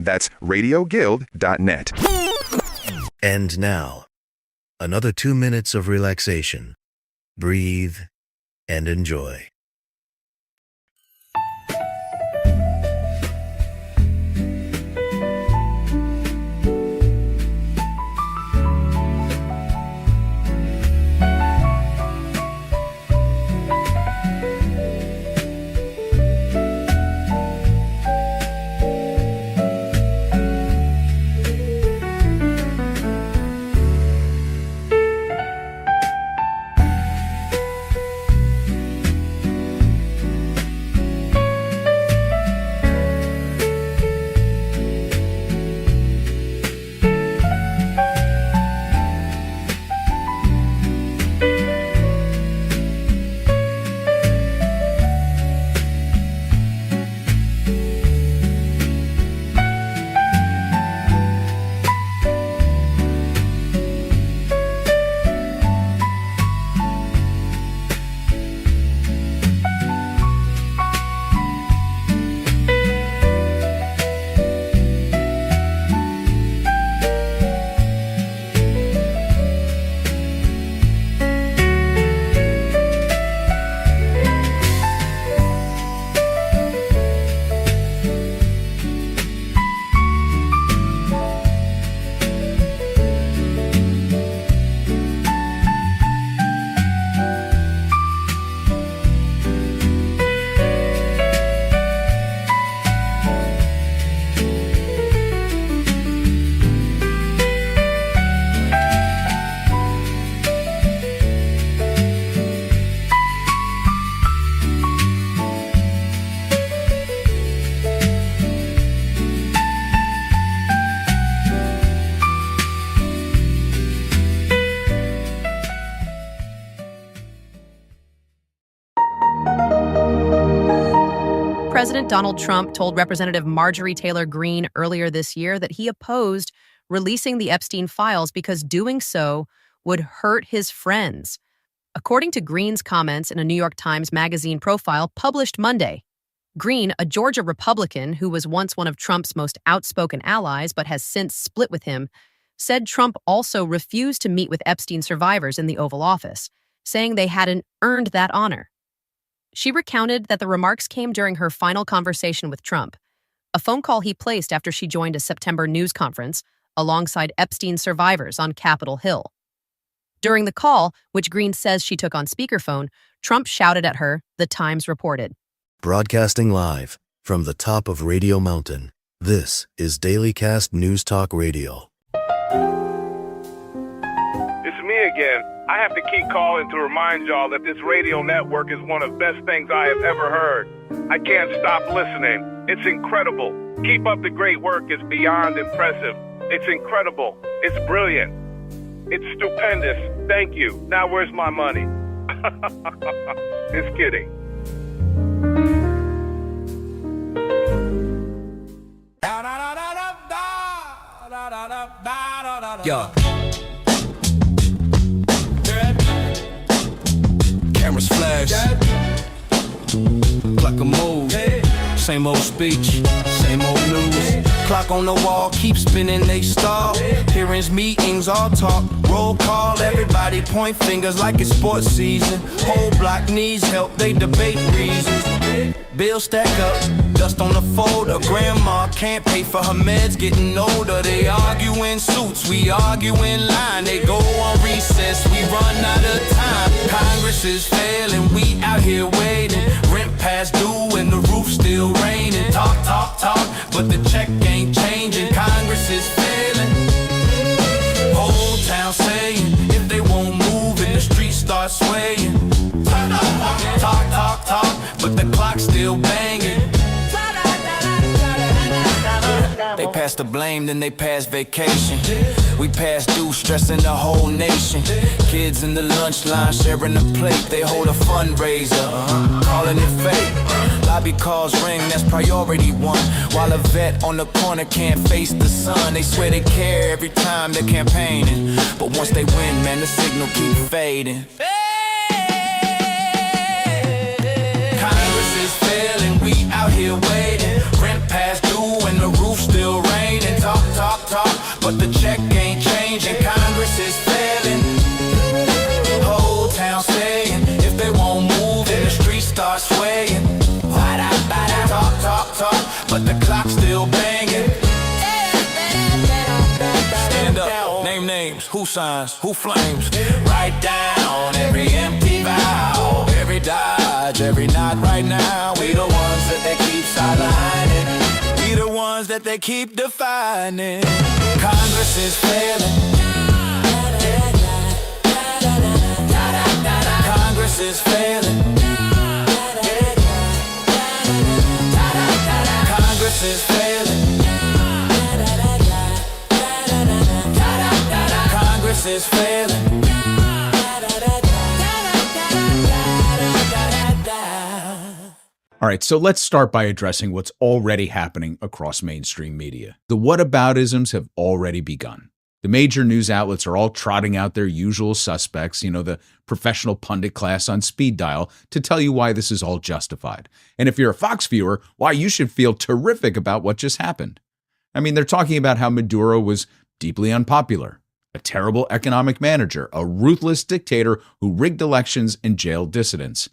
That's radioguild.net. And now, another 2 minutes of relaxation. Breathe and enjoy. President Donald Trump told Representative Marjorie Taylor Greene earlier this year that he opposed releasing the Epstein files because doing so would hurt his friends. According to Greene's comments in a New York Times Magazine profile published Monday, Greene, a Georgia Republican who was once one of Trump's most outspoken allies but has since split with him, said Trump also refused to meet with Epstein survivors in the Oval Office, saying they hadn't earned that honor. She recounted that the remarks came during her final conversation with Trump, a phone call he placed after she joined a September news conference alongside Epstein survivors on Capitol Hill. During the call, which Greene says she took on speakerphone, Trump shouted at her, the Times reported. Broadcasting live from the top of Radio Mountain, this is Dailycast Newstalk Radio. It's me again. I have to keep calling to remind y'all that this radio network is one of the best things I have ever heard. I can't stop listening. It's incredible. Keep up the great work. It's beyond impressive. It's incredible. It's brilliant. It's stupendous. Thank you. Now where's my money? Just kidding. Yo. Cameras flash. Like a move. Same old speech, same old news. Clock on the wall, keep spinning, they stall. Hearings, meetings, all talk, roll call. Everybody point fingers like it's sports season. Whole block needs help, they debate reasons. Bills stack up, dust on the folder. Grandma can't pay for her meds, getting older. They argue in suits, we argue in line. They go on recess, we run out of time. Congress is failing, we out here waiting. Rent past due and the roof still raining. Talk, talk, talk, but the check ain't changing. Congress is failing. Whole town saying if they won't move and the streets start swaying. Talk, talk, talk, but the clock's still banging. They pass the blame, then they pass vacation. We pass due, stressing the whole nation. Kids in the lunch line sharing a plate. They hold a fundraiser, calling it fake. Lobby calls ring, that's priority one. While a vet on the corner can't face the sun. They swear they care every time they're campaigning. But once they win, man, the signal keep fading. Congress is failing, we out here waiting. Rent past due and the roof still raining. who signs, who flames. Write down every empty vow, every dodge, every knot right now. We the ones that they keep sidelining. We the ones that they keep defining. Congress is failing. Congress is failing. Congress is failing. Congress is failing. All right, so let's start by addressing what's already happening across mainstream media. The whataboutisms have already begun. The major news outlets are all trotting out their usual suspects, the professional pundit class on speed dial, to tell you why this is all justified. And if you're a Fox viewer, why you should feel terrific about what just happened. I mean, they're talking about how Maduro was deeply unpopular, a terrible economic manager, a ruthless dictator who rigged elections and jailed dissidents.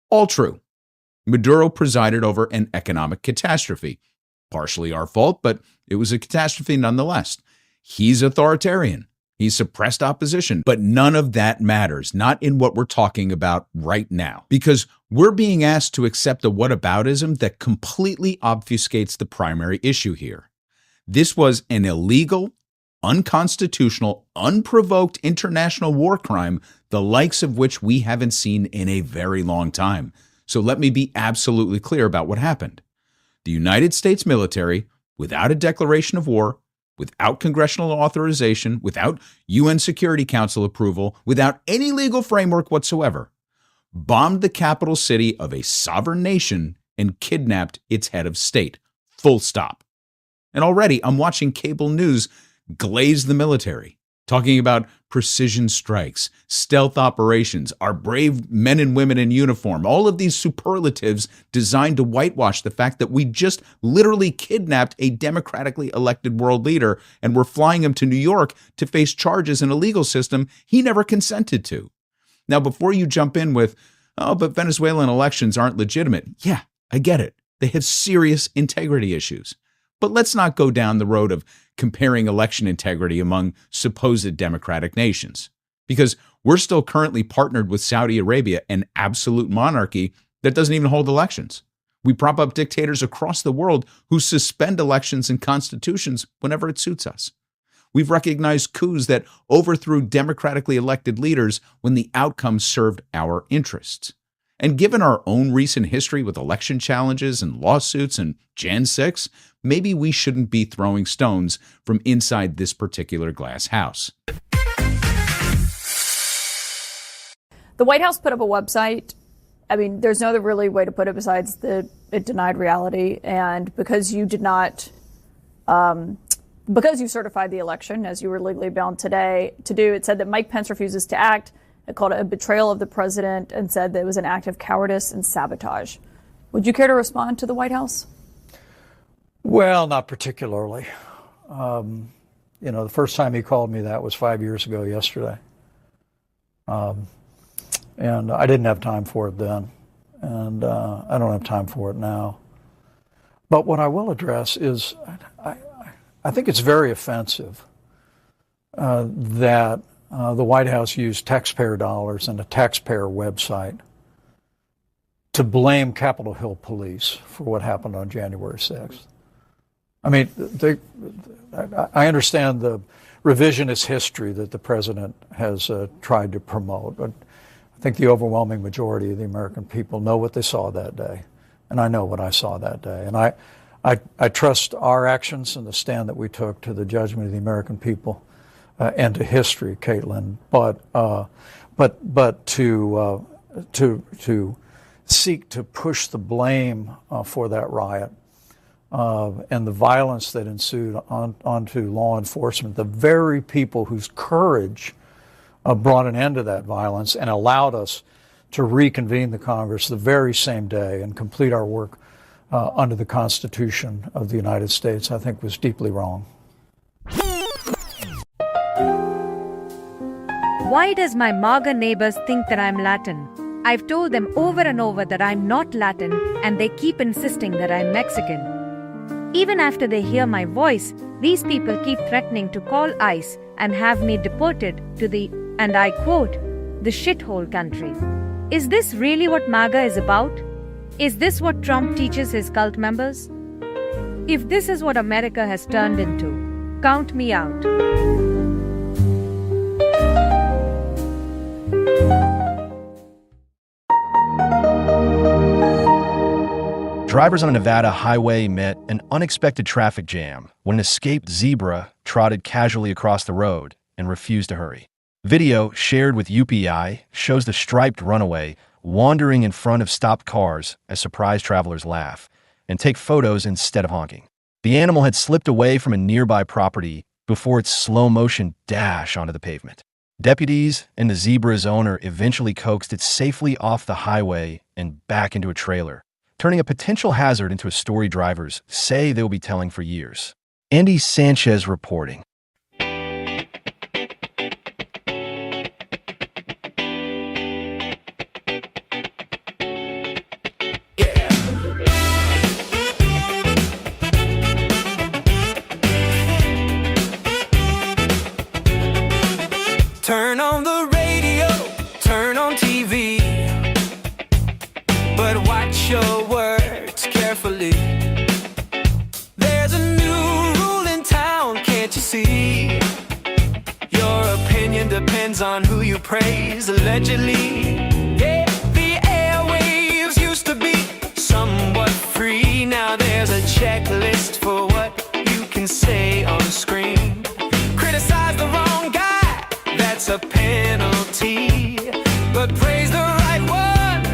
All true. Maduro presided over an economic catastrophe. Partially our fault, but it was a catastrophe nonetheless. He's authoritarian. He suppressed opposition. But none of that matters, not in what we're talking about right now. Because we're being asked to accept a whataboutism that completely obfuscates the primary issue here. This was an illegal, unconstitutional, unprovoked international war crime, the likes of which we haven't seen in a very long time. So let me be absolutely clear about what happened. The United States military, without a declaration of war, without congressional authorization, without UN Security Council approval, without any legal framework whatsoever, bombed the capital city of a sovereign nation and kidnapped its head of state. Full stop. And already I'm watching cable news glaze the military, talking about precision strikes, stealth operations, our brave men and women in uniform, all of these superlatives designed to whitewash the fact that we just literally kidnapped a democratically elected world leader and we're flying him to New York to face charges in a legal system he never consented to. Now, before you jump in with, but Venezuelan elections aren't legitimate. Yeah, I get it. They have serious integrity issues. But let's not go down the road of comparing election integrity among supposed democratic nations, because we're still currently partnered with Saudi Arabia, an absolute monarchy that doesn't even hold elections. We prop up dictators across the world who suspend elections and constitutions whenever it suits us. We've recognized coups that overthrew democratically elected leaders when the outcome served our interests. And given our own recent history with election challenges and lawsuits and Jan 6, maybe we shouldn't be throwing stones from inside this particular glass house. The White House put up a website. I mean, there's no other really way to put it besides it denied reality. And because you did not, because you certified the election, as you were legally bound today to do, it said that Mike Pence refuses to act. It called it a betrayal of the president and said that it was an act of cowardice and sabotage. Would you care to respond to the White House? Well, not particularly. The first time he called me that was 5 years ago yesterday. And I didn't have time for it then. And I don't have time for it now. But what I will address is I think it's very offensive that the White House used taxpayer dollars and a taxpayer website to blame Capitol Hill police for what happened on January 6th. I mean, I understand the revisionist history that the president has tried to promote, but I think the overwhelming majority of the American people know what they saw that day, and I know what I saw that day. And I trust our actions and the stand that we took to the judgment of the American people and to history, Caitlin. But to seek to push the blame for that riot and the violence that ensued onto law enforcement, the very people whose courage brought an end to that violence and allowed us to reconvene the Congress the very same day and complete our work under the Constitution of the United States, I think was deeply wrong. Why does my MAGA neighbors think that I'm Latin? I've told them over and over that I'm not Latin, and they keep insisting that I'm Mexican. Even after they hear my voice, These people keep threatening to call ICE and have me deported to the, and I quote, the shithole country. Is this really what MAGA is about? Is this what Trump teaches his cult members? If this is what America has turned into, count me out. Drivers on a Nevada highway met an unexpected traffic jam when an escaped zebra trotted casually across the road and refused to hurry. Video shared with UPI shows the striped runaway wandering in front of stopped cars as surprised travelers laugh and take photos instead of honking. The animal had slipped away from a nearby property before its slow-motion dash onto the pavement. Deputies and the zebra's owner eventually coaxed it safely off the highway and back into a trailer, turning a potential hazard into a story drivers say they will be telling for years. Andy Sanchez reporting. Turn on the radio, turn on TV, but watch your words carefully. There's a new rule in town, can't you see? Your opinion depends on who you praise, allegedly. Yeah, the airwaves used to be somewhat free. Now there's a checklist for what you can say on screen. Criticize the wrong guy, that's a penalty. But praise the right one,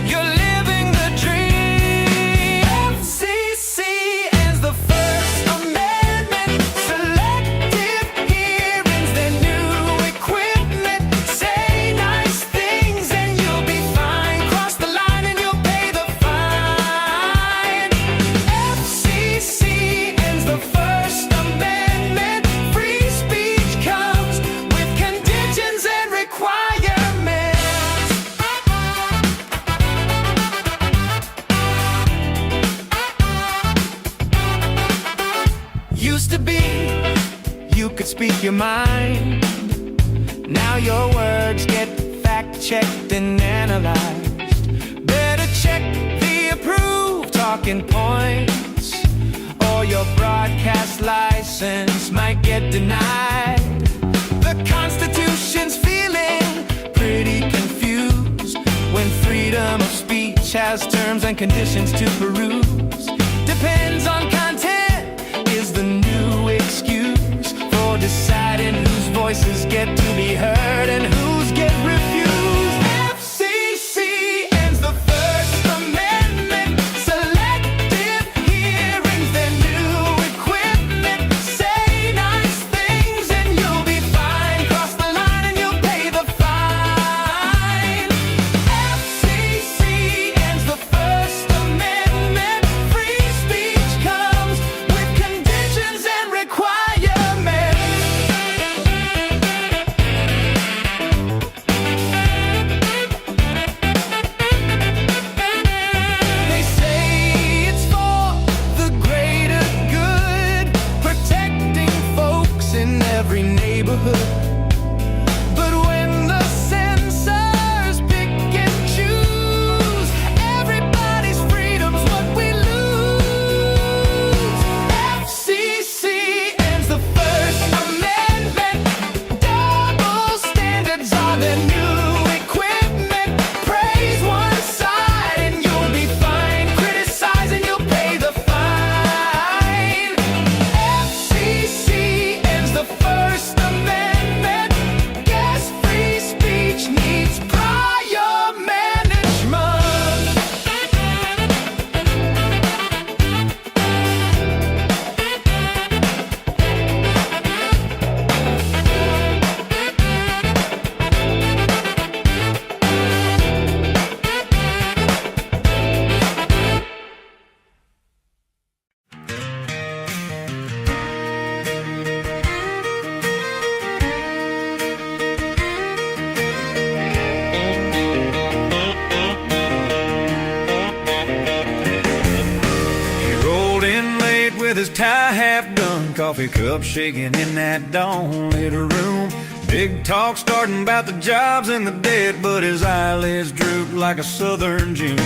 you're living the dream. FCC ends the First Amendment. Selective hearings, their new equipment. Say nice things and you'll be fine. Cross the line and you'll pay the fine. FCC ends the First Amendment. Free speech comes with conditions and requirements. Used to be, you could speak your mind. Now your words get fact-checked and analyzed. Better check the approved talking points, or your broadcast license might get denied. The Constitution's feeling pretty confused when freedom of speech has terms and conditions to peruse. Depends on content is the new excuse for deciding whose voices get to be heard and whose get refused. FCC ends the First Amendment. Selective hearings, their new equipment. Say nice things and you'll be fine. Cross the line and you'll pay the fine. FCC ends the First Amendment. Free speech comes with conditions and requirements. They say it's for the greater good, protecting folks in every neighborhood. But when the censors pick and choose, everybody's freedom's what we lose. FCC ends the First Amendment. Double standards are their new equipment. Praise one side and you'll be fine. Criticize and you'll pay the fine. FCC ends the First Amendment. half done, coffee cup shaking in that dawn-lit room. Big talk starting about the jobs and the debt, but his eyelids droop like a southern June.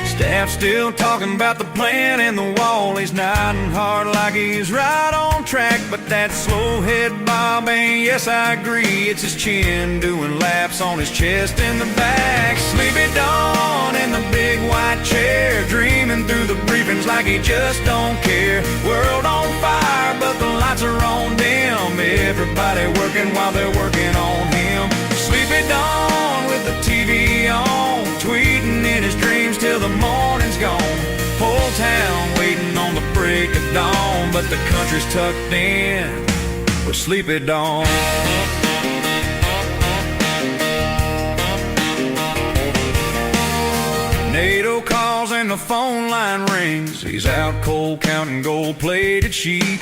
Staff still talking about the plan and the wall. He's nodding hard like he's right on track, but that slow head bobbing, yes I agree, it's his chin doing laps on his chest and the back. Sleepy Dawn in the big white chair, dreaming through the briefings like he just don't care. World on fire, but the lights are on dim. Everybody working while they're working on him. Sleepy Dawn with the TV on, tweeting in his dreams till the morning's gone. Whole town waiting on the break of dawn, but the country's tucked in with Sleepy Dawn. NATO calls and the phone line rings. He's out cold counting gold-plated sheep.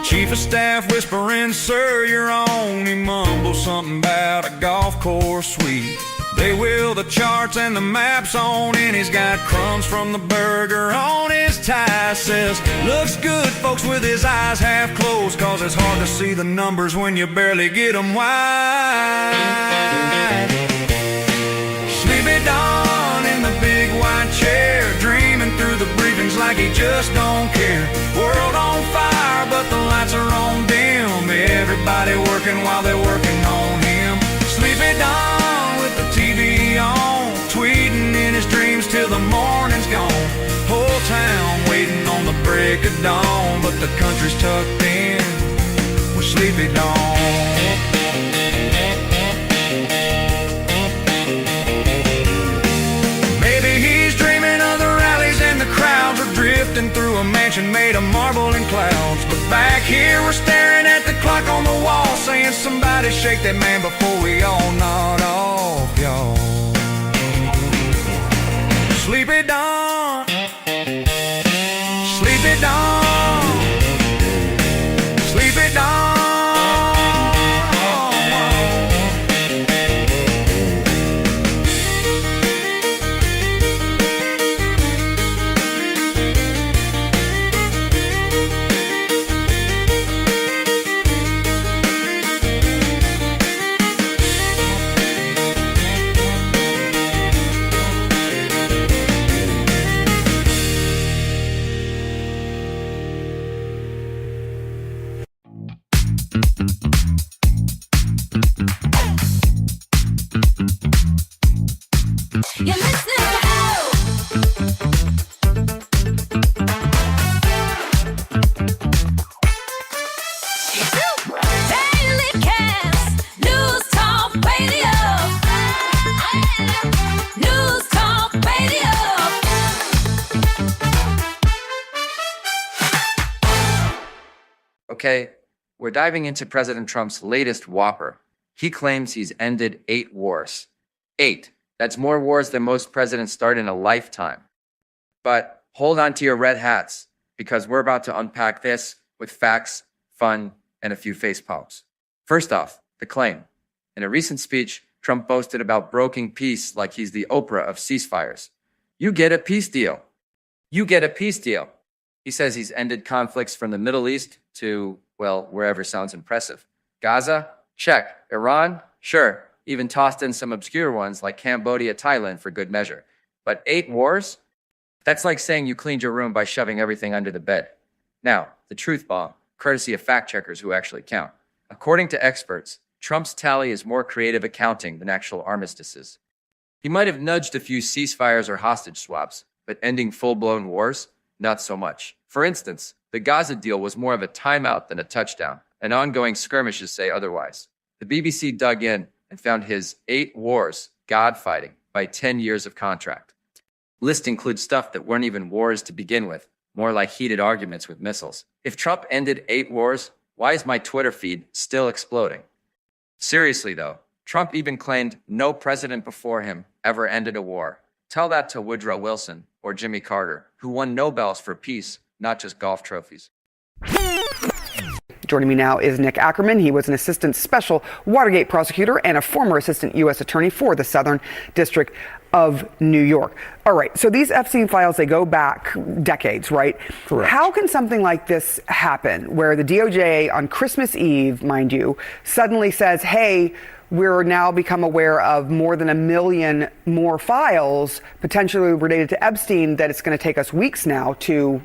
Chief of Staff whispering, sir, you're on. He mumbles something about a golf course sweep. They will the charts and the maps on, and he's got crumbs from the burger on his tie. Says, looks good, folks, with his eyes half closed, cause it's hard to see the numbers when you barely get them wide. Sleepy Dawn in the big white chair, dreaming through the briefings like he just don't care. World on fire, but the lights are on dim. Everybody working while they're working on him. Sleepy Dawn with the TV on, tweeting in his dreams till the morning's gone. Whole town waiting on the break of dawn, but the country's tucked in with Sleepy Dawn. Drifting through a mansion made of marble and clouds, but back here we're staring at the clock on the wall, saying somebody shake that man before we all nod off, y'all. Sleepy Dawn, Sleepy Dawn, Sleepy Dawn. Okay, we're diving into President Trump's latest whopper. He claims he's ended 8 wars. 8. That's more wars than most presidents start in a lifetime. But hold on to your red hats, because we're about to unpack this with facts, fun, and a few face palms. First off, the claim. In a recent speech, Trump boasted about broking peace like he's the Oprah of ceasefires. You get a peace deal. You get a peace deal. He says he's ended conflicts from the Middle East to, well, wherever sounds impressive. Gaza? Check. Iran? Sure. Even tossed in some obscure ones like Cambodia, Thailand for good measure. But 8 wars? That's like saying you cleaned your room by shoving everything under the bed. Now, the truth bomb, courtesy of fact checkers who actually count. According to experts, Trump's tally is more creative accounting than actual armistices. He might have nudged a few ceasefires or hostage swaps, but ending full-blown wars? Not so much. For instance, the Gaza deal was more of a timeout than a touchdown, and ongoing skirmishes say otherwise. The BBC dug in and found his 8 wars, God fighting, by 10 years of contract. List includes stuff that weren't even wars to begin with, more like heated arguments with missiles. If Trump ended 8 wars, why is my Twitter feed still exploding? Seriously though, Trump even claimed no president before him ever ended a war. Tell that to Woodrow Wilson or Jimmy Carter, who won Nobels for peace, not just golf trophies. Joining me now is Nick Ackerman. He was an assistant special Watergate prosecutor and a former assistant U.S. attorney for the Southern District of New York. All right, so these Epstein files, they go back decades, right? Correct. How can something like this happen where the DOJ on Christmas Eve, mind you, suddenly says, hey, we're now become aware of more than 1 million more files potentially related to Epstein that it's going to take us weeks now to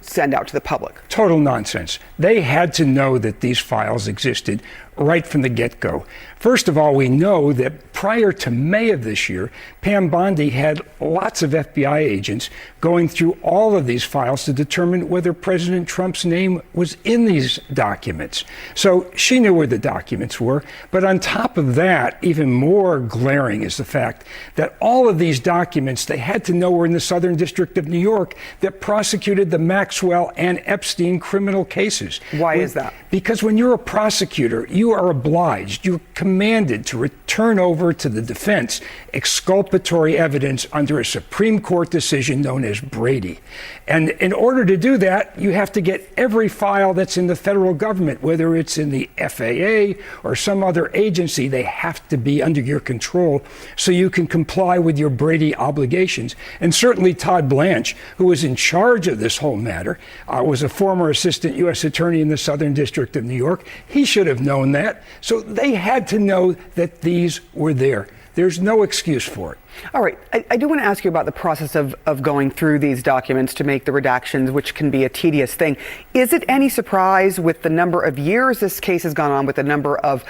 send out to the public? Total nonsense. They had to know that these files existed right from the get-go. First of all, we know that prior to May of this year, Pam Bondi had lots of FBI agents going through all of these files to determine whether President Trump's name was in these documents. So she knew where the documents were. But on top of that, even more glaring is the fact that all of these documents, they had to know were in the Southern District of New York that prosecuted the Maxwell and Epstein criminal cases. Why is that? Because when you're a prosecutor, you are obliged, you're commanded to return over to the defense exculpatory evidence under a Supreme Court decision known as Brady. And in order to do that, you have to get every file that's in the federal government, whether it's in the FAA or some other agency, they have to be under your control so you can comply with your Brady obligations. And certainly Todd Blanche, who was in charge of this whole matter, was a former assistant U.S. attorney in the Southern District of New York. He should have known that. So they had to know that these were there. There's no excuse for it. All right. I do want to ask you about the process of going through these documents to make the redactions, which can be a tedious thing. Is it any surprise with the number of years this case has gone on, with the number of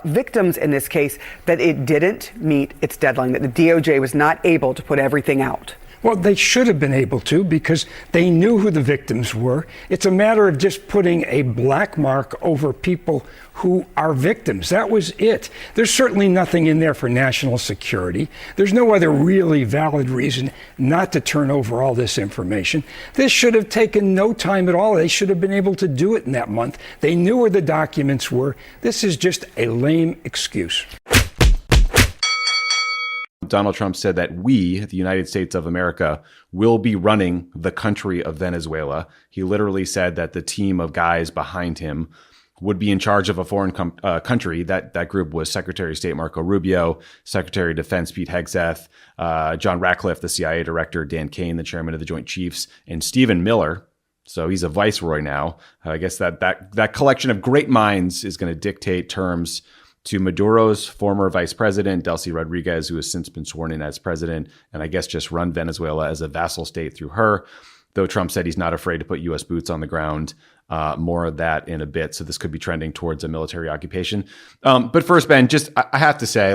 victims in this case, that it didn't meet its deadline, that the DOJ was not able to put everything out? Well, they should have been able to because they knew who the victims were. It's a matter of just putting a black mark over people who are victims. That was it. There's certainly nothing in there for national security. There's no other really valid reason not to turn over all this information. This should have taken no time at all. They should have been able to do it in that month. They knew where the documents were. This is just a lame excuse. Donald Trump said that we, the United States of America, will be running the country of Venezuela. He literally said that the team of guys behind him would be in charge of a foreign country. That group was Secretary of State Marco Rubio, Secretary of Defense Pete Hegseth, John Ratcliffe, the CIA director, Dan Kane, the chairman of the Joint Chiefs, and Stephen Miller. So he's a viceroy now. I guess that collection of great minds is going to dictate terms to Maduro's former vice president, Delcy Rodriguez, who has since been sworn in as president, and I guess just run Venezuela as a vassal state through her, though Trump said he's not afraid to put U.S. boots on the ground. More of that in a bit. So this could be trending towards a military occupation. But first, Ben, I have to say,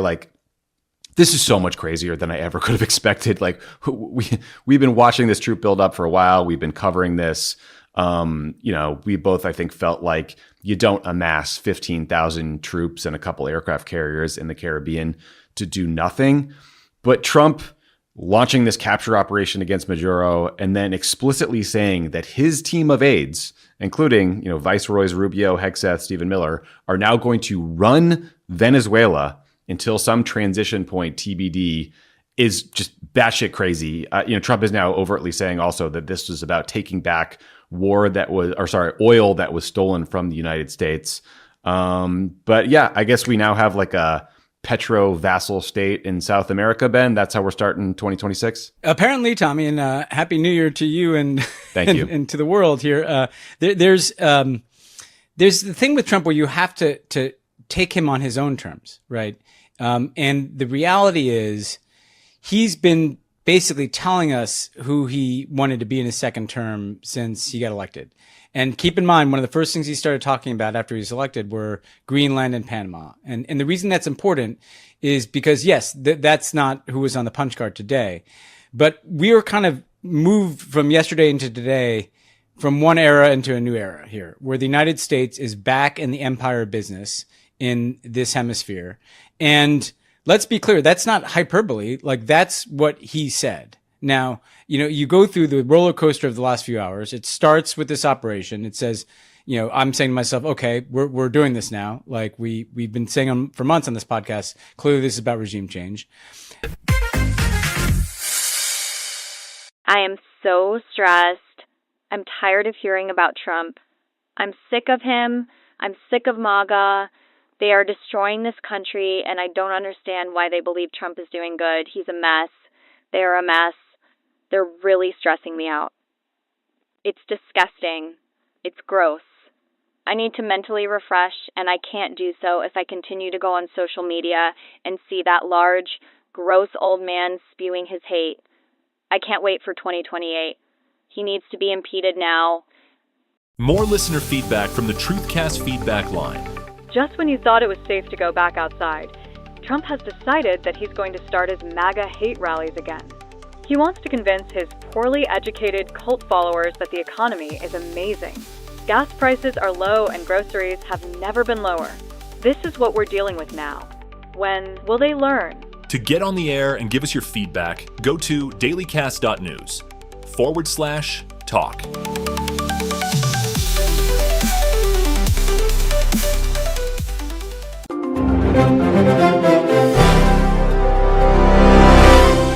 this is so much crazier than I ever could have expected. We've been watching this troop build up for a while. We've been covering this. We both, I think, felt like you don't amass 15,000 troops and a couple aircraft carriers in the Caribbean to do nothing. But Trump launching this capture operation against Maduro and then explicitly saying that his team of aides, including, Viceroys Rubio, Hegseth, Stephen Miller, are now going to run Venezuela until some transition point TBD, is just batshit crazy. Trump is now overtly saying also that this was about taking back oil that was stolen from the United States. But yeah, I guess we now have a petro vassal state in South America, Ben. That's how we're starting 2026. Apparently, Tommy, and Happy New Year to you and thank you and to the world here. There's the thing with Trump where you have to take him on his own terms, right? And the reality is, he's been basically telling us who he wanted to be in his second term since he got elected. And keep in mind, one of the first things he started talking about after he was elected were Greenland and Panama. And the reason that's important is because, yes, that's not who was on the punch card today. But we are kind of moved from yesterday into today, from one era into a new era here, where the United States is back in the empire business in this hemisphere. And let's be clear, that's not hyperbole. That's what he said. Now, you go through the roller coaster of the last few hours. It starts with this operation. It says, I'm saying to myself, okay, we're doing this now. We've been saying for months on this podcast, clearly this is about regime change. I am so stressed. I'm tired of hearing about Trump. I'm sick of him I'm sick of MAGA. They are destroying this country, and I don't understand why they believe Trump is doing good. He's a mess. They're a mess. They're really stressing me out. It's disgusting. It's gross. I need to mentally refresh, and I can't do so if I continue to go on social media and see that large, gross old man spewing his hate. I can't wait for 2028. He needs to be impeded now. More listener feedback from the Truthcast feedback line. Just when you thought it was safe to go back outside, Trump has decided that he's going to start his MAGA hate rallies again. He wants to convince his poorly educated cult followers that the economy is amazing. Gas prices are low and groceries have never been lower. This is what we're dealing with now. When will they learn? To get on the air and give us your feedback, go to dailycast.news/talk.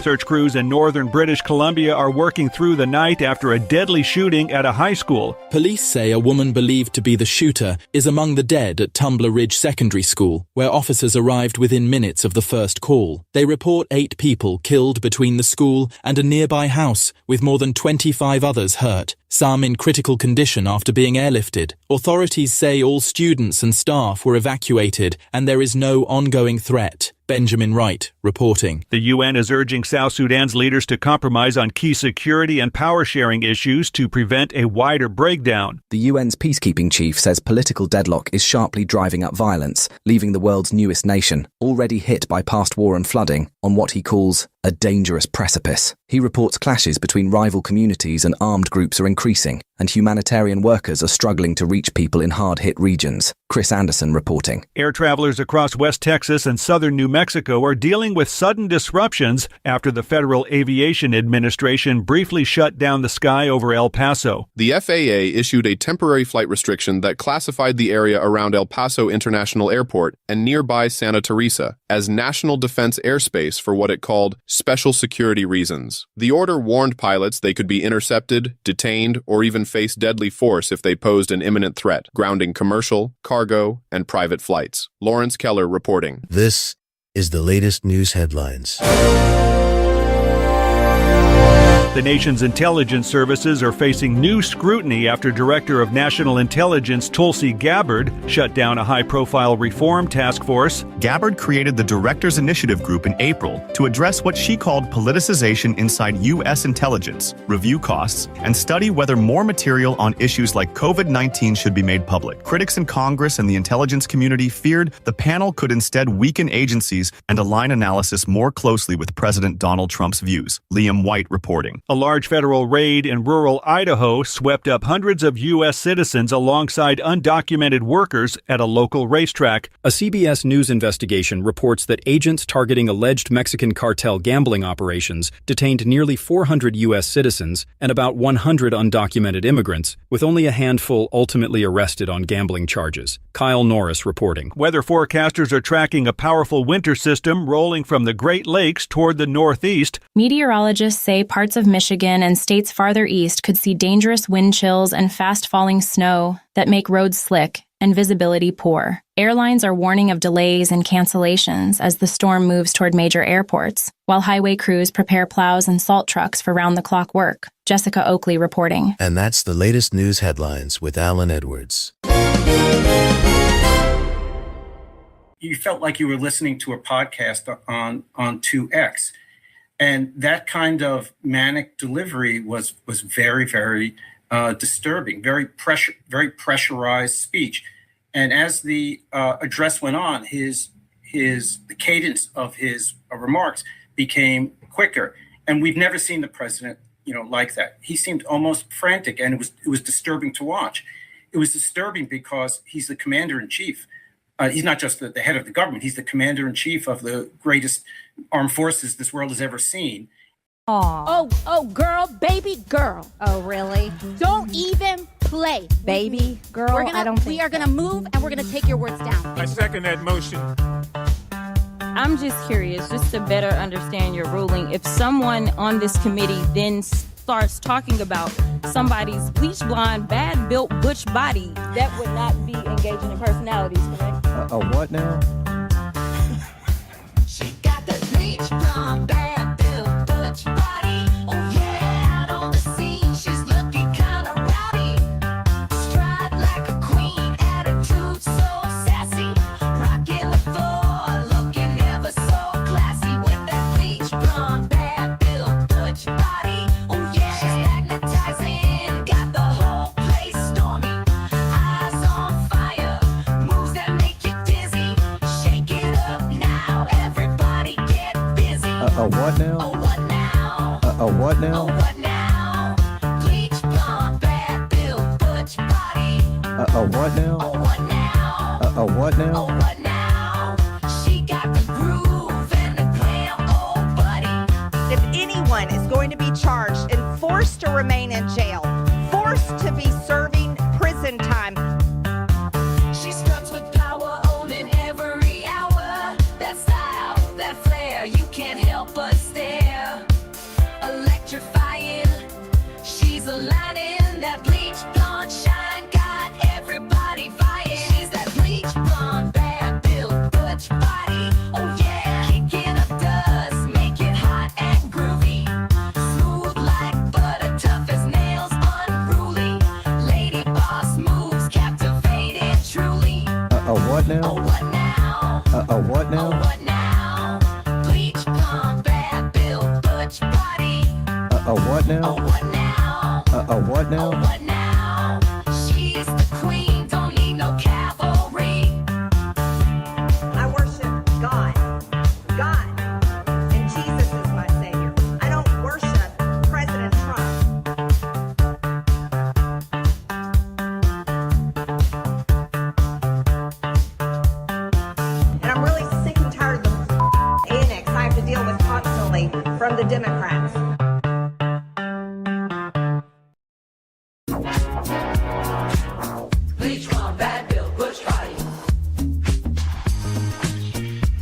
Search crews in northern British Columbia are working through the night after a deadly shooting at a high school. Police say a woman believed to be the shooter is among the dead at Tumbler Ridge Secondary School, where officers arrived within minutes of the first call. They report 8 people killed between the school and a nearby house, with more than 25 others hurt, some in critical condition after being airlifted. Authorities say all students and staff were evacuated and there is no ongoing threat. Benjamin Wright reporting. The UN is urging South Sudan's leaders to compromise on key security and power-sharing issues to prevent a wider breakdown. The UN's peacekeeping chief says political deadlock is sharply driving up violence, leaving the world's newest nation, already hit by past war and flooding, on what he calls a dangerous precipice. He reports clashes between rival communities and armed groups are increasing, and humanitarian workers are struggling to reach people in hard-hit regions. Chris Anderson reporting. Air travelers across West Texas and southern New Mexico are dealing with sudden disruptions after the Federal Aviation Administration briefly shut down the sky over El Paso. The FAA issued a temporary flight restriction that classified the area around El Paso International Airport and nearby Santa Teresa as national defense airspace for what it called special security reasons. The order warned pilots they could be intercepted, detained, or even face deadly force if they posed an imminent threat, grounding commercial, cargo, and private flights. Lawrence Keller reporting. This is the latest news headlines. The nation's intelligence services are facing new scrutiny after Director of National Intelligence Tulsi Gabbard shut down a high-profile reform task force. Gabbard created the Directors Initiative Group in April to address what she called politicization inside U.S. intelligence, review costs, and study whether more material on issues like COVID-19 should be made public. Critics in Congress and the intelligence community feared the panel could instead weaken agencies and align analysis more closely with President Donald Trump's views. Liam White reporting. A large federal raid in rural Idaho swept up hundreds of U.S. citizens alongside undocumented workers at a local racetrack. A CBS News investigation reports that agents targeting alleged Mexican cartel gambling operations detained nearly 400 U.S. citizens and about 100 undocumented immigrants, with only a handful ultimately arrested on gambling charges. Kyle Norris reporting. Weather forecasters are tracking a powerful winter system rolling from the Great Lakes toward the northeast. Meteorologists say parts of Michigan and states farther east could see dangerous wind chills and fast-falling snow that make roads slick and visibility poor. Airlines are warning of delays and cancellations as the storm moves toward major airports, while highway crews prepare plows and salt trucks for round-the-clock work. Jessica Oakley reporting. And that's the latest news headlines with Alan Edwards. You felt like you were listening to a podcast on 2X. And that kind of manic delivery was very, very disturbing, very pressurized speech. And as the address went on, the cadence of his remarks became quicker. And we've never seen the president, like that. He seemed almost frantic, and it was disturbing to watch. It was disturbing because he's the commander in chief. He's not just the head of the government. He's the commander in chief of the greatest armed forces this world has ever seen. Oh, girl, baby girl. Oh, really? Don't even play. Baby girl? We are going to move and we're going to take your words down. I second that motion. I'm just curious, just to better understand your ruling. If someone on this committee then starts talking about somebody's bleach blonde, bad built butch body, that would not be engaging in personalities, correct? A what now? She got the bleach blonde, bad built butch body. Oh yeah, out on the scene, she's looking kind of rowdy. Stride like a queen, attitude so sassy. Rocking the floor, looking ever so classy with that bleach blonde, bad built butch body. Oh yeah, she's magnetizing, got the whole place stormy. Eyes on fire, moves that make you dizzy. Shake it up now, everybody get busy. A what now? Oh what now? A what now? Oh what now? Bleach blonde, bad built butch body. A what now? Oh what now? A what now? Oh what now? She got the groove and the glam, oh buddy. If anyone is going to be charged and forced to remain in jail, forced to be serving prison time, She struts with power, owning every hour. That style, that flair, you can't help but stare. Electrifying, she's aligning. That bleach blonde shine got everybody vying. She's that bleach blonde, bad built butch body. Oh yeah, kicking up dust, make it hot and groovy. Smooth like butter, tough as nails, unruly. Lady boss moves, captivated truly. A what now? Oh what now? A what now? Oh what now? Bleach blonde, bad built butch body. A what now? Oh what now? A what now? Oh what now? She's the queen, don't need no cavalry. I worship God. God. And Jesus is my Savior. I don't worship President Trump. And I'm really sick and tired of the annex I have to deal with constantly from the Democrats. Bleach blonde, bad built butch body.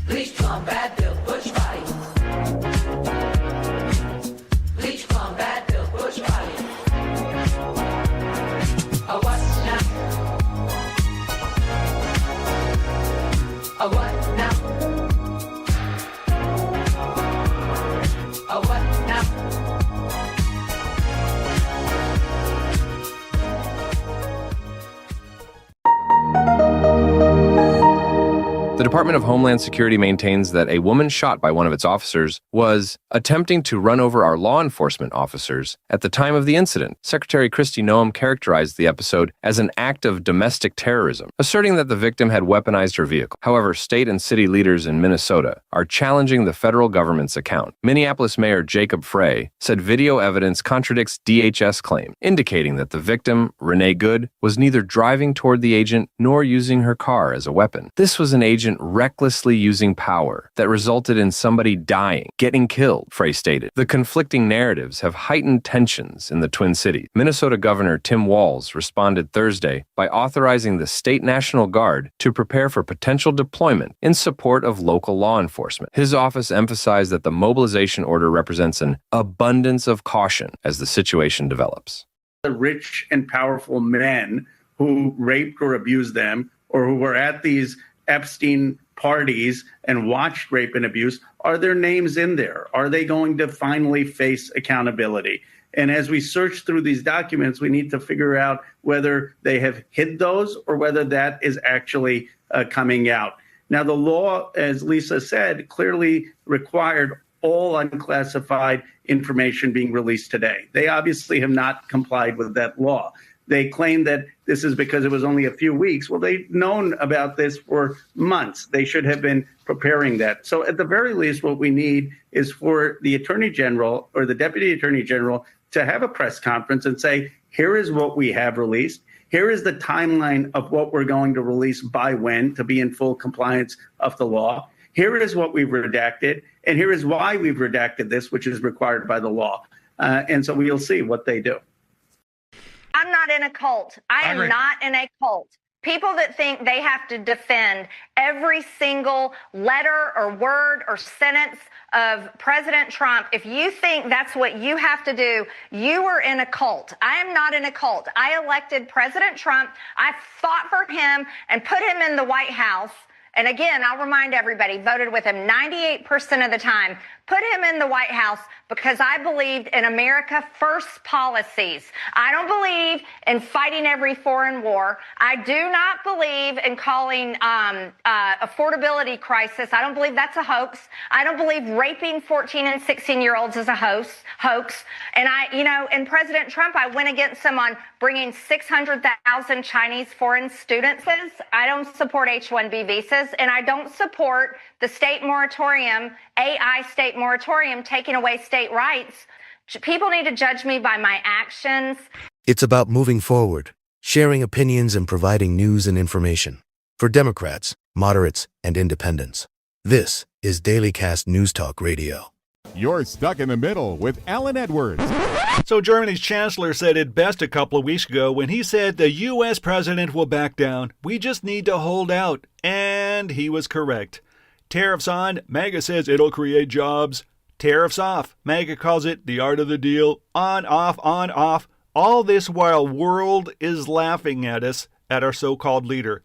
Bleach blonde, bad built butch body. Bleach blonde, bad built butch body. A what now? A what now? A what now? The Department of Homeland Security maintains that a woman shot by one of its officers was attempting to run over our law enforcement officers at the time of the incident. Secretary Kristi Noem characterized the episode as an act of domestic terrorism, asserting that the victim had weaponized her vehicle. However, state and city leaders in Minnesota are challenging the federal government's account. Minneapolis Mayor Jacob Frey said video evidence contradicts DHS claim, indicating that the victim, Renee Good, was neither driving toward the agent nor using her car as a weapon. This was an agent recklessly using power that resulted in somebody dying, getting killed, Frey stated. The conflicting narratives have heightened tensions in the Twin Cities. Minnesota Governor Tim Walz responded Thursday by authorizing the State National Guard to prepare for potential deployment in support of local law enforcement. His office emphasized that the mobilization order represents an abundance of caution as the situation develops. The rich and powerful men who raped or abused them, or who were at these Epstein parties and watched rape and abuse, are their names in there? Are they going to finally face accountability? And as we search through these documents, we need to figure out whether they have hid those or whether that is actually coming out. Now, the law, as Lisa said, clearly required all unclassified information being released today. They obviously have not complied with that law. They claim that this is because it was only a few weeks. Well, they've known about this for months. They should have been preparing that. So at the very least, what we need is for the Attorney General or the Deputy Attorney General to have a press conference and say, here is what we have released. Here is the timeline of what we're going to release by when to be in full compliance of the law. Here is what we've redacted, and here is why we've redacted this, which is required by the law. And so we'll see what they do. I'm not in a cult. I am not in a cult. People that think they have to defend every single letter or word or sentence of President Trump, if you think that's what you have to do, you are in a cult. I am not in a cult. I elected President Trump. I fought for him and put him in the White House. And again, I'll remind everybody, voted with him 98% of the time, put him in the White House because I believed in America First policies. I don't believe in fighting every foreign war. I do not believe in calling affordability crisis. I don't believe that's a hoax. I don't believe raping 14 and 16-year-olds is a hoax. And in President Trump, I went against him on bringing 600,000 Chinese foreign students. I don't support H-1B visas, and I don't support the state moratorium, AI state moratorium, taking away state rights. People need to judge me by my actions. It's about moving forward, sharing opinions, and providing news and information. For Democrats, moderates, and independents, this is Dailycast Newstalk Radio. You're stuck in the middle with Alan Edwards. So Germany's chancellor said it best a couple of weeks ago when he said the U.S. president will back down. We just need to hold out. And he was correct. Tariffs on, MAGA says it'll create jobs. Tariffs off, MAGA calls it the art of the deal. On, off. All this while world is laughing at us, at our so-called leader.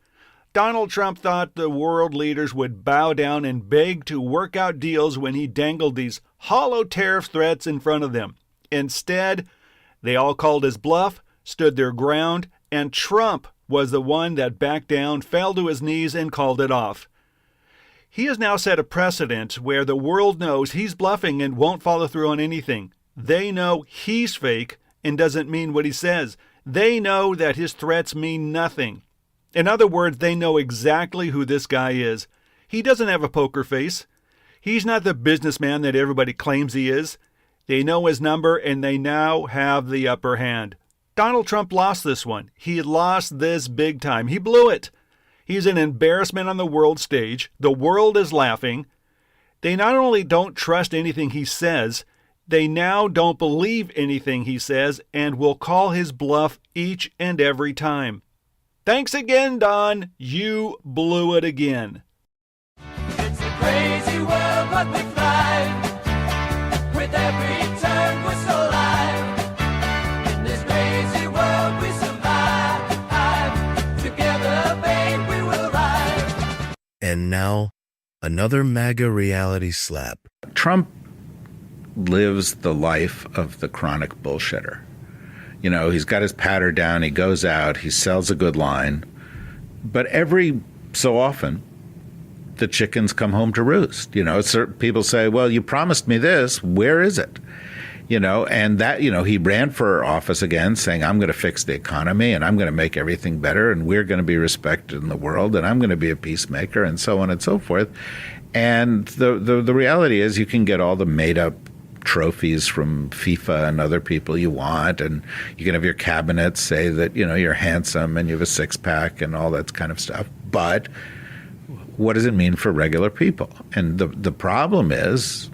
Donald Trump thought the world leaders would bow down and beg to work out deals when he dangled these hollow tariff threats in front of them. Instead, they all called his bluff, stood their ground, and Trump was the one that backed down, fell to his knees, and called it off. He has now set a precedent where the world knows he's bluffing and won't follow through on anything. They know he's fake and doesn't mean what he says. They know that his threats mean nothing. In other words, they know exactly who this guy is. He doesn't have a poker face. He's not the businessman that everybody claims he is. They know his number, and they now have the upper hand. Donald Trump lost this one. He lost this big time. He blew it. He's an embarrassment on the world stage. The world is laughing. They not only don't trust anything he says, they now don't believe anything he says and will call his bluff each and every time. Thanks again, Don. You blew it again. It's a crazy world, but we thrive. With every turn, we're so alive. In this crazy world, we survive. Together, babe, we will rise. And now, another MAGA reality slap. Trump lives the life of the chronic bullshitter. You know, he's got his patter down, he goes out, he sells a good line. But every so often, the chickens come home to roost. You know, people say, well, you promised me this, where is it? You know, and that, you know, he ran for office again saying, I'm going to fix the economy and I'm going to make everything better and we're going to be respected in the world and I'm going to be a peacemaker and so on and so forth. And the reality is you can get all the made up trophies from FIFA and other people you want, and you can have your cabinet say that, you know, you're handsome and you have a six-pack and all that kind of stuff. But what does it mean for regular people? And the problem is,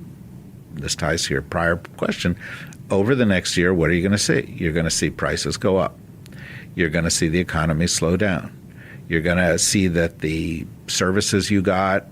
this ties to your prior question, over the next year, what are you going to see? You're going to see prices go up. You're going to see the economy slow down. You're going to see that the services you got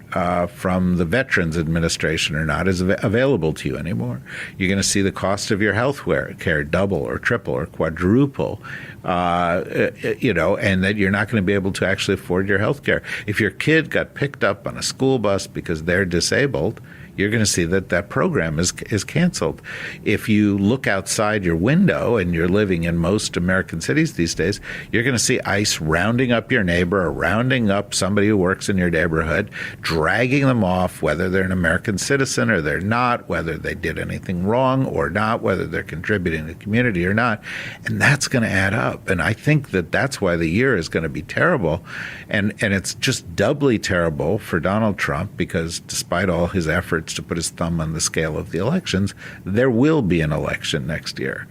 from the Veterans Administration are not as available to you anymore. You're going to see the cost of your health care double or triple or quadruple, you know, and that you're not going to be able to actually afford your health care. If your kid got picked up on a school bus because they're disabled, you're going to see that program is canceled. If you look outside your window, and you're living in most American cities these days, you're going to see ICE rounding up your neighbor or rounding up somebody who works in your neighborhood, dragging them off, whether they're an American citizen or they're not, whether they did anything wrong or not, whether they're contributing to the community or not. And that's going to add up. And I think that's why the year is going to be terrible. And it's just doubly terrible for Donald Trump because despite all his efforts to put his thumb on the scale of the elections, there will be an election next year.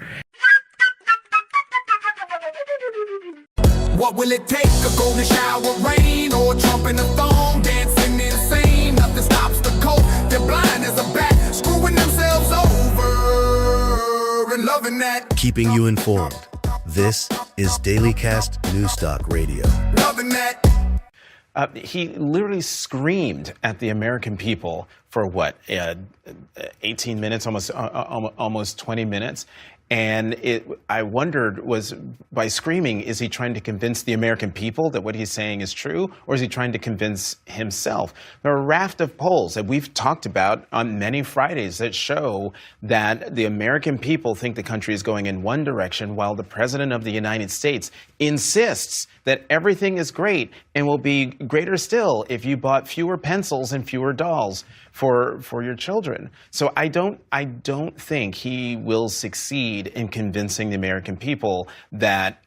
What will it take? A golden shower rain or Trump in a thong dancing insane? Nothing stops the cold. They're blind as a bat, screwing themselves over and loving that. Keeping you informed. This is Dailycast Newstalk Radio. He literally screamed at the American people for 18 minutes, almost 20 minutes. And I wondered, was by screaming, is he trying to convince the American people that what he's saying is true, or is he trying to convince himself? There are a raft of polls that we've talked about on many Fridays that show that the American people think the country is going in one direction, while the President of the United States insists that everything is great and will be greater still if you bought fewer pencils and fewer dolls for your children. So I don't think he will succeed in convincing the American people that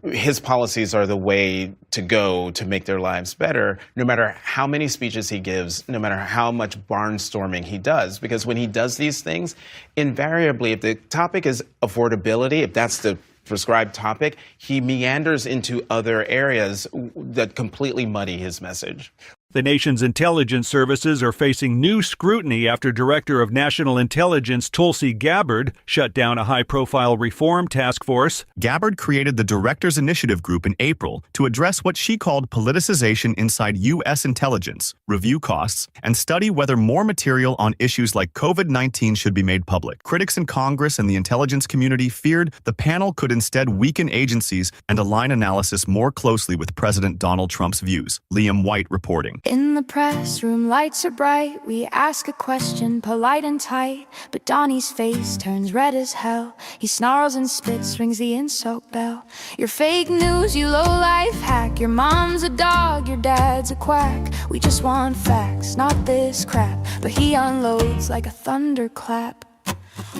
his policies are the way to go to make their lives better, no matter how many speeches he gives, no matter how much barnstorming he does. Because when he does these things, invariably, if the topic is affordability, if that's the prescribed topic, he meanders into other areas that completely muddy his message. The nation's intelligence services are facing new scrutiny after Director of National Intelligence Tulsi Gabbard shut down a high-profile reform task force. Gabbard created the Directors Initiative Group in April to address what she called politicization inside U.S. intelligence, review costs, and study whether more material on issues like COVID-19 should be made public. Critics in Congress and the intelligence community feared the panel could instead weaken agencies and align analysis more closely with President Donald Trump's views. Liam White reporting. In the press room, lights are bright. We ask a question, polite and tight. But Donnie's face turns red as hell. He snarls and spits, rings the insult bell. You're fake news, you low-life hack. Your mom's a dog, your dad's a quack. We just want facts, not this crap. But he unloads like a thunderclap.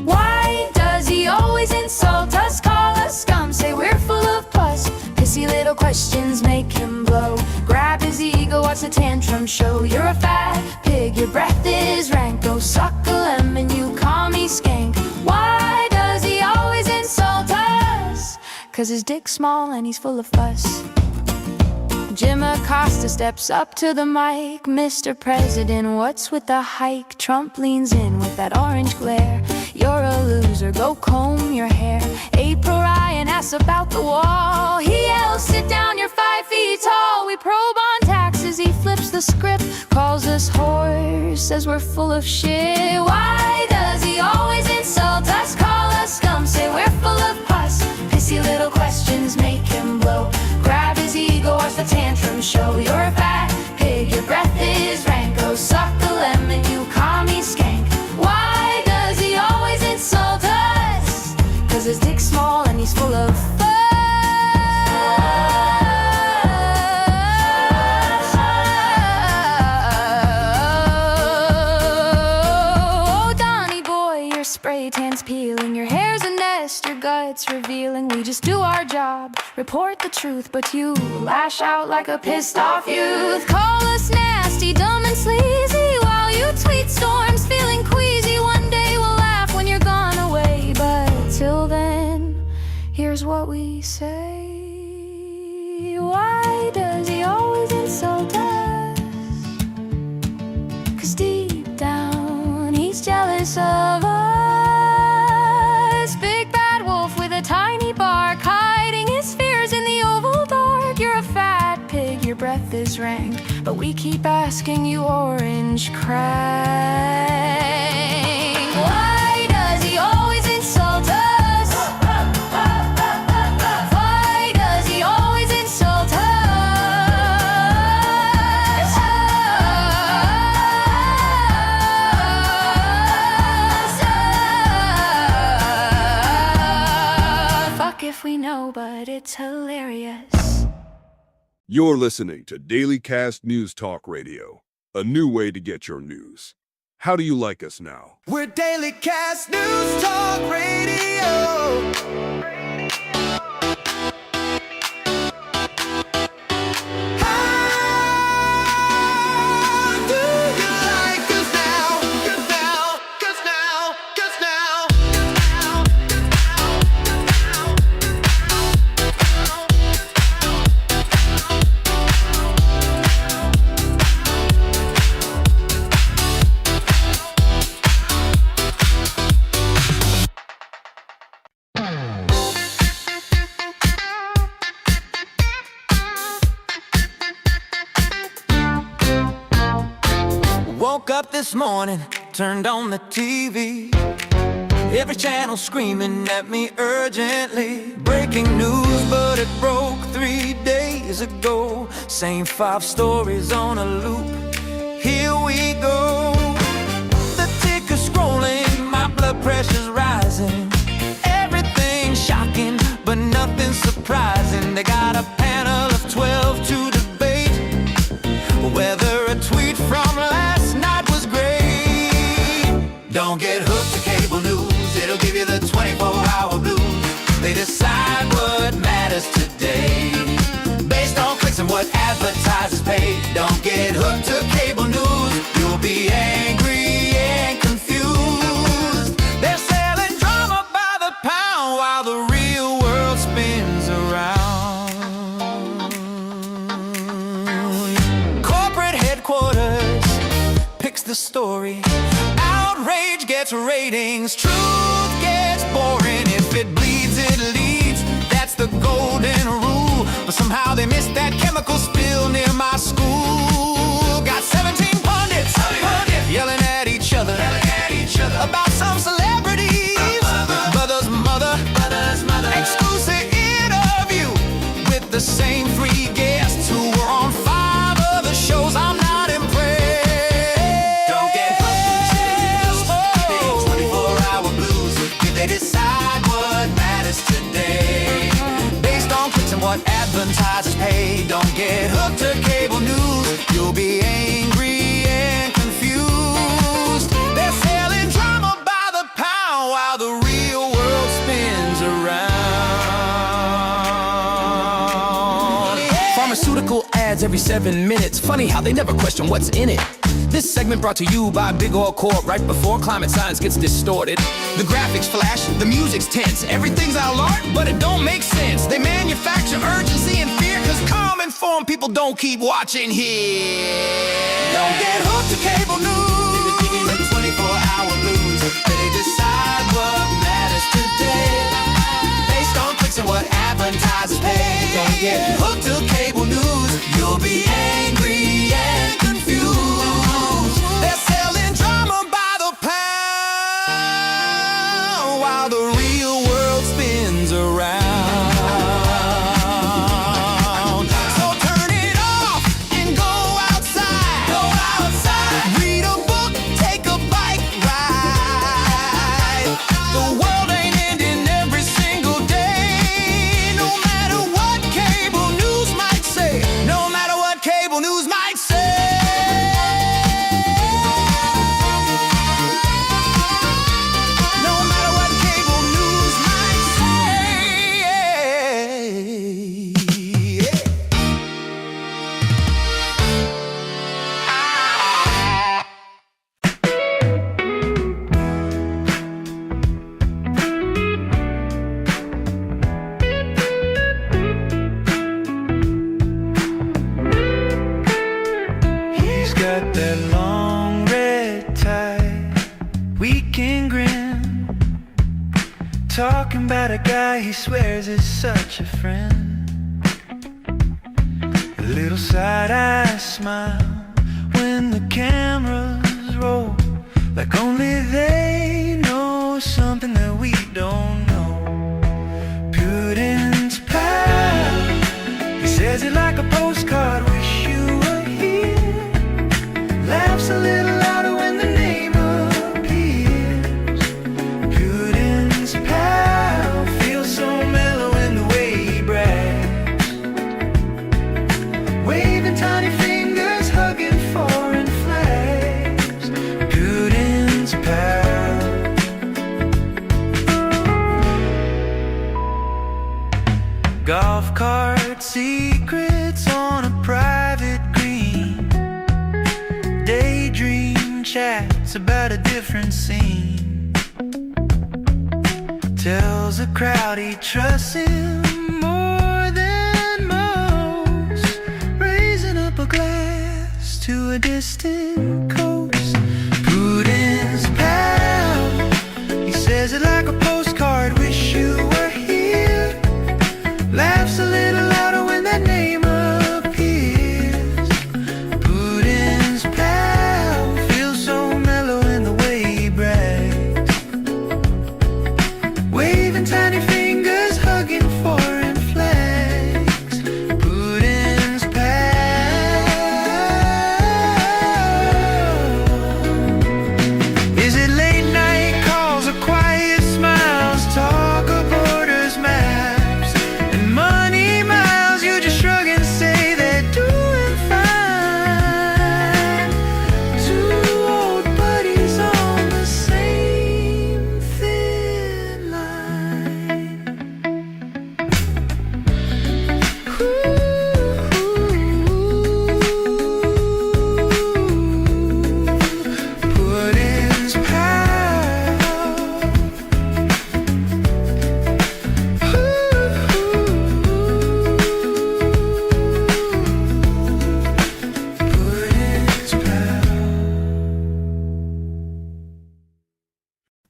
Why does he always insult us, call us scum, say we're full of pus? Pissy little questions make him blow. Grab his ego, watch the tantrum show. You're a fat pig, your breath is rank. Go suck a lemon, you call me skank. Why does he always insult us? 'Cause his dick's small and he's full of fuss. Jim Acosta steps up to the mic. Mr. President, what's with the hike? Trump leans in with that orange glare. You're a loser, go comb your hair. April Ryan asks about the wall. He yells, sit down, you're 5 feet tall. We probe on taxes, he flips the script. Calls us whores, says we're full of shit. Why does he always insult us, call us scum, say we're full of pus? Pissy little questions make him blow. Grab his ego, watch the tantrum show. You're a fat pig, your breath is rank. Go suck a lemon, you call me skank. Why does he always insult us? 'Cause his dick's small and he's full of fuss. Oh, Donnie boy, your spray tan's peeling. Your hair's a nest, your gut's revealing. We just do our job, report the truth, but you lash out like a pissed off youth. Call us nasty, dumb and sleazy, while you tweet storms feeling queasy. One day we'll laugh when you're gone away, but till then, here's what we say. Why does he always insult us? 'Cause deep down, he's jealous of us. Big bad wolf with a tiny bark, hiding his fears in the oval dark. You're a fat pig, your breath is rank, but we keep asking you orange crank. Why does he always insult us? Why does he always insult us? Fuck if we know, but it's hilarious. You're listening to Dailycast Newstalk Radio, a new way to get your news. How do you like us now? We're Dailycast Newstalk Radio. Woke up this morning, turned on the TV. Every channel screaming at me urgently. Breaking news, but it broke 3 days ago. Same 5 stories on a loop. Here we go. The ticker scrolling, my blood pressure's rising. Everything shocking, but nothing surprising. They got a panel of 12 to debate whether a tweet from last night was great. Don't get hooked to cable news, it'll give you the 24-hour blues. They decide what matters today based on clicks and what advertisers pay. Don't get hooked to cable news, you'll be angry and confused. They're selling drama by the pound while the real world spins around. Corporate headquarters picks the story. Outrage gets ratings, truth gets boring. If it bleeds, it leads, that's the golden rule. But somehow they missed that chemical spill near my school. Got 17 pundits yelling at each other about some celebrities. Brother's mother, exclusive interview with the same 3 guests who were on 5 other shows. I'm not impressed. Don't get hooked to big 24-hour blues. They decide what matters today based on clicks and what advertisers pay. Don't get hooked to cable news, you'll be angry and confused. They're selling drama by the pound while the real world spins around. Pharmaceutical ads every 7 minutes. Funny how they never question what's in it. This segment brought to you by Big Oil Corp. Right before climate science gets distorted, the graphics flash, the music's tense. Everything's alert, but it don't make sense. They manufacture urgency and fear, cause calm informed people don't keep watching here. Don't get hooked to cable news, the 24-hour blues. They decide what matters today based on clicks and what advertisers pay. Don't get hooked to cable news, you'll be angry and confused. They're selling drama by the pound while the real world spins around. So turn it off and go outside. Read a book, take a bike ride. The world ain't ending every single day. No matter what cable news might say. No matter what cable news might say. No matter what cable news might He's got that long red tie, weekend grin, talking about a guy he swears is such a friend. A little side-eye smile when the cameras roll, like only they know something that we don't know. Putin's pal, he says it like a postcard, wish you were here. Laughs a little louder when the name appears. Putin's pal feels so mellow in the way he brags, waving tiny fingers, hugging foreign flags. Putin's pal. Golf cart secrets on a private green, daydream chats about a different scene. Tells a crowd he trusts him more than most, raising up a glass to a distant coast. Putin's pal, he says it like a postcard, wish you were here. Laughs a little louder when that name appears. Putin's pal feels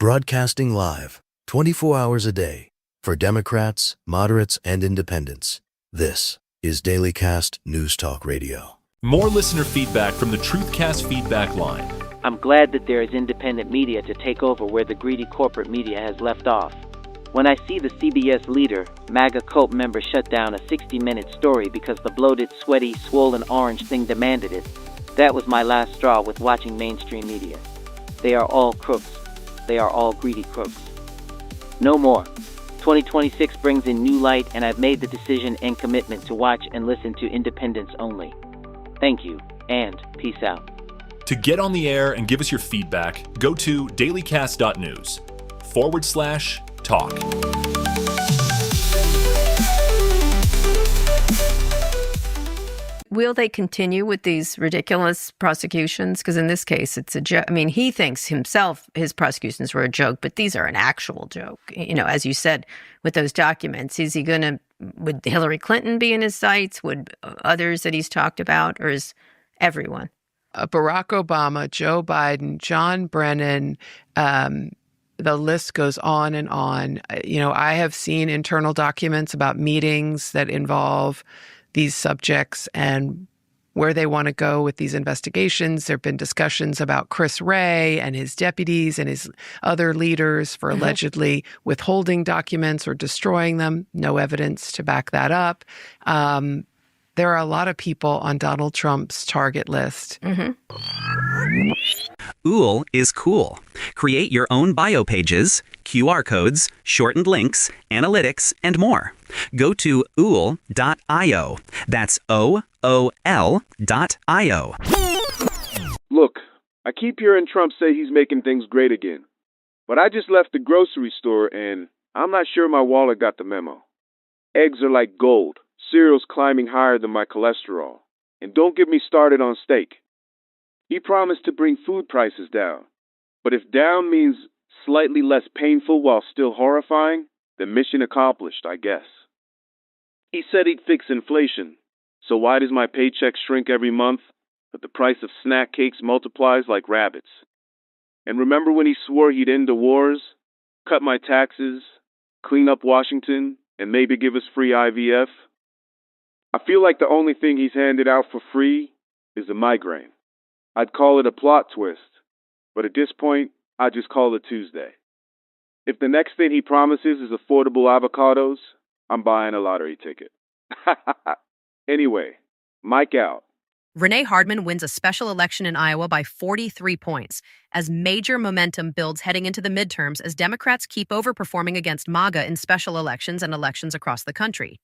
Broadcasting live, 24 hours a day, for Democrats, moderates, and independents. This is Dailycast Newstalk Radio. More listener feedback from the Truthcast feedback line. I'm glad that there is independent media to take over where the greedy corporate media has left off. When I see the CBS leader, MAGA cult member, shut down a 60-minute story because the bloated, sweaty, swollen orange thing demanded it, that was my last straw with watching mainstream media. They are all crooks. They are all greedy crooks. No more. 2026 brings in new light, and I've made the decision and commitment to watch and listen to independents only. Thank you, and peace out. To get on the air and give us your feedback, go to dailycast.news/talk. Will they continue with these ridiculous prosecutions? Because in this case, it's a joke. I mean, he thinks himself his prosecutions were a joke, but these are an actual joke. You know, as you said, with those documents, is he going to, would Hillary Clinton be in his sights? Would others that he's talked about, or is everyone? Barack Obama, Joe Biden, John Brennan, the list goes on and on. You know, I have seen internal documents about meetings that involve these subjects and where they want to go with these investigations. There have been discussions about Chris Wray and his deputies and his other leaders for allegedly withholding documents or destroying them. No evidence to back that up. There are a lot of people on Donald Trump's target list. OOL is cool. Create your own bio pages, QR codes, shortened links, analytics, and more. Go to OOL.io. That's OOL.io. Look, I keep hearing Trump say he's making things great again. But I just left the grocery store and I'm not sure my wallet got the memo. Eggs are like gold. Cereal's climbing higher than my cholesterol. And don't get me started on steak. He promised to bring food prices down. But if down means slightly less painful while still horrifying, then mission accomplished, I guess. He said he'd fix inflation. So why does my paycheck shrink every month, but the price of snack cakes multiplies like rabbits? And remember when he swore he'd end the wars, cut my taxes, clean up Washington, and maybe give us free IVF? I feel like the only thing he's handed out for free is a migraine. I'd call it a plot twist, but at this point, I just call it Tuesday. If the next thing he promises is affordable avocados, I'm buying a lottery ticket. Anyway, Mike out. Renee Hardman wins a special election in Iowa by 43 points as major momentum builds heading into the midterms as Democrats keep overperforming against MAGA in special elections and elections across the country.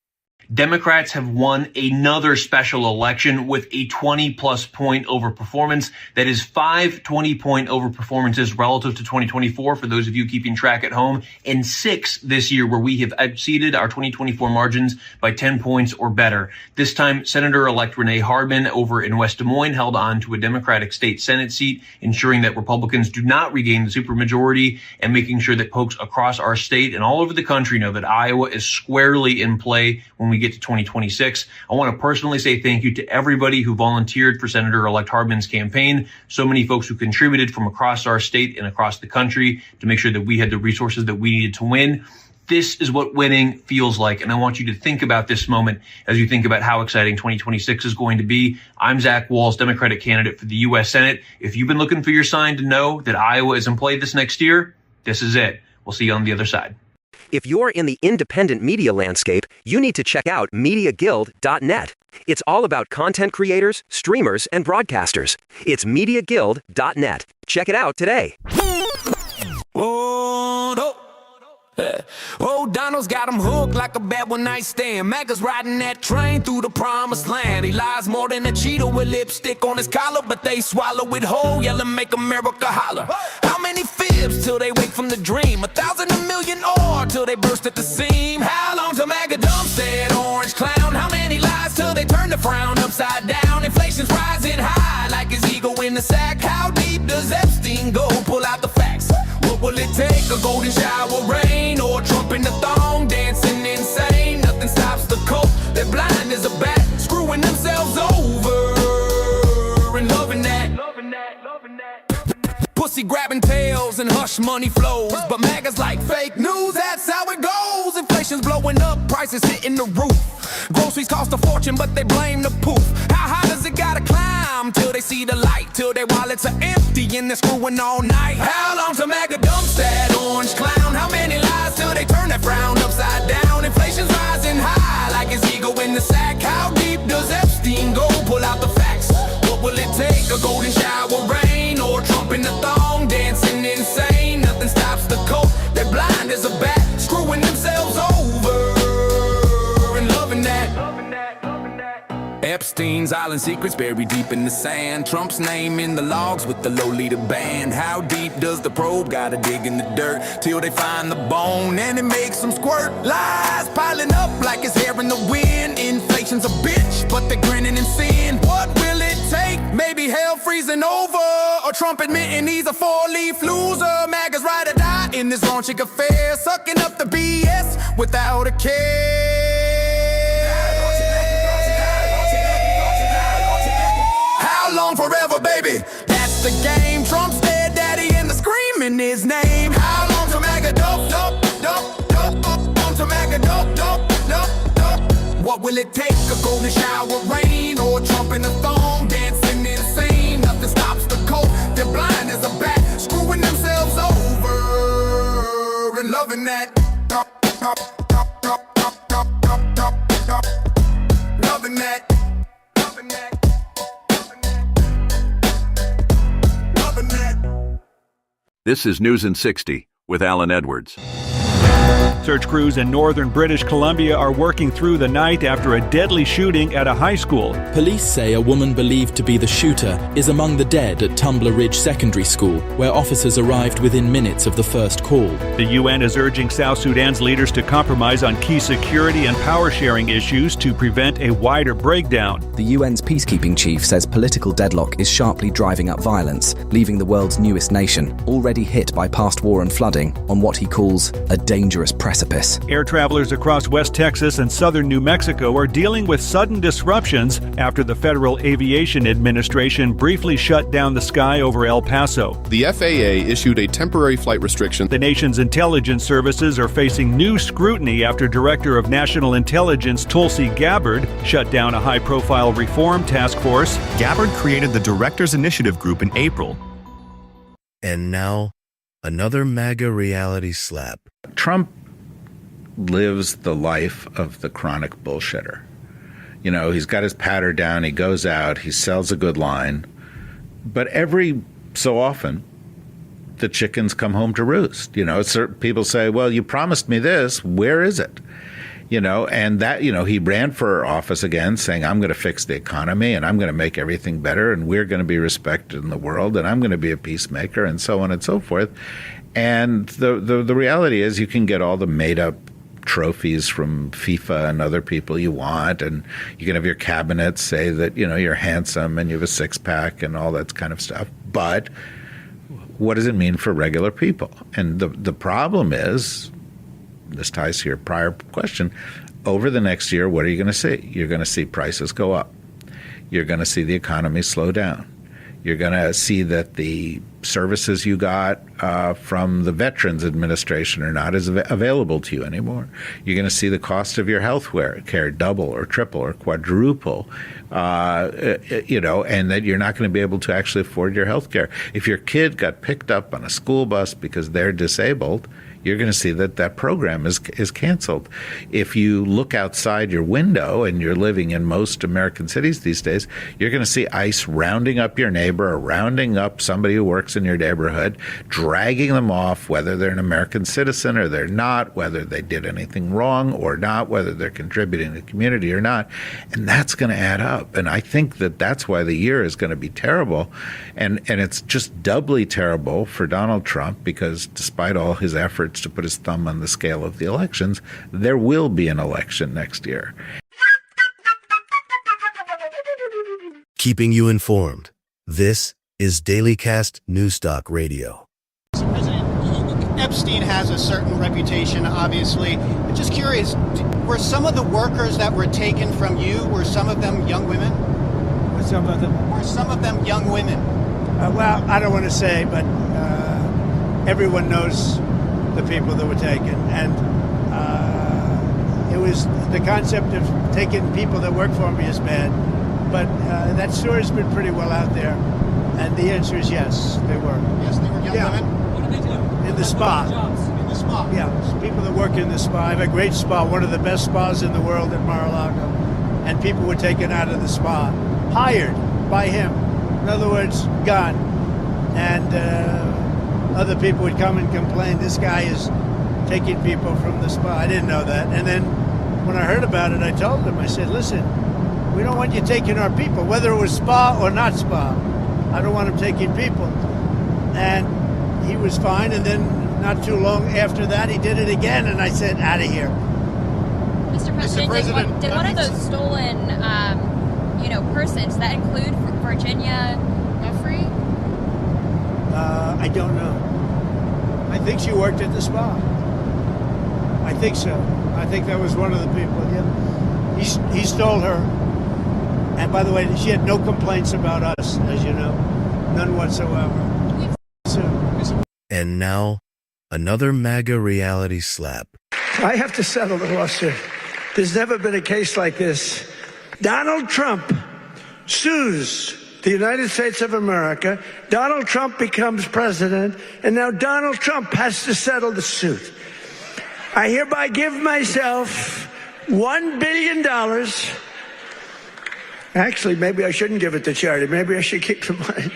Democrats have won another special election with a 20-plus point overperformance. That is 5 20-point overperformances relative to 2024, for those of you keeping track at home, and 6 this year where we have exceeded our 2024 margins by 10 points or better. This time, Senator-elect Renee Hardman over in West Des Moines held on to a Democratic state Senate seat, ensuring that Republicans do not regain the supermajority and making sure that folks across our state and all over the country know that Iowa is squarely in play when we get to 2026. I want to personally say thank you to everybody who volunteered for Senator-elect Hardman's campaign, so many folks who contributed from across our state and across the country to make sure that we had the resources that we needed to win. This is what winning feels like, and I want you to think about this moment as you think about how exciting 2026 is going to be. I'm Zach Walz, Democratic candidate for the U.S. Senate. If you've been looking for your sign to know that Iowa is in play this next year, this is it. We'll see you on the other side. If you're in the independent media landscape, you need to check out MediaGuild.net. It's all about content creators, streamers, and broadcasters. It's MediaGuild.net. Check it out today. Oh, Donald's got him hooked like a bad one-night stand. MAGA's riding that train through the promised land. He lies more than a cheetah with lipstick on his collar, but they swallow it whole, yell and make America holler. How many fibs till they wake from the dream? 1,000, 1,000,000 or till they burst at the seam? How long till MAGA dumps that orange clown? How many lies till they turn the frown upside down? Inflation's rising high like his ego in the sack. How deep does Epstein go? Pull out the facts. What will it take? A golden shower rain or Trump in the thong dancing insane? Nothing stops the cult. They're blind as a bat, screwing themselves over and loving that. policy grabbing tails and hush money flows. But MAGA's like fake news, that's how it goes. Inflation's blowing up, prices hitting the roof. Groceries cost a fortune, but they blame the poof. How high does it gotta climb till they see the light? Till their wallets are empty and they're screwing all night. How long till MAGA dumps that orange clown? How many lies till they turn that frown upside down? Inflation's rising high like his ego in the sack. How deep does Epstein go? Pull out the facts. What will it take? A golden shower rain or Trump in the thong dancing insane? Nothing stops the cold. They're blind as a bat, screwing themselves over and loving that. Epstein's island secrets buried deep in the sand. Trump's name in the logs with the Lolita band. How deep does the probe gotta dig in the dirt till they find the bone and it makes them squirt? Lies piling up like his hair in the wind. Inflation's a bitch, but they're grinning in sin. What will it take? Maybe hell freezing over, or Trump admitting he's a four-leaf loser. MAGA's ride or die in this raunchy affair, sucking up the BS without a care. How long forever, baby? That's the game. Trump's dead, daddy, and the screaming his name. How long till MAGA dope, dope, dope, dope, dope, till MAGA dope, dope, dope, dope? What will it take? A golden shower rain or Trump in the thong dancing insane? Nothing stops the cold. They're blind as a bat, screwing themselves over and loving that. Loving that. Loving that. This is News in 60 with Alan Edwards. Search crews in northern British Columbia are working through the night after a deadly shooting at a high school. Police say a woman believed to be the shooter is among the dead at Tumbler Ridge Secondary School, where officers arrived within minutes of the first call. The UN is urging South Sudan's leaders to compromise on key security and power-sharing issues to prevent a wider breakdown. The UN's peacekeeping chief says political deadlock is sharply driving up violence, leaving the world's newest nation, already hit by past war and flooding, on what he calls a dangerous precipice. Air travelers across West Texas and southern New Mexico are dealing with sudden disruptions after the Federal Aviation Administration briefly shut down the sky over El Paso. The FAA issued a temporary flight restriction. The nation's intelligence services are facing new scrutiny after Director of National Intelligence Tulsi Gabbard shut down a high-profile reform task force. Gabbard created the Directors Initiative Group in April. And now, another MAGA reality slap. Trump lives the life of the chronic bullshitter. You know, he's got his patter down, he goes out, he sells a good line, but every so often, the chickens come home to roost. You know, certain people say, well, you promised me this, where is it? You know, and that, you know, he ran for office again saying, I'm going to fix the economy and I'm going to make everything better and we're going to be respected in the world and I'm going to be a peacemaker and so on and so forth. And the reality is you can get all the made up trophies from FIFA and other people you want, and you can have your cabinet say that, you know, you're handsome and you have a six-pack and all that kind of stuff. But what does it mean for regular people? And the problem is, this ties to your prior question, over the next year, what are you going to see? You're going to see prices go up. You're going to see the economy slow down. You're going to see that the services you got from the Veterans Administration are not as available to you anymore. You're going to see the cost of your health care double or triple or quadruple, you know, and that you're not going to be able to actually afford your health care. If your kid got picked up on a school bus because they're disabled, you're going to see that that program is canceled. If you look outside your window, and you're living in most American cities these days, you're going to see ICE rounding up your neighbor or rounding up somebody who works in your neighborhood, dragging them off, whether they're an American citizen or they're not, whether they did anything wrong or not, whether they're contributing to the community or not. And that's going to add up. And I think that that's why the year is going to be terrible. And it's just doubly terrible for Donald Trump because despite all his efforts to put his thumb on the scale of the elections, there will be an election next year. Keeping you informed. This is Dailycast Newstalk Radio. President Epstein has a certain reputation, obviously. I'm just curious, were some of the workers that were taken from you, were some of them young women? Were some of them young women? Well, I don't want to say, but everyone knows the people that were taken. And it was the concept of taking people that work for me is bad. But that story's been pretty well out there. And the answer is yes, they were. Yes, they were young women. What did they do? In the spa. In the spa. Yeah, people that work in the spa. I have a great spa, one of the best spas in the world at Mar-a-Lago. And people were taken out of the spa, hired by him. In other words, gone. And other people would come and complain, this guy is taking people from the spa. I didn't know that. And then when I heard about it, I told them, I said, listen, we don't want you taking our people, whether it was spa or not spa. I don't want him taking people. And he was fine. And then not too long after that, he did it again. And I said, out of here. Mr. President, did one of those stolen, persons, that include Virginia Jeffrey? I don't know. I think she worked at the spa. I think so. I think that was one of the people. Yeah. He stole her. And by the way, she had no complaints about us, as you know. None whatsoever. And now, another MAGA reality slap. I have to settle the lawsuit. There's never been a case like this. Donald Trump sues the United States of America. Donald Trump becomes president, and now Donald Trump has to settle the suit. I hereby give myself $1 billion. Actually, maybe I shouldn't give it to charity. Maybe I should keep the money.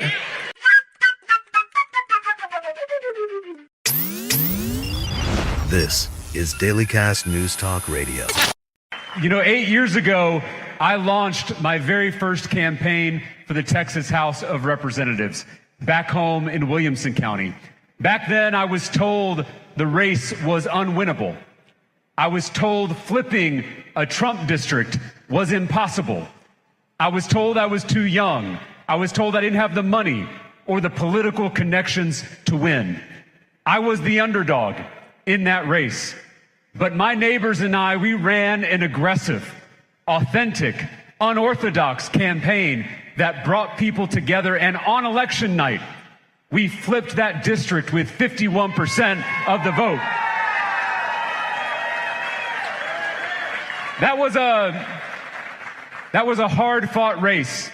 This is Dailycast Newstalk Radio. 8 years ago, I launched my very first campaign for the Texas House of Representatives, back home in Williamson County. Back then, I was told the race was unwinnable. I was told flipping a Trump district was impossible. I was told I was too young. I was told I didn't have the money or the political connections to win. I was the underdog in that race. But my neighbors and I, we ran an aggressive, authentic, unorthodox campaign that brought people together. And on election night, we flipped that district with 51% of the vote. That was a hard-fought race,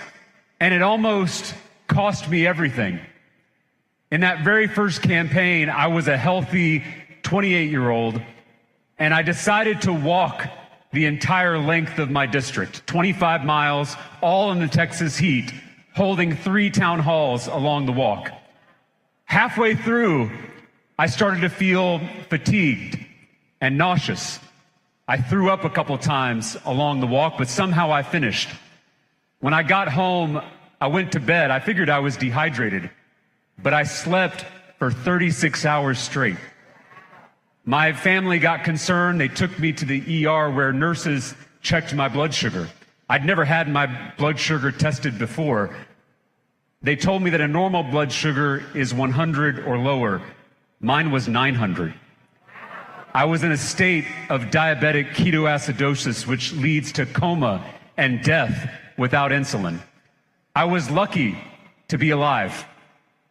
and it almost cost me everything. In that very first campaign, I was a healthy 28-year-old, and I decided to walk the entire length of my district, 25 miles, all in the Texas heat, holding 3 town halls along the walk. Halfway through, I started to feel fatigued and nauseous. I threw up a couple times along the walk, but somehow I finished. When I got home, I went to bed. I figured I was dehydrated, but I slept for 36 hours straight. My family got concerned. They took me to the ER where nurses checked my blood sugar. I'd never had my blood sugar tested before. They told me that a normal blood sugar is 100 or lower. Mine was 900. I was in a state of diabetic ketoacidosis, which leads to coma and death without insulin. I was lucky to be alive.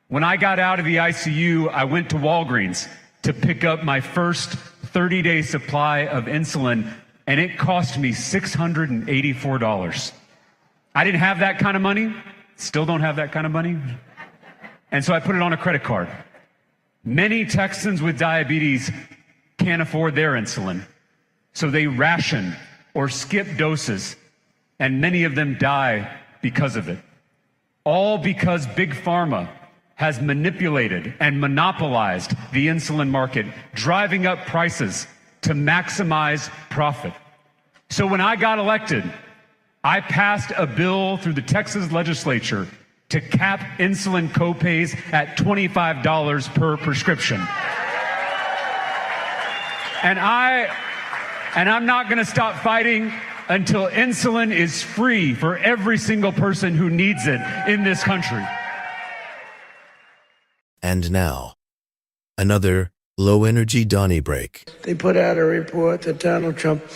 When I got out of the ICU, I went to Walgreens to pick up my first 30-day supply of insulin, and it cost me $684. I didn't have that kind of money, still don't have that kind of money, and so I put it on a credit card. Many Texans with diabetes can't afford their insulin, so they ration or skip doses, and many of them die because of it. All because Big Pharma has manipulated and monopolized the insulin market, driving up prices to maximize profit. So when I got elected, I passed a bill through the Texas legislature to cap insulin copays at $25 per prescription. And I'm not going to stop fighting until insulin is free for every single person who needs it in this country. And now, another low-energy Donnie break. They put out a report that Donald Trump,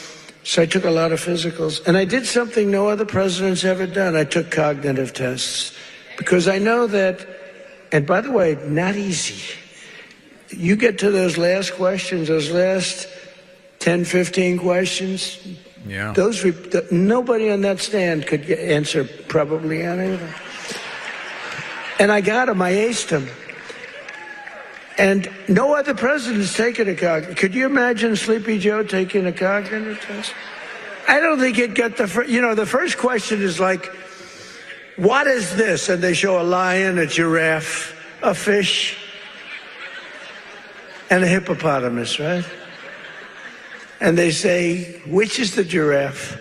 so I took a lot of physicals, and I did something no other president's ever done. I took cognitive tests because I know that, and by the way, not easy. you get to those last questions, those last 10, 15 questions, yeah, nobody on that stand could answer probably any of them. And I got him. I aced him. And no other president's taken a cognitive. Could you imagine Sleepy Joe taking a cognitive test? I don't think it got the first question is like, what is this? And they show a lion, a giraffe, a fish, and a hippopotamus, right? And they say, which is the giraffe?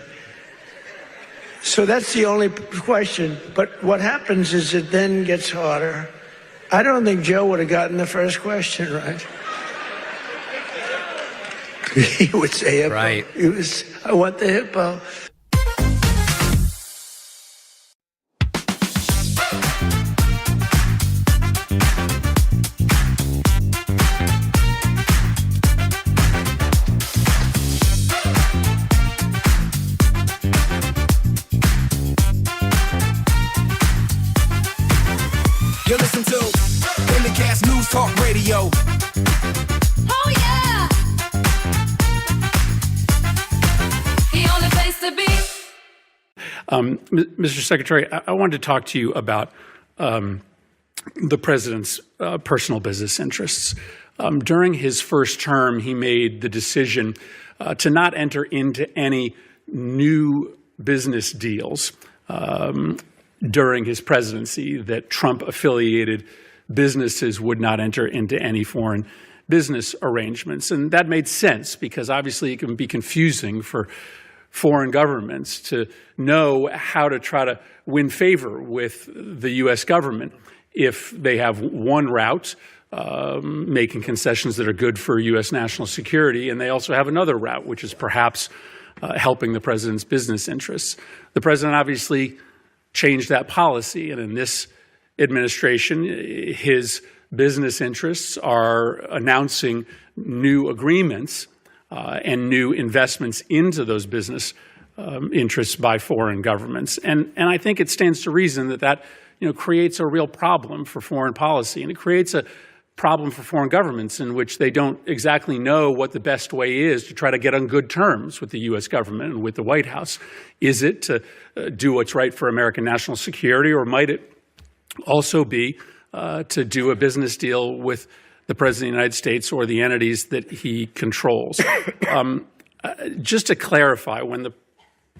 So that's the only question. But what happens is it then gets harder. I don't think Joe would have gotten the first question right. He would say hippo. Right. I want the hippo. You listen to Dailycast Newstalk Radio. Oh yeah! The only place to be. Mr. Secretary, I wanted to talk to you about the president's personal business interests. During his first term, he made the decision to not enter into any new business deals during his presidency, that Trump-affiliated businesses would not enter into any foreign business arrangements. And that made sense because obviously it can be confusing for foreign governments to know how to try to win favor with the U.S. government if they have one route, making concessions that are good for U.S. national security, and they also have another route, which is perhaps helping the president's business interests. The president obviously changed that policy, and in this administration, his business interests are announcing new agreements and new investments into those business interests by foreign governments. And I think it stands to reason that creates a real problem for foreign policy, and it creates a problem for foreign governments in which they don't exactly know what the best way is to try to get on good terms with the U.S. government and with the White House. Is it to do what's right for American national security, or might it also be to do a business deal with the President of the United States or the entities that he controls? Just to clarify, when the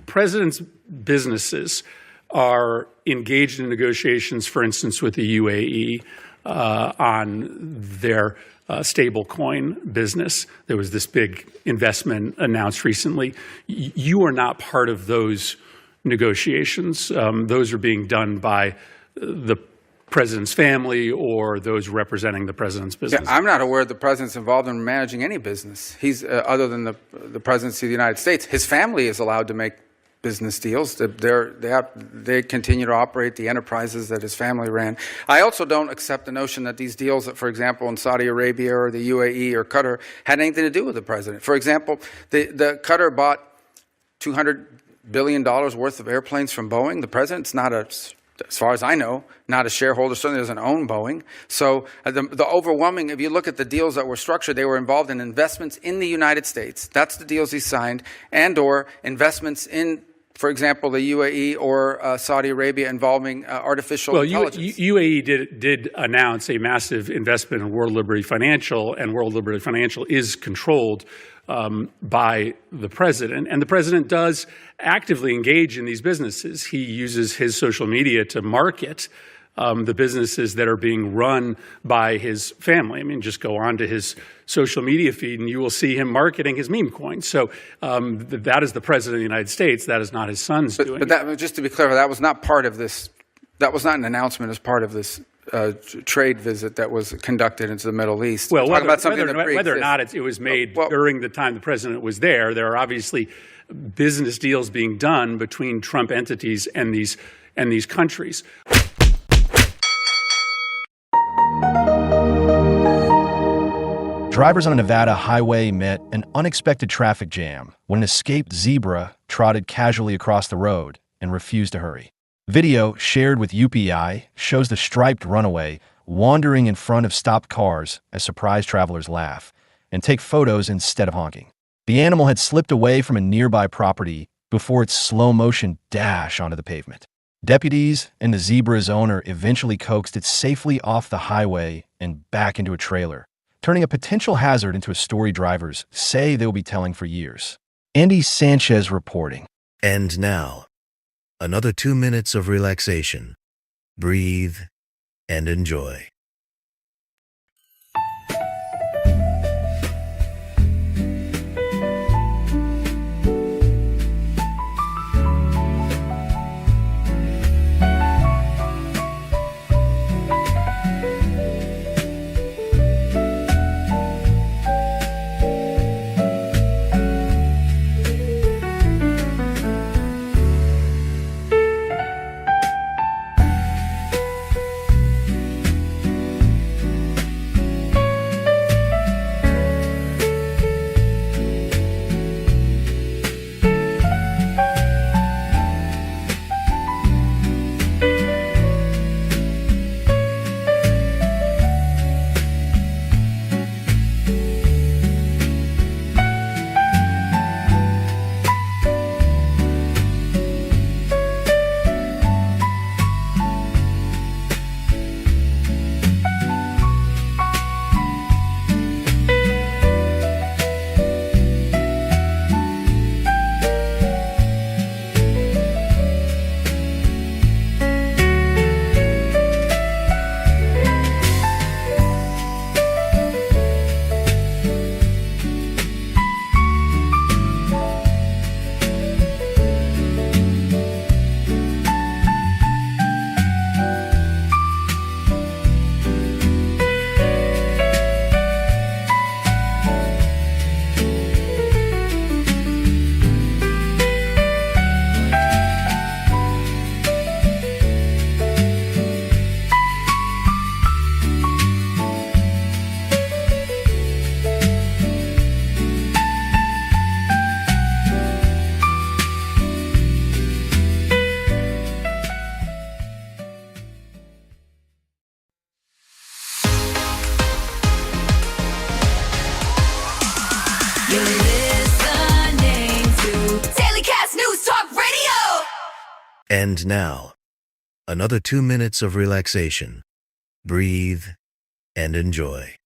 President's businesses are engaged in negotiations, for instance, with the UAE, on their stablecoin business. There was this big investment announced recently. You are not part of those negotiations. Those are being done by the president's family or those representing the president's business. Yeah, I'm not aware the president's involved in managing any business. He's other than the presidency of the United States. His family is allowed to make business deals. They continue to operate the enterprises that his family ran. I also don't accept the notion that these deals, for example, in Saudi Arabia or the UAE or Qatar, had anything to do with the president. For example, the Qatar bought $200 billion worth of airplanes from Boeing. The president's not as far as I know, not a shareholder, certainly doesn't own Boeing. So the overwhelming, if you look at the deals that were structured, they were involved in investments in the United States. That's the deals he signed, and or investments in, for example, the UAE or Saudi Arabia involving artificial intelligence. UAE did announce a massive investment in World Liberty Financial, and World Liberty Financial is controlled by the president. And the president does actively engage in these businesses. He uses his social media to market the businesses that are being run by his family. I mean, just go on to his social media feed and you will see him marketing his meme coins. So that is the president of the United States. That is not his son's doing. But that, just to be clear, that was not part of this. That was not an announcement as part of this trade visit that was conducted into the Middle East. Well, whether or not it was made during the time the president was there are obviously business deals being done between Trump entities and these countries. Drivers on a Nevada highway met an unexpected traffic jam when an escaped zebra trotted casually across the road and refused to hurry. Video shared with UPI shows the striped runaway wandering in front of stopped cars as surprised travelers laugh and take photos instead of honking. The animal had slipped away from a nearby property before its slow-motion dash onto the pavement. Deputies and the zebra's owner eventually coaxed it safely off the highway and back into a trailer, turning a potential hazard into a story drivers say they will be telling for years. Andy Sanchez reporting. And now, another 2 minutes of relaxation. Breathe and enjoy. You're listening to Dailycast Newstalk Radio. And now, another 2 minutes of relaxation. Breathe and enjoy.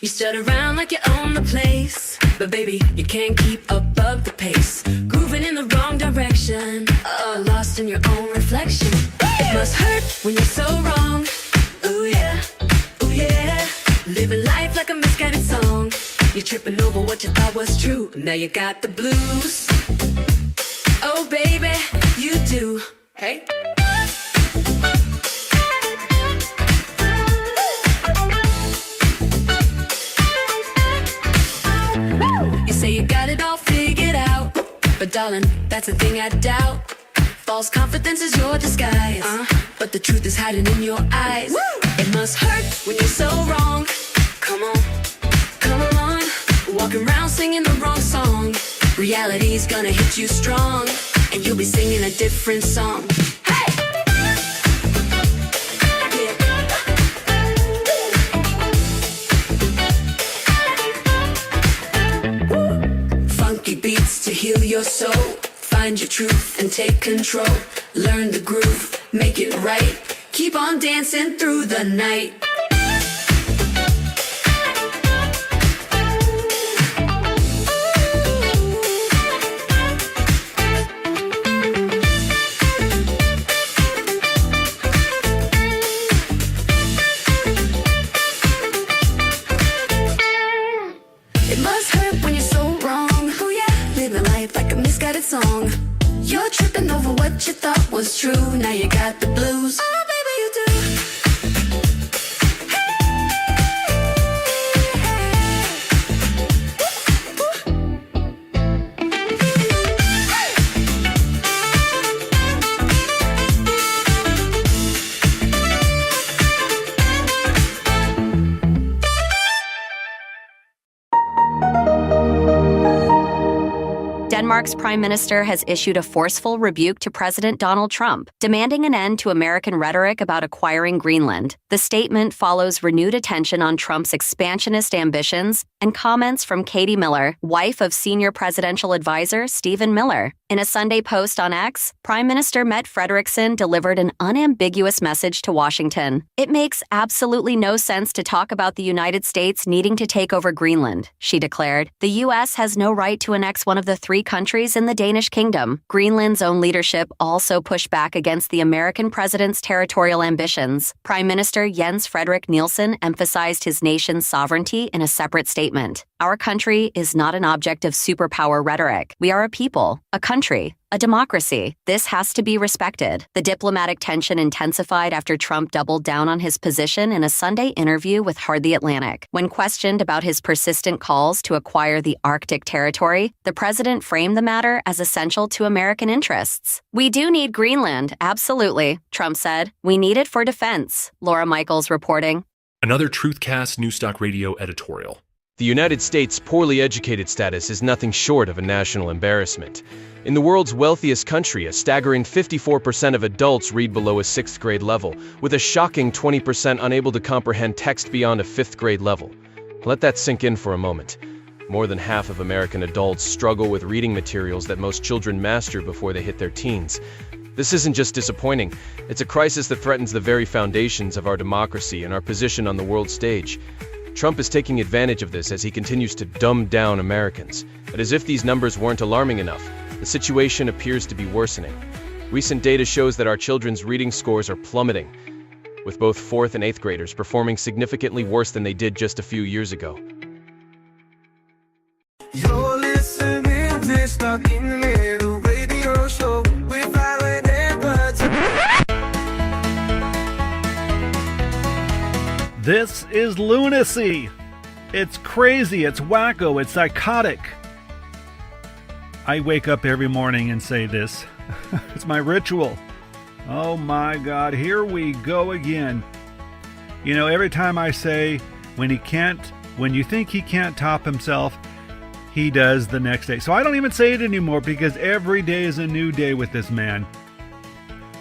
You strut around like you own the place, but baby, you can't keep up the pace. Grooving in the wrong direction. direction, lost in your own reflection. It must hurt when you're so wrong. Ooh yeah, living life like a misguided song. You're tripping over what you thought was true. Now you got the blues. Oh baby, you do. Hey. You say you got it all figured out, but darling, that's the thing I doubt. False confidence is your disguise, but the truth is hiding in your eyes. It must hurt when you're so wrong. Come on, come on. Walking around singing the wrong song. Reality's gonna hit you strong, and you'll be singing a different song. Hey! Funky beats to heal your soul. Find your truth and take control. Learn the groove, make it right. Keep on dancing through the night. It must hurt when you're so wrong. Oh yeah, living life like a misguided song. You're tripping over what you thought was true. Now you got the blues. Oh baby, you do. Denmark's prime minister has issued a forceful rebuke to President Donald Trump, demanding an end to American rhetoric about acquiring Greenland. The statement follows renewed attention on Trump's expansionist ambitions and comments from Katie Miller, wife of senior presidential advisor Stephen Miller. In a Sunday post on X, Prime Minister Mette Frederiksen delivered an unambiguous message to Washington. It makes absolutely no sense to talk about the United States needing to take over Greenland, she declared. The U.S. has no right to annex one of the 3 countries in the Danish kingdom. Greenland's own leadership also pushed back against the American president's territorial ambitions. Prime Minister Jens Frederik Nielsen emphasized his nation's sovereignty in a separate statement. Our country is not an object of superpower rhetoric. We are a people, a country, a democracy. This has to be respected. The diplomatic tension intensified after Trump doubled down on his position in a Sunday interview with The Atlantic. When questioned about his persistent calls to acquire the Arctic territory, the president framed the matter as essential to American interests. We do need Greenland, absolutely, Trump said. We need it for defense, Laura Michaels reporting. Another Truthcast Newstalk Radio editorial. The United States' poorly educated status is nothing short of a national embarrassment. In the world's wealthiest country, a staggering 54% of adults read below a 6th grade level, with a shocking 20% unable to comprehend text beyond a 5th grade level. Let that sink in for a moment. More than half of American adults struggle with reading materials that most children master before they hit their teens. This isn't just disappointing, it's a crisis that threatens the very foundations of our democracy and our position on the world stage. Trump is taking advantage of this as he continues to dumb down Americans. But as if these numbers weren't alarming enough, the situation appears to be worsening. Recent data shows that our children's reading scores are plummeting, with both 4th and 8th graders performing significantly worse than they did just a few years ago. You're listening to Stuck in the Middle radio show with Violet Edwards. This is lunacy. It's crazy, it's wacko, it's psychotic. I wake up every morning and say this. It's my ritual. Oh my God, here we go again. You know, every time I say, when you think he can't top himself, he does the next day. So I don't even say it anymore because every day is a new day with this man.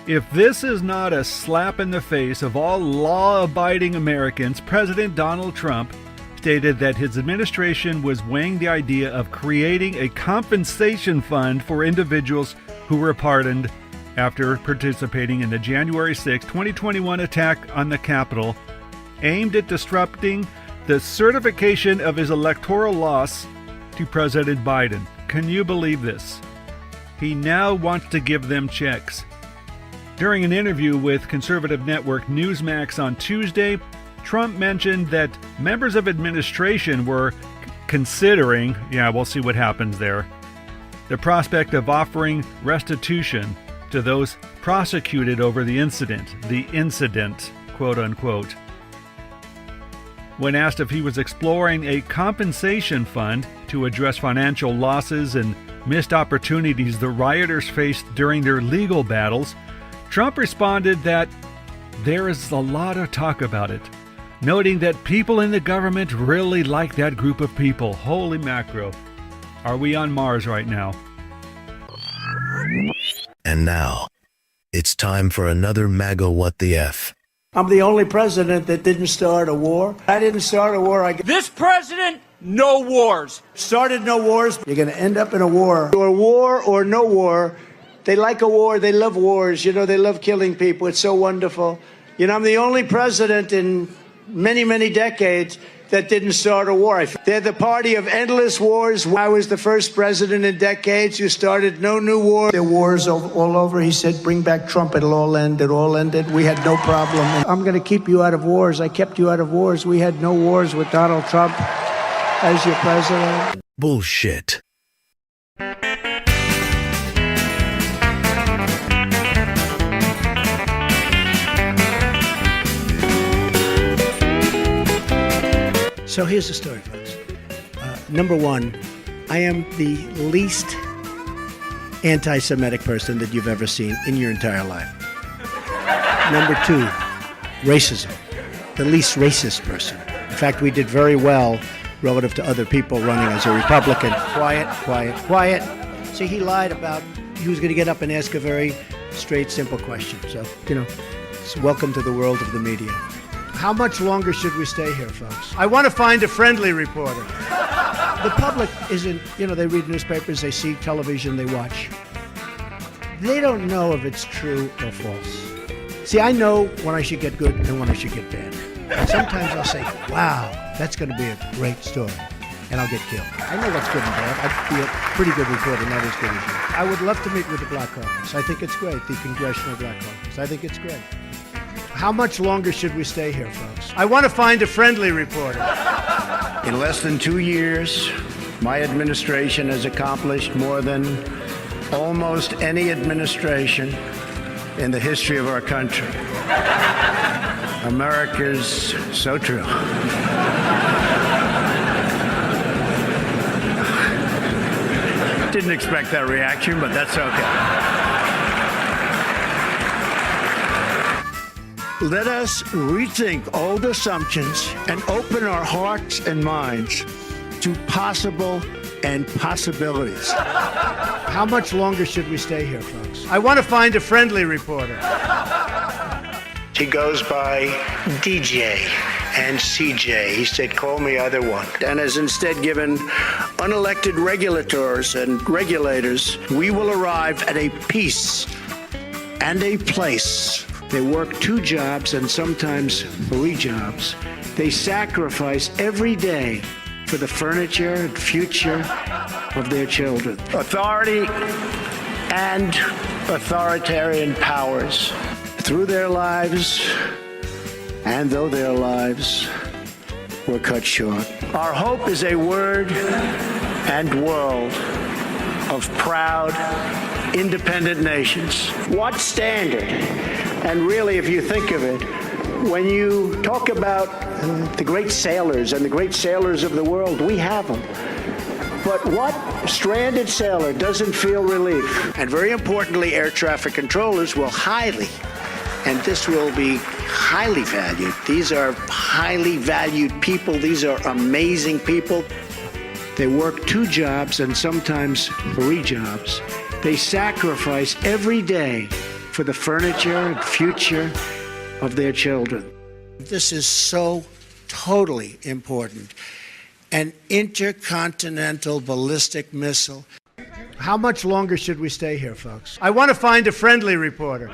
If this is not a slap in the face of all law-abiding Americans, President Donald Trump stated that his administration was weighing the idea of creating a compensation fund for individuals who were pardoned after participating in the January 6, 2021 attack on the Capitol, aimed at disrupting the certification of his electoral loss to President Biden. Can you believe this? he now wants to give them checks. During an interview with conservative network Newsmax on Tuesday, Trump mentioned that members of administration were considering, we'll see what happens there, the prospect of offering restitution to those prosecuted over the incident, quote unquote. When asked if he was exploring a compensation fund to address financial losses and missed opportunities the rioters faced during their legal battles, Trump responded that there is a lot of talk about it, noting that people in the government really like that group of people. Holy macro. Are we on Mars right now? And now, it's time for another MAGA What the F. I'm the only president that didn't start a war. I didn't start a war. This president, no wars. Started no wars. You're going to end up in a war. Or war or no war. They like a war. They love wars. They love killing people. It's so wonderful. I'm the only president in many, many decades that didn't start a war. They're the party of endless wars. I was the first president in decades who started no new war. There were wars all over. He said, bring back Trump. It'll all end. It all ended. We had no problem. I'm going to keep you out of wars. I kept you out of wars. We had no wars with Donald Trump as your president. Bullshit. So here's the story, folks. Number one, I am the least anti-Semitic person that you've ever seen in your entire life. Number two, racism. The least racist person. In fact, we did very well relative to other people running as a Republican. Quiet. See, he lied about he was going to get up and ask a very straight, simple question. So, welcome to the world of the media. How much longer should we stay here, folks? I want to find a friendly reporter. The public isn't, they read newspapers, they see television, they watch. They don't know if it's true or false. See, I know when I should get good and when I should get bad. And sometimes I'll say, wow, that's going to be a great story. And I'll get killed. I know what's good and bad. I'd be a pretty good reporter, not as good as you. I would love to meet with the Black Caucus. I think it's great, the Congressional Black Caucus. I think it's great. How much longer should we stay here, folks? I want to find a friendly reporter. In less than 2 years, my administration has accomplished more than almost any administration in the history of our country. America's so true. Didn't expect that reaction, but that's okay. Let us rethink old assumptions and open our hearts and minds to possible and possibilities. How much longer should we stay here, folks? I want to find a friendly reporter. He goes by DJ and CJ. He said, call me either one. And has instead given unelected regulators and regulators, we will arrive at a peace and a place. They work 2 jobs and sometimes 3 jobs. They sacrifice every day for the furniture and future of their children. Authority and authoritarian powers through their lives, and though their lives were cut short. Our hope is a word and world of proud, independent nations. What standard? And really, if you think of it, when you talk about the great sailors and the great sailors of the world, we have them. But what stranded sailor doesn't feel relief? And very importantly, air traffic controllers will and this will be highly valued. These are highly valued people. These are amazing people. They work 2 jobs and sometimes 3 jobs. They sacrifice every day for the furniture and future of their children. This is so totally important. An intercontinental ballistic missile. How much longer should we stay here, folks? I want to find a friendly reporter.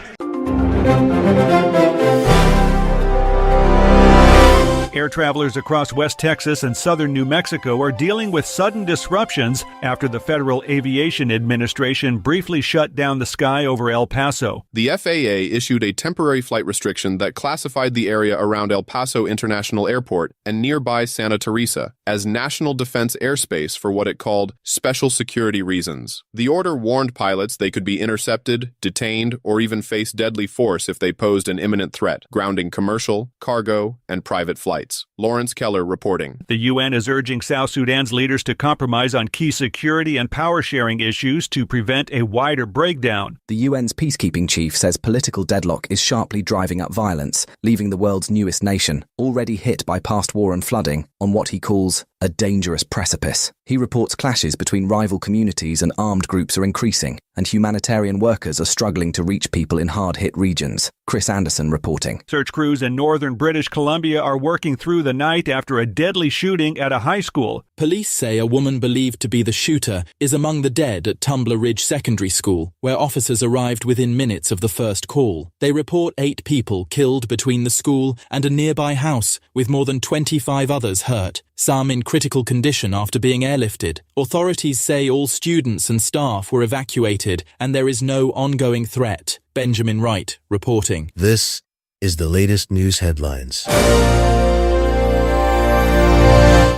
Air travelers across West Texas and southern New Mexico are dealing with sudden disruptions after the Federal Aviation Administration briefly shut down the sky over El Paso. The FAA issued a temporary flight restriction that classified the area around El Paso International Airport and nearby Santa Teresa as national defense airspace for what it called special security reasons. The order warned pilots they could be intercepted, detained, or even face deadly force if they posed an imminent threat, grounding commercial, cargo, and private flights. Lawrence Keller reporting. The UN is urging South Sudan's leaders to compromise on key security and power-sharing issues to prevent a wider breakdown. The UN's peacekeeping chief says political deadlock is sharply driving up violence, leaving the world's newest nation, already hit by past war and flooding, on what he calls a dangerous precipice. He reports clashes between rival communities and armed groups are increasing, and humanitarian workers are struggling to reach people in hard-hit regions. Chris Anderson reporting. Search crews in northern British Columbia are working through the night after a deadly shooting at a high school. Police say a woman believed to be the shooter is among the dead at Tumbler Ridge Secondary School, where officers arrived within minutes of the first call. They report 8 people killed between the school and a nearby house, with more than 25 others hurt, some in critical condition after being airlifted. Authorities say all students and staff were evacuated and there is no ongoing threat. Benjamin Wright reporting. This is the latest news headlines.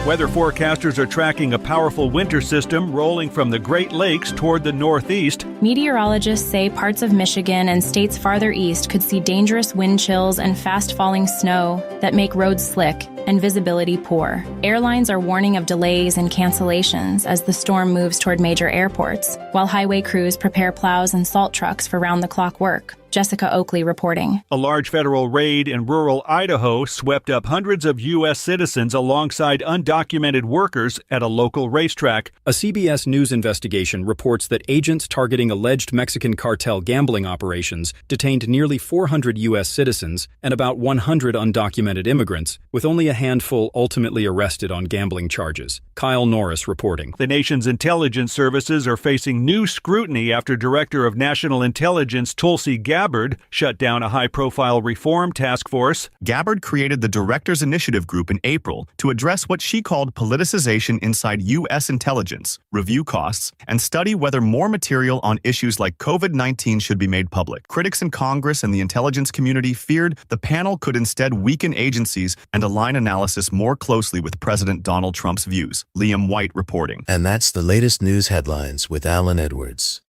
Weather forecasters are tracking a powerful winter system rolling from the Great Lakes toward the northeast. Meteorologists say parts of Michigan and states farther east could see dangerous wind chills and fast-falling snow that make roads slick and visibility poor. Airlines are warning of delays and cancellations as the storm moves toward major airports, while highway crews prepare plows and salt trucks for round-the-clock work. Jessica Oakley reporting. A large federal raid in rural Idaho swept up hundreds of U.S. citizens alongside undocumented workers at a local racetrack. A CBS News investigation reports that agents targeting alleged Mexican cartel gambling operations detained nearly 400 U.S. citizens and about 100 undocumented immigrants, with only a handful ultimately arrested on gambling charges. Kyle Norris reporting. The nation's intelligence services are facing new scrutiny after Director of National Intelligence Tulsi Gabbard shut down a high-profile reform task force. Gabbard created the Directors Initiative Group in April to address what she called politicization inside U.S. intelligence, review costs, and study whether more material on issues like COVID-19 should be made public. Critics in Congress and the intelligence community feared the panel could instead weaken agencies and align analysis more closely with President Donald Trump's views. Liam White reporting. And that's the latest news headlines with Alan Edwards.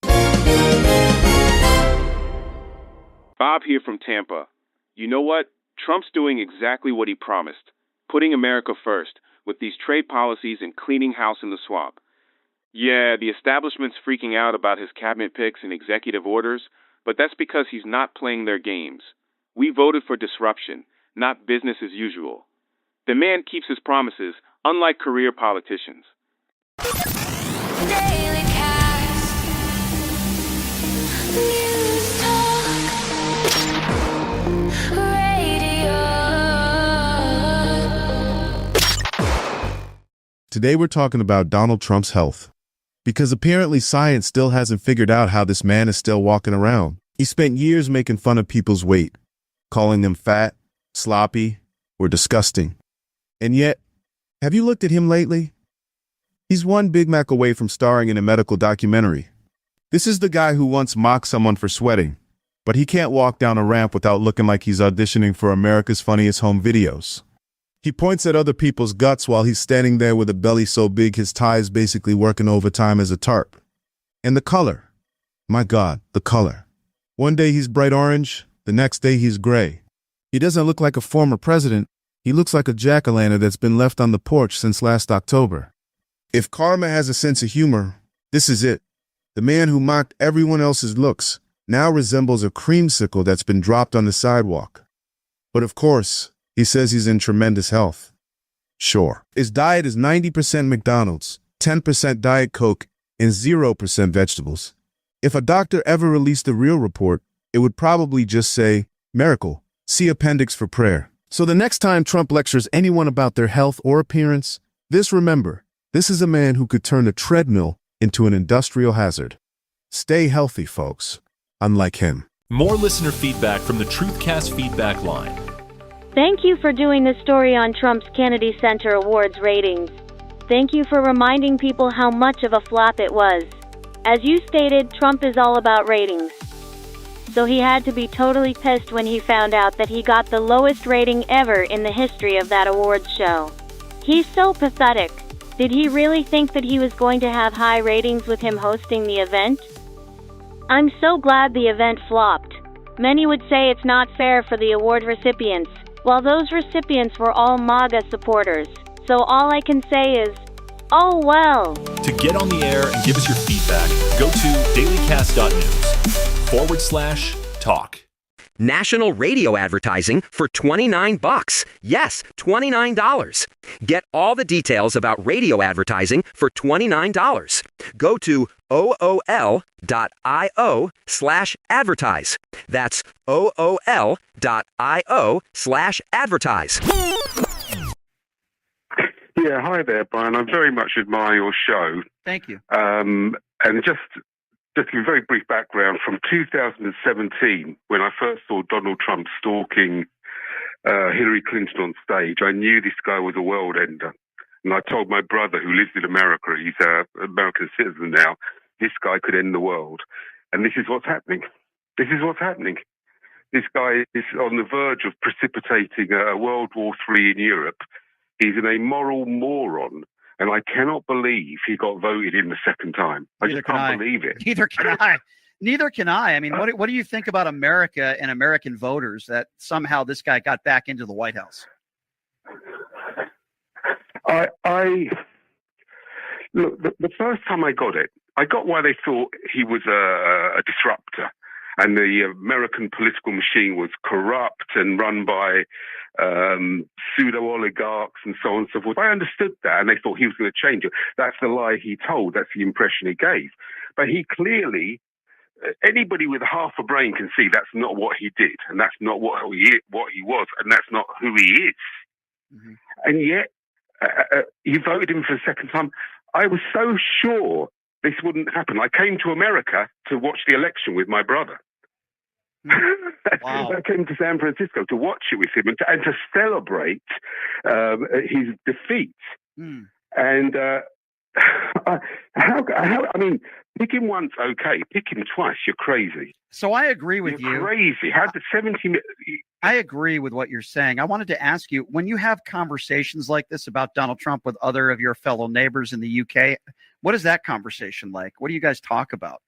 Bob here from Tampa. You know what? Trump's doing exactly what he promised, putting America first with these trade policies and cleaning house in the swamp. Yeah, the establishment's freaking out about his cabinet picks and executive orders, but that's because he's not playing their games. We voted for disruption, not business as usual. The man keeps his promises, unlike career politicians. Today we're talking about Donald Trump's health, because apparently science still hasn't figured out how this man is still walking around. He spent years making fun of people's weight, calling them fat, sloppy, or disgusting. And yet, have you looked at him lately? He's one Big Mac away from starring in a medical documentary. This is the guy who once mocked someone for sweating, but he can't walk down a ramp without looking like he's auditioning for America's Funniest Home Videos. He points at other people's guts while he's standing there with a belly so big his tie is basically working overtime as a tarp. And the color. My God, the color. One day he's bright orange, the next day he's gray. He doesn't look like a former president. He looks like a jack-o'-lantern that's been left on the porch since last October. If karma has a sense of humor, this is it. The man who mocked everyone else's looks now resembles a creamsicle that's been dropped on the sidewalk. But of course, he says he's in tremendous health. Sure. His diet is 90% McDonald's, 10% Diet Coke, and 0% vegetables. If a doctor ever released a real report, it would probably just say, "Miracle, see appendix for prayer." So the next time Trump lectures anyone about their health or appearance, remember, this is a man who could turn a treadmill into an industrial hazard. Stay healthy, folks. Unlike him. More listener feedback from the Truthcast feedback line. Thank you for doing this story on Trump's Kennedy Center Awards ratings. Thank you for reminding people how much of a flop it was. As you stated, Trump is all about ratings. So he had to be totally pissed when he found out that he got the lowest rating ever in the history of that awards show. He's so pathetic. Did he really think that he was going to have high ratings with him hosting the event? I'm so glad the event flopped. Many would say it's not fair for the award recipients, while those recipients were all MAGA supporters. So all I can say is, oh well. To get on the air and give us your feedback, go to dailycast.news/talk. National radio advertising for $29. Yes, $29. Get all the details about radio advertising for $29. Go to ool.io/advertise. That's ool.io/advertise. Yeah, hi there, Brian. I very much admire your show. Thank you. And just to give a very brief background, from 2017, when I first saw Donald Trump stalking Hillary Clinton on stage, I knew this guy was a world ender. And I told my brother, who lives in America, he's an American citizen now, this guy could end the world. And this is what's happening. This is what's happening. This guy is on the verge of precipitating a World War III in Europe. He's an immoral moron. And I cannot believe he got voted in the second time. I just can't believe it. Neither can I. Neither can I. I mean, what do you think about America and American voters that somehow this guy got back into the White House? Look, the first time I got why they thought he was a disruptor. And the American political machine was corrupt and run by pseudo-oligarchs and so on and so forth. I understood that, and they thought he was going to change it. That's the lie he told. That's the impression he gave. But he clearly, anybody with half a brain can see that's not what he did, and that's not what he was, and that's not who he is. Mm-hmm. And yet, you voted him for the second time. I was so sure this wouldn't happen. I came to America to watch the election with my brother. Wow. I came to San Francisco to watch it with him and to celebrate his defeat. Mm. And I mean, pick him once, okay. Pick him twice, you're crazy. So I agree with you. Crazy. How did 70 I agree with what you're saying. I wanted to ask you, when you have conversations like this about Donald Trump with other of your fellow neighbors in the UK, what is that conversation like? What do you guys talk about?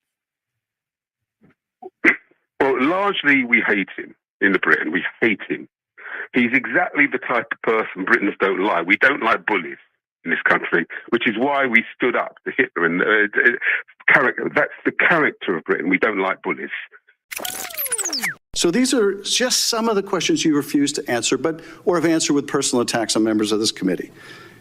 Well, largely we hate him in Britain. We hate him. He's exactly the type of person Britons don't like. We don't like bullies in this country, which is why we stood up to Hitler. And that's the character of Britain. We don't like bullies. So these are just some of the questions you refuse to answer, or have answered with personal attacks on members of this committee.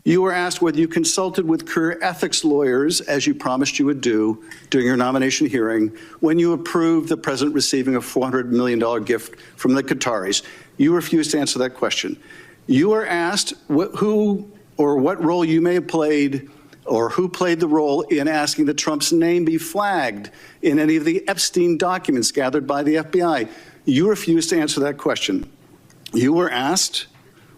You were asked whether you consulted with career ethics lawyers, as you promised you would do during your nomination hearing, when you approved the president receiving a $400 million gift from the Qataris. You refused to answer that question. You were asked who or what role you may have played, or who played the role in asking that Trump's name be flagged in any of the Epstein documents gathered by the FBI. You refused to answer that question. You were asked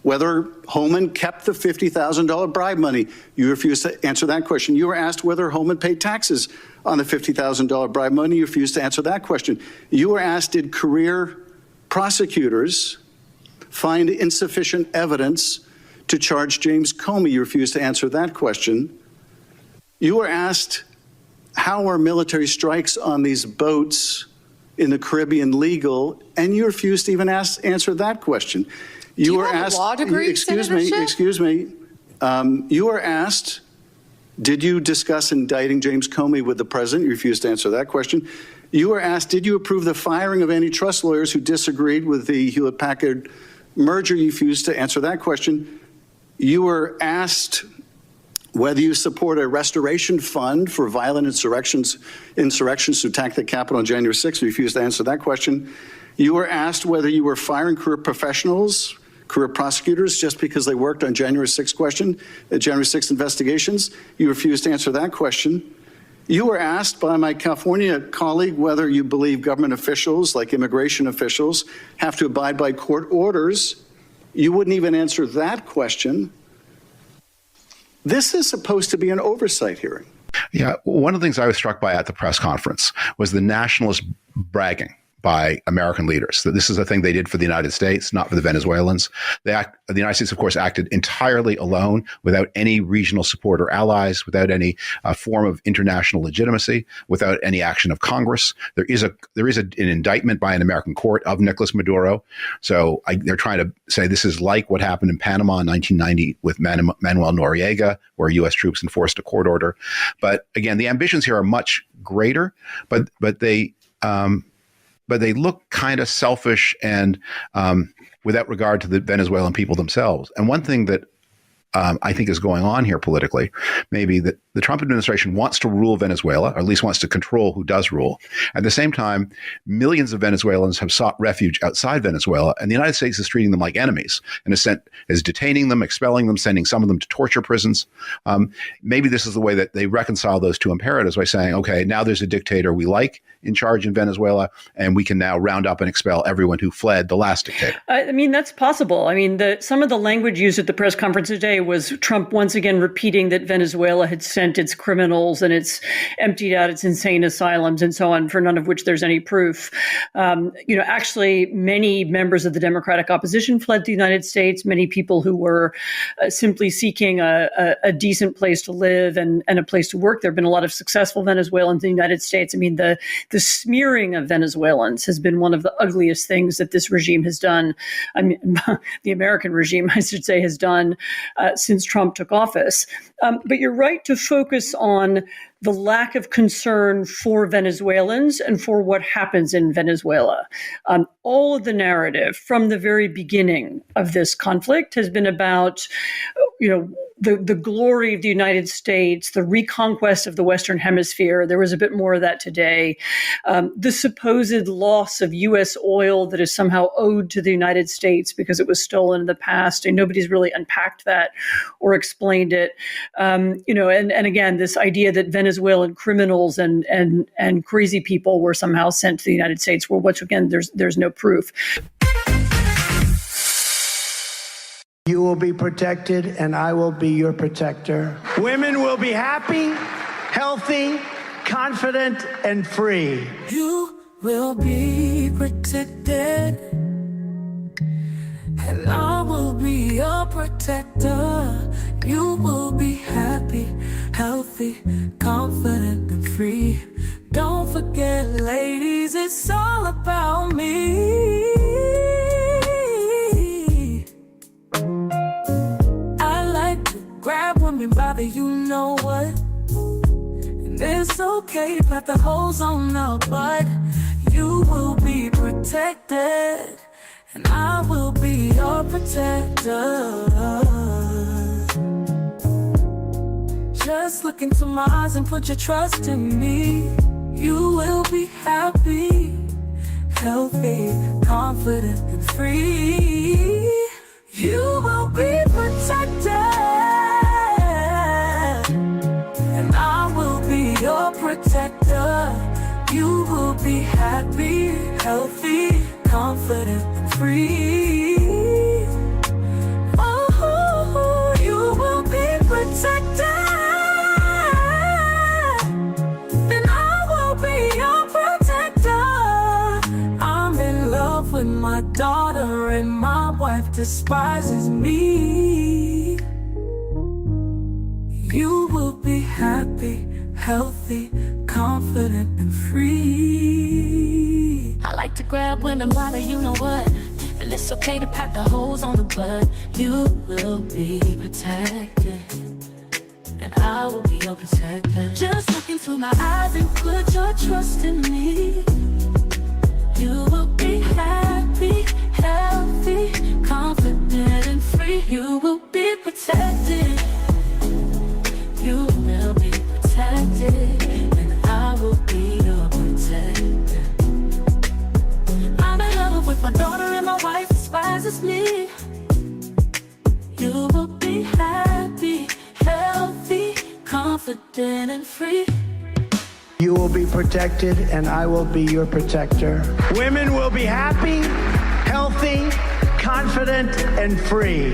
whether Holman kept the $50,000 bribe money. You refused to answer that question. You were asked whether Holman paid taxes on the $50,000 bribe money. You refused to answer that question. You were asked, did career prosecutors find insufficient evidence to charge James Comey? You refused to answer that question. You were asked, how are military strikes on these boats in the Caribbean legal? And you refused to even answer that question. You were asked, law degree, excuse me. You were asked, did you discuss indicting James Comey with the president? You refused to answer that question. You were asked, did you approve the firing of antitrust lawyers who disagreed with the Hewlett-Packard merger? You refused to answer that question. You were asked whether you support a restoration fund for violent insurrections to attack the Capitol on January 6th. You refused to answer that question. You were asked whether you were firing career professionals, career prosecutors, just because they worked on January 6th investigations. You refused to answer that question. You were asked by my California colleague whether you believe government officials, like immigration officials, have to abide by court orders. You wouldn't even answer that question. This is supposed to be an oversight hearing. Yeah, one of the things I was struck by at the press conference was the nationalist bragging by American leaders that this is a thing they did for the United States, not for the Venezuelans. The United States, of course, acted entirely alone, without any regional support or allies, without any form of international legitimacy, without any action of Congress. There is an indictment by an American court of Nicolas Maduro. So they're trying to say this is like what happened in Panama in 1990 with Manuel Noriega, where U.S. troops enforced a court order. But again, the ambitions here are much greater, but they look kind of selfish and without regard to the Venezuelan people themselves. And one thing that I think is going on here politically, maybe that the Trump administration wants to rule Venezuela, or at least wants to control who does rule. At the same time, millions of Venezuelans have sought refuge outside Venezuela, and the United States is treating them like enemies, in a sense, is detaining them, expelling them, sending some of them to torture prisons. Maybe this is the way that they reconcile those two imperatives by saying, okay, now there's a dictator we like in charge in Venezuela, and we can now round up and expel everyone who fled the last dictator. I mean, that's possible. I mean, some of the language used at the press conference today was Trump once again repeating that Venezuela had sent its criminals and it's emptied out its insane asylums and so on, for none of which there's any proof. Actually, many members of the Democratic opposition fled the United States. Many people who were simply seeking a decent place to live and a place to work. There have been a lot of successful Venezuelans in the United States. I mean, the smearing of Venezuelans has been one of the ugliest things that this regime has done. I mean, the American regime, I should say, has done since Trump took office. But you're right to focus on the lack of concern for Venezuelans and for what happens in Venezuela. All of the narrative from the very beginning of this conflict has been about, the glory of the United States, the reconquest of the Western Hemisphere. There was a bit more of that today. The supposed loss of U.S. oil that is somehow owed to the United States because it was stolen in the past, and nobody's really unpacked that or explained it. And again, this idea that Venezuelan criminals and crazy people were somehow sent to the United States, well, which again, there's no proof. You will be protected, and I will be your protector. Women will be happy, healthy, confident, and free. You will be protected, and I will be your protector. You will be happy, healthy, confident, and free. Don't forget, ladies, it's all about me. Grab women by the you-know-what. And it's okay to pat the holes on the butt. You will be protected, and I will be your protector. Just look into my eyes and put your trust in me. You will be happy, healthy, confident, and free. You will be protected, and I will be your protector. You will be happy, healthy, confident, and free. Oh, you will be protected, and I will be your protector. I'm in love with my daughter, and my wife despises me. You will be happy, healthy, confident, and free. I like to grab women by the you-know-what. And it's okay to pat the holes on the butt. You will be protected, and I will be your protector. Just look into my eyes and put your trust in me. You will be happy, healthy, confident, and free. You will be protected. You will be protected, and I will be your protector. I'm in love with my daughter, and my wife despises me. You will be happy, healthy, confident, and free. You will be protected, and I will be your protector. Women will be happy, healthy, confident and free.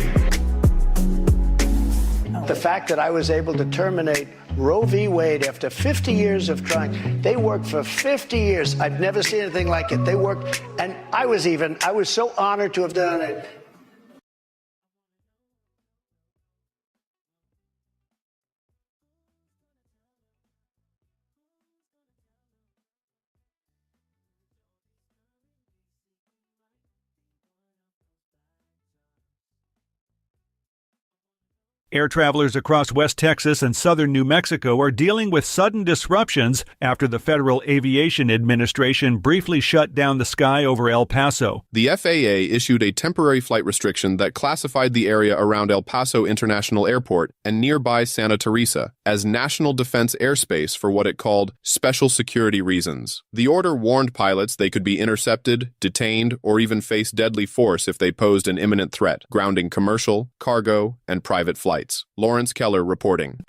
The fact that I was able to terminate Roe v. Wade after 50 years of trying. They worked for 50 years. I've never seen anything like it. They worked, and I was so honored to have done it. Air travelers across West Texas and southern New Mexico are dealing with sudden disruptions after the Federal Aviation Administration briefly shut down the sky over El Paso. The FAA issued a temporary flight restriction that classified the area around El Paso International Airport and nearby Santa Teresa as national defense airspace for what it called special security reasons. The order warned pilots they could be intercepted, detained, or even face deadly force if they posed an imminent threat, grounding commercial, cargo, and private flights. Lawrence Keller reporting.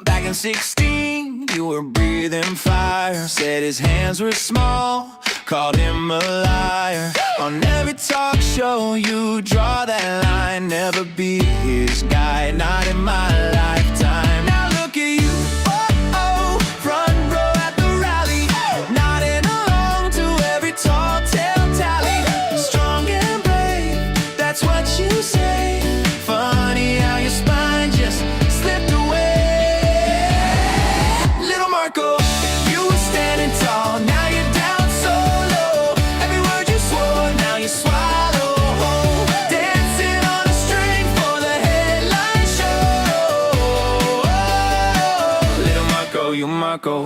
Back in 16, you were breathing fire. Said his hands were small, called him a liar. On every talk show, you draw that line. Never be his guy, not in my lifetime. Now look at you. Marco.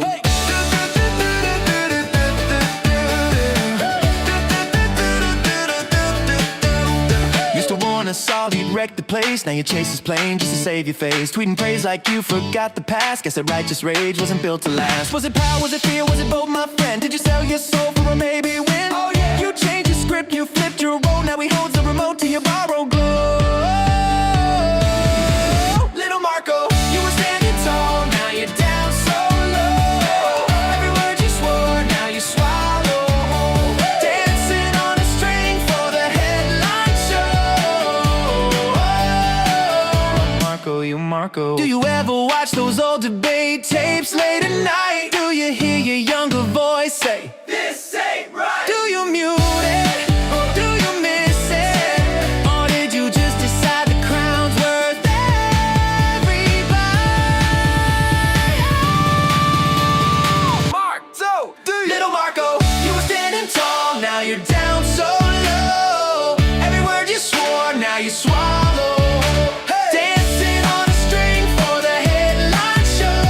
Used to want us all, he'd wreck the place. Now you chase his plane just to save your face. Tweeting praise like you forgot the past. Guess that righteous rage wasn't built to last. Was it power, was it fear, was it both, my friend? Did you sell your soul for a maybe win? Oh yeah. You changed your script, you flipped your role. Now he holds the remote to your borrowed glow. Little Marco, you were standing tall, now you're down so low. Every word you swore, now you swallow. Dancing on a string for the headline show. Marco, you Marco. Do you ever watch those old debate tapes late at night? Do you hear your younger voice say, this ain't right? Do you mute it? Or do you miss it? Or did you just decide the crown's worth every bite? Mark, so do you? Little Marco, you were standing tall, now you're down so low. Every word you swore, now you swallow. Dancing on a string for the headline show.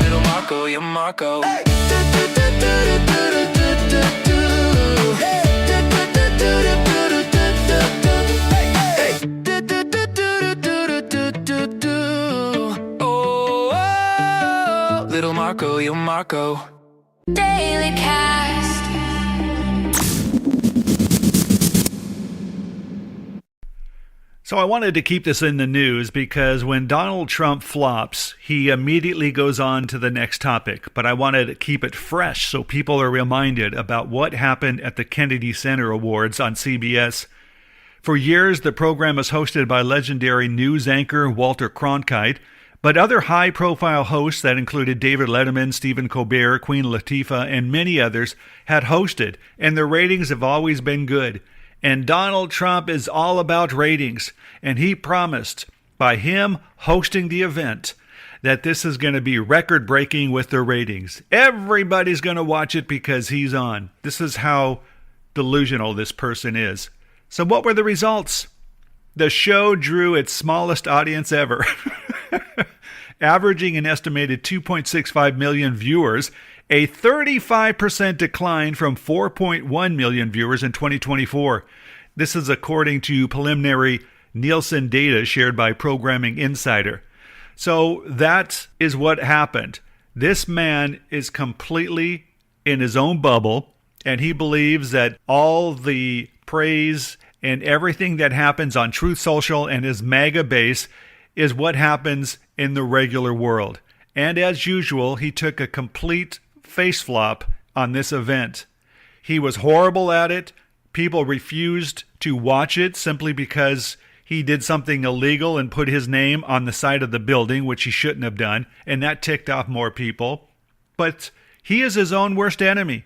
Little Marco, you're Marco. Hey. Little Marco, you're Marco. Dailycast. So I wanted to keep this in the news because when Donald Trump flops, he immediately goes on to the next topic. But I wanted to keep it fresh so people are reminded about what happened at the Kennedy Center Awards on CBS. For years, the program was hosted by legendary news anchor Walter Cronkite, but other high-profile hosts that included David Letterman, Stephen Colbert, Queen Latifah, and many others had hosted, and their ratings have always been good. And Donald Trump is all about ratings, and he promised, by him hosting the event, that this is going to be record-breaking with the ratings. Everybody's going to watch it because he's on. This is how delusional this person is. So what were the results? The show drew its smallest audience ever, averaging an estimated 2.65 million viewers, a 35% decline from 4.1 million viewers in 2024. This is according to preliminary Nielsen data shared by Programming Insider. So that is what happened. This man is completely in his own bubble, and he believes that all the praise and everything that happens on Truth Social and his MAGA base is what happens in the regular world. And as usual, he took a complete face flop on this event. He was horrible at it. People refused to watch it simply because he did something illegal and put his name on the side of the building, which he shouldn't have done, and that ticked off more people. But he is his own worst enemy,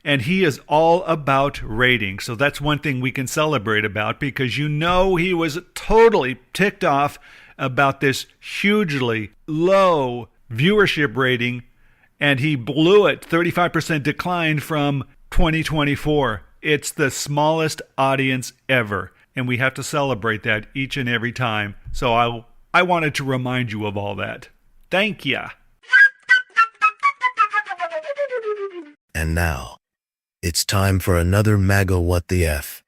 and he is all about ratings. So that's one thing we can celebrate about, because you know he was totally ticked off about this hugely low viewership rating, and he blew it. 35% decline from 2024. It's the smallest audience ever, and we have to celebrate that each and every time. So I wanted to remind you of all that. Thank ya. And now, it's time for another MAGA What the F.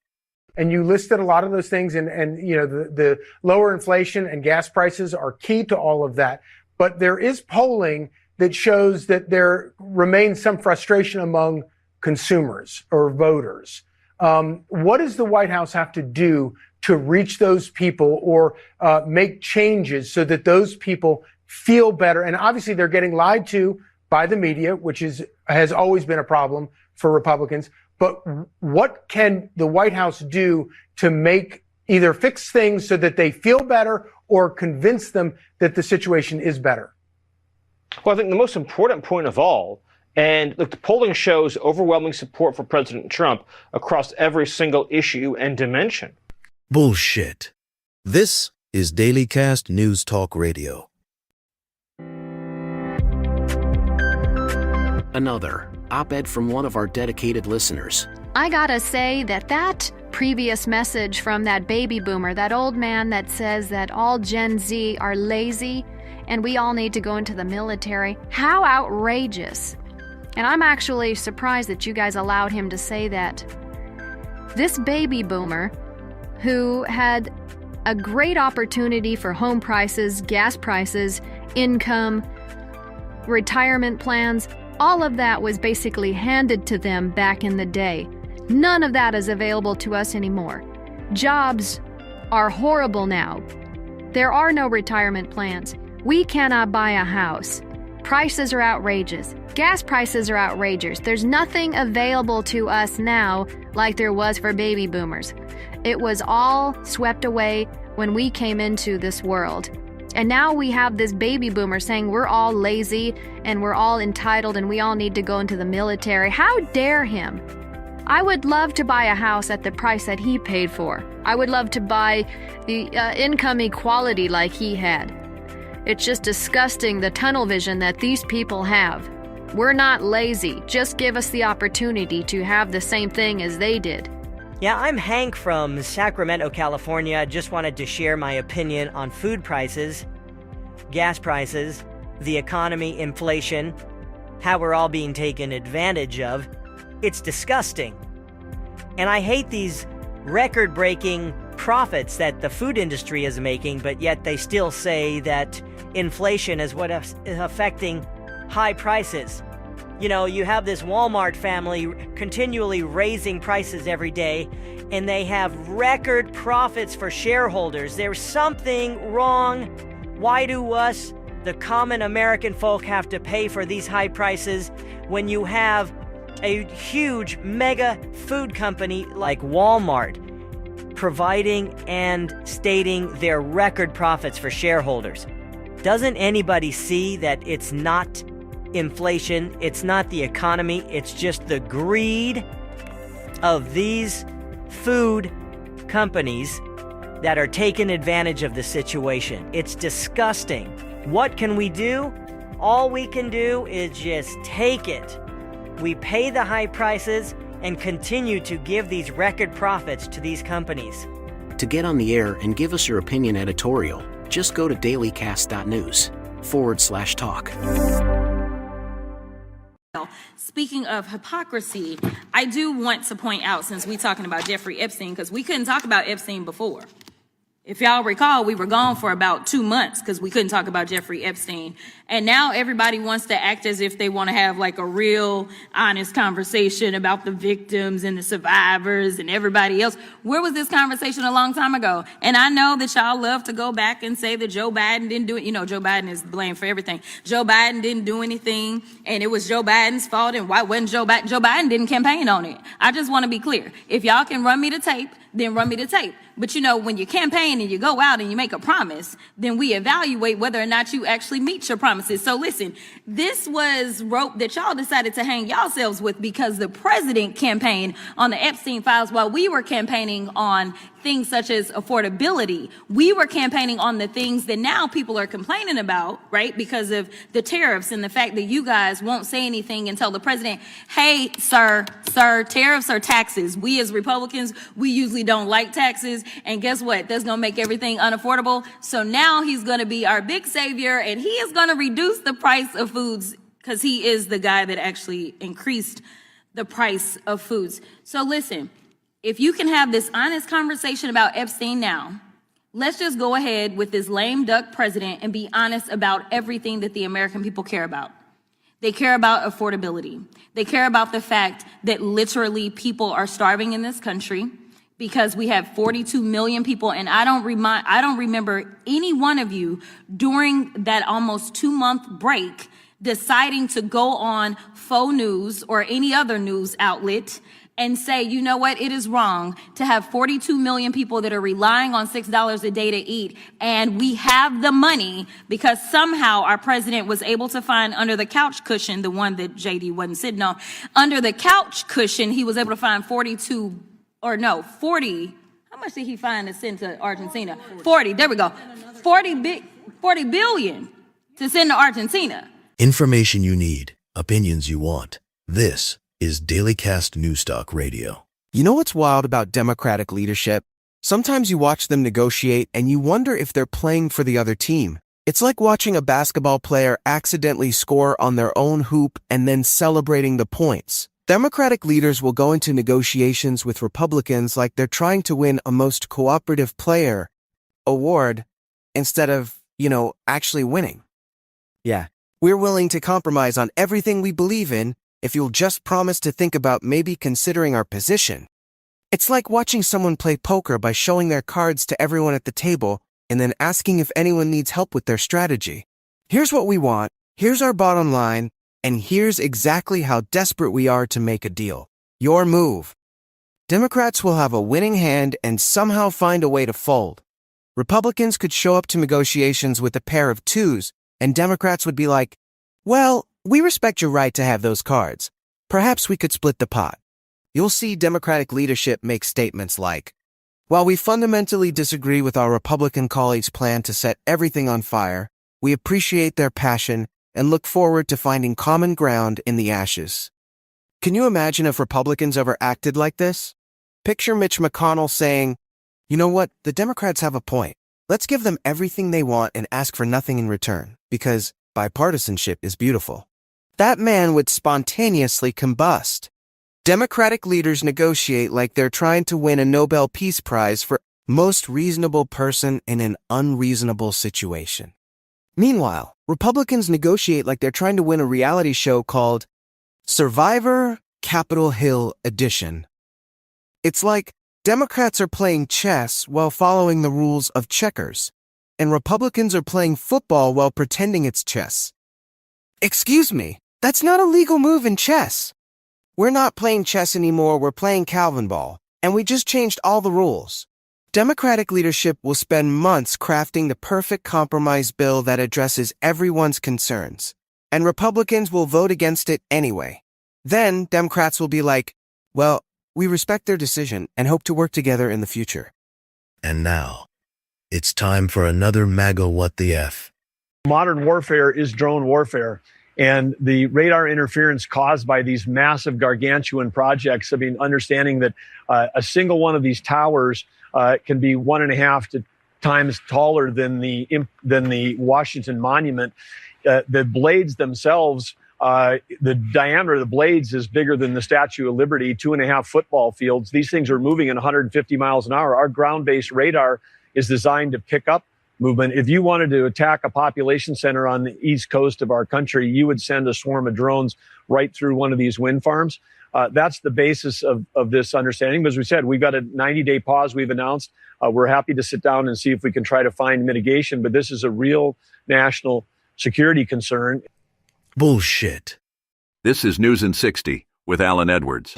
And you listed a lot of those things, and you know, the lower inflation and gas prices are key to all of that. But there is polling that shows that there remains some frustration among consumers or voters. What does the White House have to do to reach those people or make changes so that those people feel better? And obviously they're getting lied to by the media, which has always been a problem for Republicans. But what can the White House do to either fix things so that they feel better or convince them that the situation is better? Well, I think the most important point of all, and look, the polling shows overwhelming support for President Trump across every single issue and dimension. Bullshit. This is Dailycast Newstalk Radio. Another op-ed from one of our dedicated listeners. I gotta say that previous message from that baby boomer, that old man that says that all Gen Z are lazy and we all need to go into the military, how outrageous. And I'm actually surprised that you guys allowed him to say that. This baby boomer, who had a great opportunity for home prices, gas prices, income, retirement plans, all of that was basically handed to them back in the day. None of that is available to us anymore. Jobs are horrible now. There are no retirement plans. We cannot buy a house. Prices are outrageous. Gas prices are outrageous. There's nothing available to us now like there was for baby boomers. It was all swept away when we came into this world. And now we have this baby boomer saying we're all lazy and we're all entitled and we all need to go into the military. How dare him? I would love to buy a house at the price that he paid for. I would love to buy the income equality like he had. It's just disgusting, the tunnel vision that these people have. We're not lazy. Just give us the opportunity to have the same thing as they did. Yeah, I'm Hank from Sacramento, California. I just wanted to share my opinion on food prices, gas prices, the economy, inflation, how we're all being taken advantage of. It's disgusting. And I hate these record-breaking profits that the food industry is making, but yet they still say that inflation is what is affecting high prices. You know, you have this Walmart family continually raising prices every day, and they have record profits for shareholders. There's something wrong. Why do us, the common American folk, have to pay for these high prices when you have a huge mega food company like Walmart providing and stating their record profits for shareholders? Doesn't anybody see that it's not inflation, it's not the economy, it's just the greed of these food companies that are taking advantage of the situation? It's disgusting. What can we do? All we can do is just take it. We pay the high prices and continue to give these record profits to these companies. To get on the air and give us your opinion editorial, just go to dailycast.news/talk. Speaking of hypocrisy, I do want to point out, since we're talking about Jeffrey Epstein, because we couldn't talk about Epstein before. If y'all recall, we were gone for about 2 months because we couldn't talk about Jeffrey Epstein. And now everybody wants to act as if they want to have like a real honest conversation about the victims and the survivors and everybody else. Where was this conversation a long time ago? And I know that y'all love to go back and say that Joe Biden didn't do it. You know, Joe Biden is blamed for everything. Joe Biden didn't do anything and it was Joe Biden's fault. And why wasn't Joe Biden? Joe Biden didn't campaign on it. I just want to be clear. If y'all can run me the tape, then run me the tape. But you know, when you campaign and you go out and you make a promise, then we evaluate whether or not you actually meet your promises. So listen, this was rope that y'all decided to hang yourselves with because the president campaigned on the Epstein files while we were campaigning on things such as affordability. We were campaigning on the things that now people are complaining about, right? Because of the tariffs and the fact that you guys won't say anything and tell the president, hey, sir, tariffs are taxes. We as Republicans, we usually don't like taxes. And guess what? That's going to make everything unaffordable. So now he's going to be our big savior and he is going to reduce the price of foods because he is the guy that actually increased the price of foods. So listen, if you can have this honest conversation about Epstein now, let's just go ahead with this lame duck president and be honest about everything that the American people care about. They care about affordability. They care about the fact that literally people are starving in this country because we have 42 million people. And I don't remember any one of you during that almost 2-month break deciding to go on faux news or any other news outlet and say, you know what, it is wrong to have 42 million people that are relying on $6 a day to eat. And we have the money because somehow our president was able to find under the couch cushion, the one that JD wasn't sitting on, under the couch cushion, he was able to find 40, how much did he find to send to Argentina? 40, there we go. 40 billion to send to Argentina. Information you need, opinions you want. This is Dailycast Newstalk Radio. You know what's wild about Democratic leadership? Sometimes you watch them negotiate and you wonder if they're playing for the other team. It's like watching a basketball player accidentally score on their own hoop and then celebrating the points. Democratic leaders will go into negotiations with Republicans like they're trying to win a Most Cooperative Player award instead of, actually winning. Yeah, we're willing to compromise on everything we believe in if you'll just promise to think about maybe considering our position. It's like watching someone play poker by showing their cards to everyone at the table and then asking if anyone needs help with their strategy. Here's what we want, here's our bottom line, and here's exactly how desperate we are to make a deal. Your move. Democrats will have a winning hand and somehow find a way to fold. Republicans could show up to negotiations with a pair of twos, and Democrats would be like, well, we respect your right to have those cards. Perhaps we could split the pot. You'll see Democratic leadership make statements like, while we fundamentally disagree with our Republican colleagues' plan to set everything on fire, we appreciate their passion and look forward to finding common ground in the ashes. Can you imagine if Republicans ever acted like this? Picture Mitch McConnell saying, you know what, the Democrats have a point. Let's give them everything they want and ask for nothing in return, because bipartisanship is beautiful. That man would spontaneously combust. Democratic leaders negotiate like they're trying to win a Nobel Peace Prize for most reasonable person in an unreasonable situation. Meanwhile, Republicans negotiate like they're trying to win a reality show called Survivor Capitol Hill Edition. It's like Democrats are playing chess while following the rules of checkers, and Republicans are playing football while pretending it's chess. Excuse me, that's not a legal move in chess. We're not playing chess anymore, we're playing Calvin ball, and we just changed all the rules. Democratic leadership will spend months crafting the perfect compromise bill that addresses everyone's concerns, and Republicans will vote against it anyway. Then Democrats will be like, well, we respect their decision and hope to work together in the future. And now, it's time for another MAGA What the F. Modern warfare is drone warfare. And the radar interference caused by these massive gargantuan projects, understanding that a single one of these towers can be 1.5 times taller than the Washington Monument. The blades themselves, the diameter of the blades is bigger than the Statue of Liberty, 2.5 football fields. These things are moving at 150 miles an hour. Our ground-based radar is designed to pick up movement. If you wanted to attack a population center on the east coast of our country, you would send a swarm of drones right through one of these wind farms. That's the basis of this understanding. But as we said, we've got a 90-day pause we've announced. We're happy to sit down and see if we can try to find mitigation. But this is a real national security concern. Bullshit. This is News in 60 with Alan Edwards.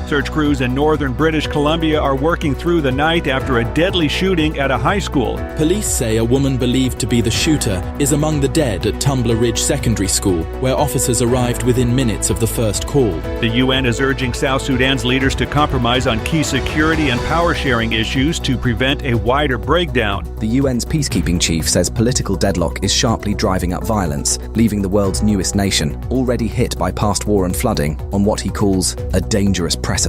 Search crews in northern British Columbia are working through the night after a deadly shooting at a high school. Police say a woman believed to be the shooter is among the dead at Tumbler Ridge Secondary School, where officers arrived within minutes of the first call. The UN is urging South Sudan's leaders to compromise on key security and power-sharing issues to prevent a wider breakdown. The UN's peacekeeping chief says political deadlock is sharply driving up violence, leaving the world's newest nation, already hit by past war and flooding, on what he calls a dangerous precipice.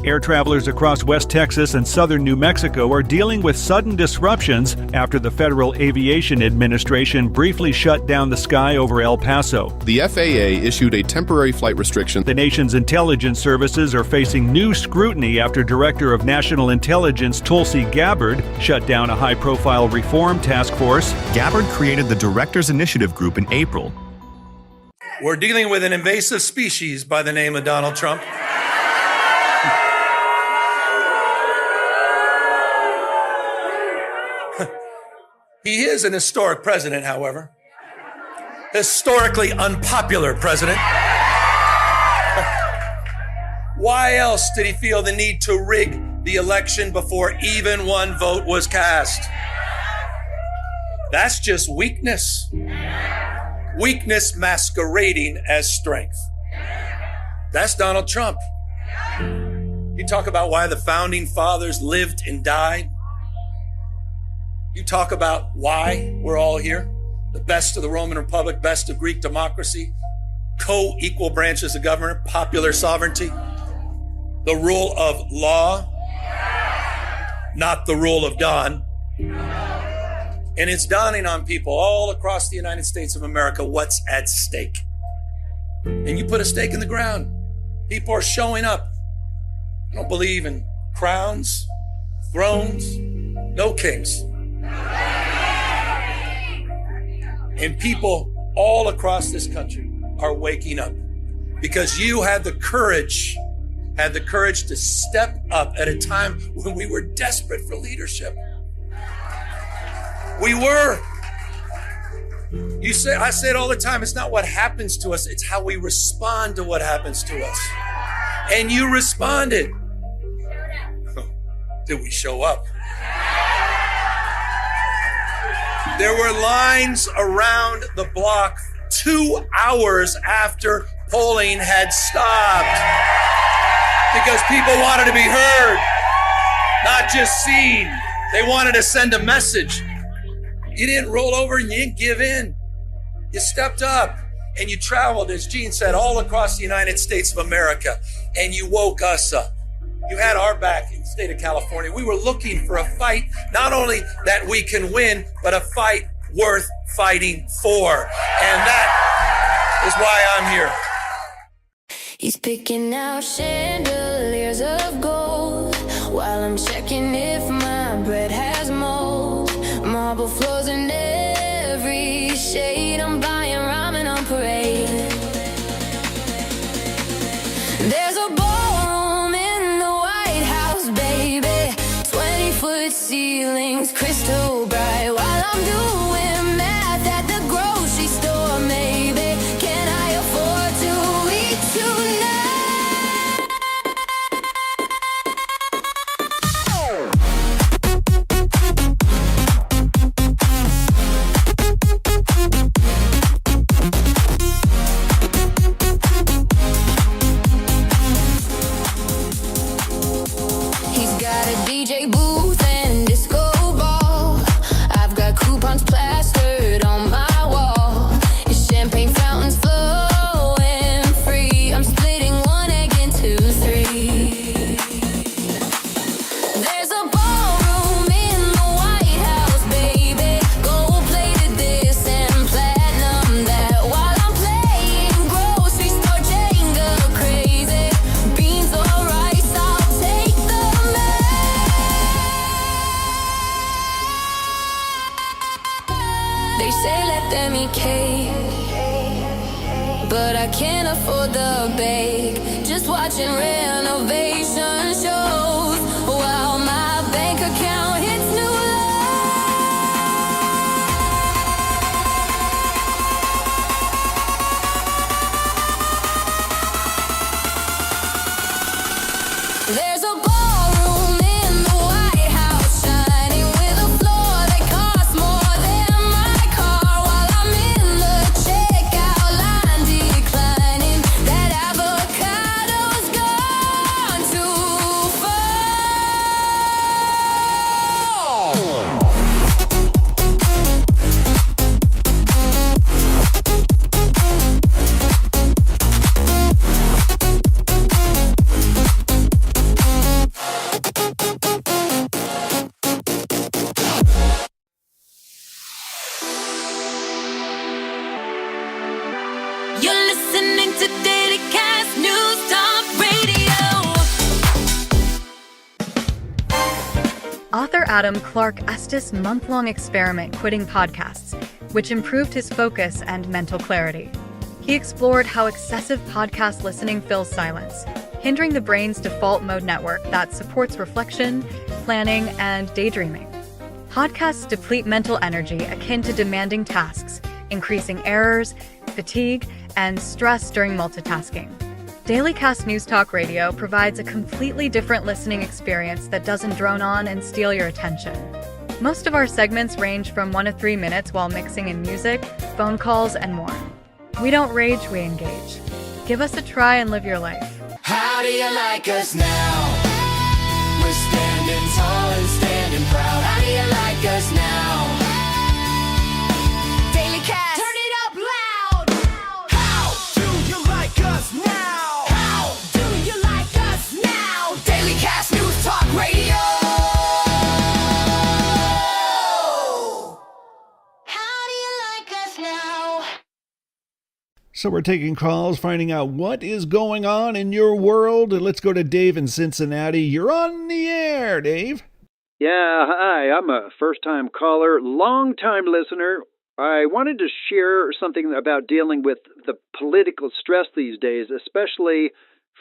Air travelers across West Texas and southern New Mexico are dealing with sudden disruptions after the Federal Aviation Administration briefly shut down the sky over El Paso. The FAA issued a temporary flight restriction. The nation's intelligence services are facing new scrutiny after Director of National Intelligence Tulsi Gabbard shut down a high-profile reform task force. Gabbard created the Directors Initiative Group in April. We're dealing with an invasive species by the name of Donald Trump. He is an historic president, however. Historically unpopular president. Why else did he feel the need to rig the election before even one vote was cast? That's just weakness. Weakness masquerading as strength. That's Donald Trump. You talk about why the founding fathers lived and died. You talk about why we're all here. The best of the Roman Republic, best of Greek democracy, co-equal branches of government, popular sovereignty, the rule of law, not the rule of dawn. And it's dawning on people all across the United States of America what's at stake. And you put a stake in the ground. People are showing up. I don't believe in crowns, thrones, no kings. And people all across this country are waking up because you had the courage to step up at a time when we were desperate for leadership. We were. I say it all the time, it's not what happens to us, it's how we respond to what happens to us. And you responded. Did we show up? There were lines around the block 2 hours after polling had stopped because people wanted to be heard, not just seen. They wanted to send a message. You didn't roll over and you didn't give in. You stepped up and you traveled, as Gene said, all across the United States of America, and you woke us up. You had our back in the state of California. We were looking for a fight, not only that we can win, but a fight worth fighting for. And that is why I'm here. He's picking out chandeliers of gold while I'm checking if my bread has mold. Marble floors in every shade. I'm buying ramen on parade. There's a ballroom in the White House, baby. 20-foot ceilings, crystal bright. While I'm doing math at the grocery store, maybe. Can I afford to eat tonight? He's got a DJ booth and disco ball. I've got coupons, plastic They say let them eat cake, but I can't afford the bake. Just watching renovation shows while my bank account hits new lows. There's a ballroom in the White House shining with a floor that costs more than my car while I'm in the checkout line declining. That avocado's gone too far. You're listening to Dailycast Newstalk Radio. Author Adam Clark Estes' month-long experiment quitting podcasts, which improved his focus and mental clarity. He explored how excessive podcast listening fills silence, hindering the brain's default mode network that supports reflection, planning, and daydreaming. Podcasts deplete mental energy akin to demanding tasks, increasing errors, fatigue, and stress during multitasking. Dailycast Newstalk Radio provides a completely different listening experience that doesn't drone on and steal your attention. Most of our segments range from 1 to 3 minutes while mixing in music, phone calls, and more. We don't rage, we engage. Give us a try and live your life. How do you like us now? We're standing tall and standing proud. How do you like us now? Dailycast. Turn it up loud. How do you like us now? How do you like us now? Dailycast Newstalk Radio. How do you like us now? So we're taking calls, finding out what is going on in your world. Let's go to Dave in Cincinnati. You're on the air, Dave. Yeah, hi. I'm a first-time caller, long-time listener. I wanted to share something about dealing with the political stress these days, especially